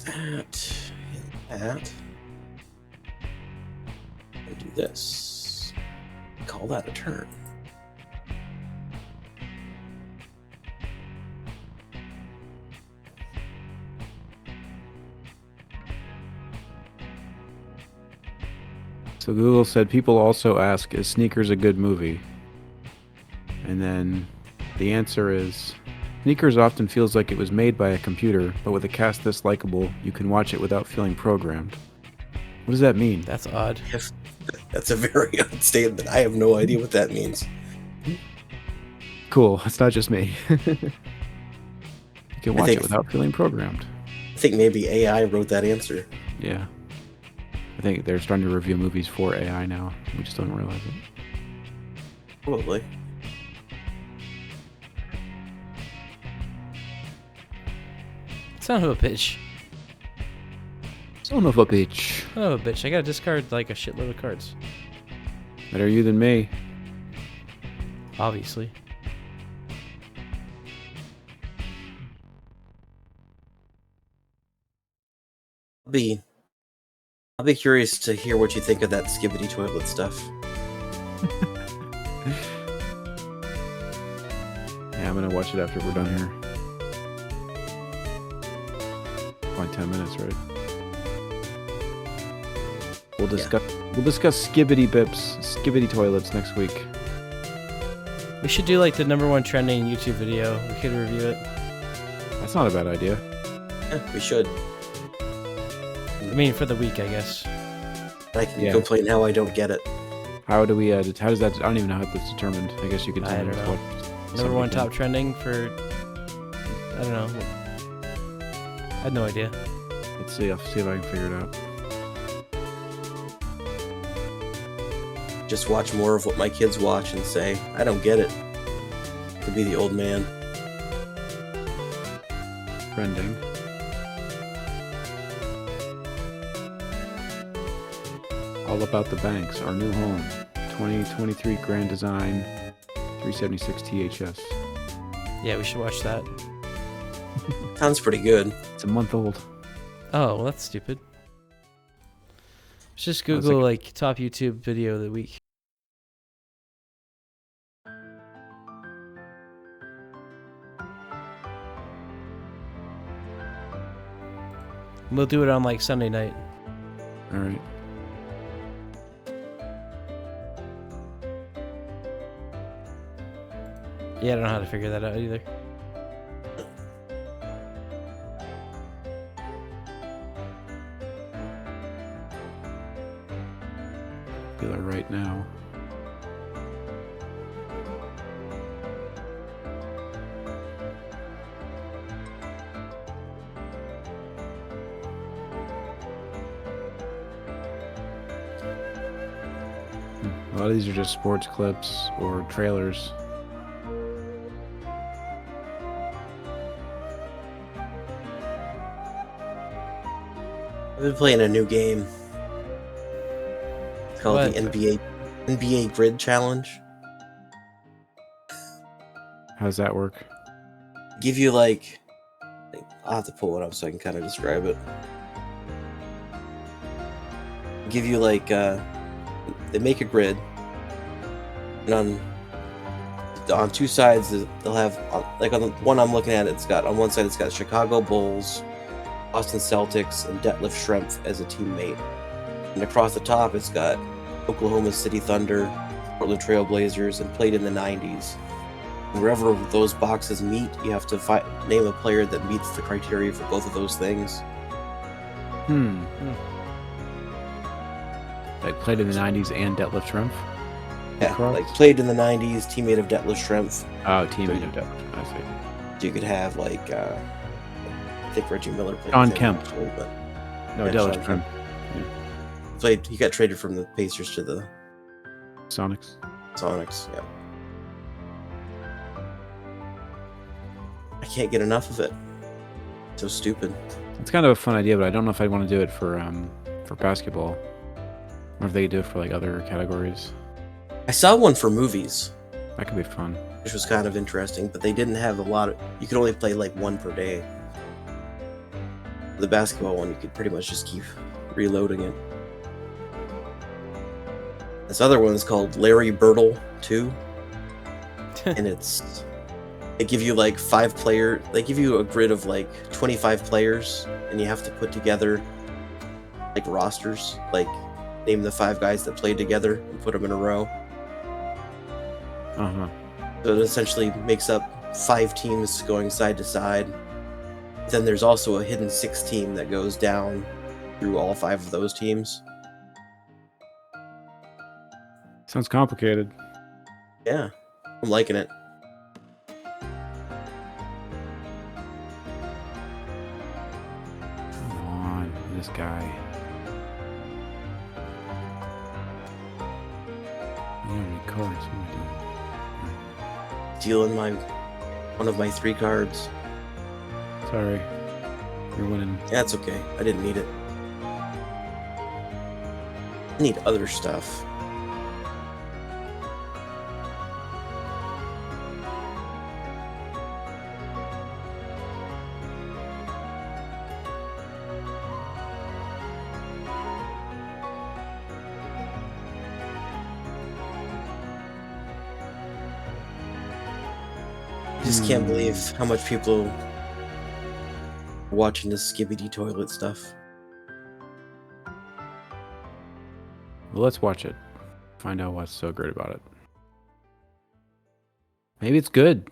Do that. And that. And do this. Call that a turn. So Google said people also ask, is Sneakers a good movie? And then the answer is, Sneakers often feels like it was made by a computer, but with a cast this likable, you can watch it without feeling programmed. What does that mean? That's odd. Yes, that's a very odd statement. I have no idea what that means. Cool, it's not just me. You can watch think- it without feeling programmed. I think maybe AI wrote that answer. Yeah. I think they're starting to review movies for AI now. We just don't realize it. Probably. Son of a bitch. Son of a bitch. Son of a bitch. I gotta discard like a shitload of cards. Better you than me. Obviously. I'll be curious to hear what you think of that skibbity toilet stuff. Yeah, I'm gonna watch it after we're done here. Probably 10 minutes, right? We'll discuss skibbity bips, skibbity toilets next week. We should do like the #1 trending YouTube video. We could review it. That's not a bad idea. Yeah, we should. I mean, for the week, I guess. I can complain how I don't get it. How do we? How does that? I don't even know how that's determined. I guess you can tell I me don't know. what. #1 top trending for. I don't know. I have no idea. Let's see. I'll see if I can figure it out. Just watch more of what my kids watch and say, I don't get it. To be the old man. Trending. All About the Banks, our new home. 2023 Grand Design, 376 THS. Yeah, we should watch that. Sounds pretty good. It's a month old. Oh, well, that's stupid. Let's just Google like top YouTube video of the week. We'll do it on like Sunday night. All right. Yeah, I don't know how to figure that out either. Do that right now. A lot of these are just sports clips or trailers. I've been playing a new game. It's called the NBA Grid Challenge. How does that work? Give you like I'll have to pull it up so I can kind of describe it. Give you like they make a grid, and on two sides they'll have like on the one I'm looking at, it's got on one side it's got Chicago Bulls, Boston Celtics, and Detlef Schrempf as a teammate, and across the top it's got Oklahoma City Thunder, Portland Trail Blazers, and played in the 90s. And wherever those boxes meet, you have to name a player that meets the criteria for both of those things. Like played in the 90s and Detlef Schrempf? Yeah, like played in the 90s, teammate of Detlef Schrempf. Oh, teammate of Detlef Schrempf, I see. So you could have like, I think Reggie Miller played. Sean Kemp. Actually, but No, Detlef Schrempf. He got traded from the Pacers to the Sonics. Yeah. I can't get enough of it. So stupid. It's kind of a fun idea, but I don't know if I'd want to do it for basketball. Or if they could do it for like other categories. I saw one for movies. That could be fun. Which was kind of interesting, but they didn't have a lot of... You could only play like one per day. The basketball one, you could pretty much just keep reloading it. This other one is called Larry Birdle 2. And they give you like 5 player... They give you a grid of like 25 players, and you have to put together like rosters. Like, name the 5 guys that played together and put them in a row. Uh-huh. So it essentially makes up 5 teams going side to side. Then there's also a hidden 6 team that goes down through all 5 of those teams. Sounds complicated. Yeah, I'm liking it. Come on, this guy. How many cards am I doing? Stealing one of my 3 cards. Sorry. You're winning. Yeah, it's okay. I didn't need it. I need other stuff. I just can't believe how much people watching this skibbity toilet stuff. Well, let's watch it. Find out what's so great about it. Maybe it's good.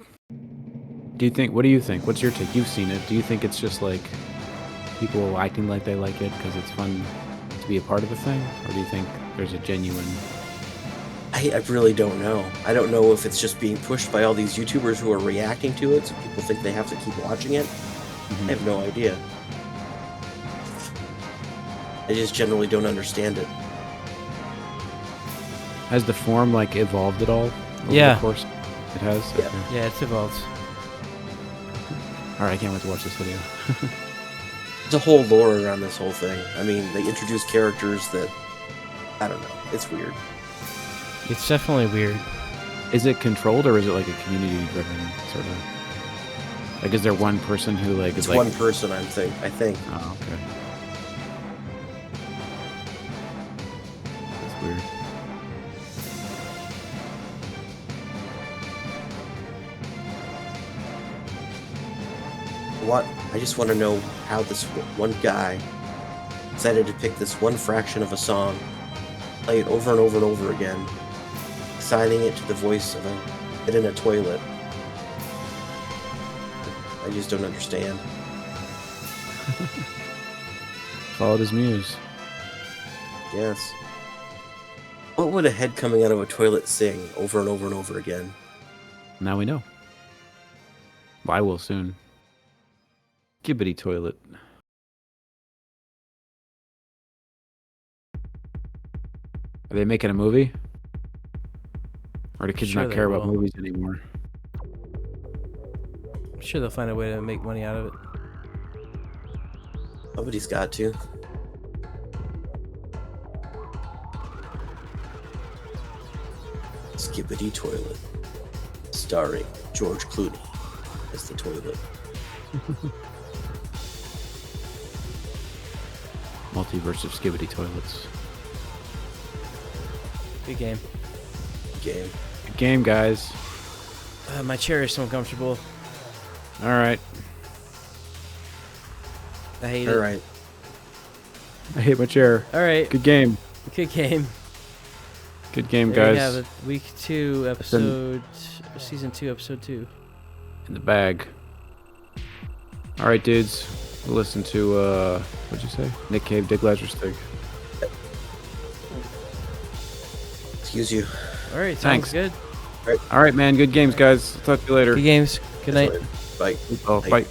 Do you think? What do you think? What's your take? You've seen it. Do you think it's just like people acting like they like it because it's fun to be a part of the thing, or do you think there's a genuine? I really don't know. I don't know if it's just being pushed by all these YouTubers who are reacting to it, so people think they have to keep watching it. I have no idea. I just generally don't understand it. Has the form like evolved at all? Yeah. Of course, it has. Yeah. Okay. Yeah, it's evolved. All right, I can't wait to watch this video. There's a whole lore around this whole thing. I mean, they introduce characters that I don't know. It's weird. It's definitely weird. Is it controlled or is it like a community-driven sort of? Like, is there one person who like It's is like? one person, I think. Oh, okay. That's weird. What? I just want to know how this one guy decided to pick this one fraction of a song, play it over and over and over again, assigning it to the voice of a kid in a toilet. I just don't understand. Followed his muse. Yes. What would a head coming out of a toilet sing over and over and over again? Now we know. Well, I will soon. Gibbity toilet. Are they making a movie? Or do kids Sure not they care about will. movies anymore? I'm sure they'll find a way to make money out of it. Somebody's got to. Skibbity Toilet. Starring George Clooney as the toilet. Multiverse of Skibbity toilets. Good game. Game. Good game, guys. My chair is so uncomfortable. All right. I hate All it. right. I hate my chair. All right. Good game. Good game. Good game, There guys. you have it. Week 2, episode... Season 2, episode 2. In the bag. All right, dudes. We'll listen to, what'd you say? Nick Cave, Dig Lazarus Dig. Excuse you. All right, sounds Thanks. good. All right, man. Good games, guys. Talk to you later. Good games. Good night. Bye. Oh, Bye. bye.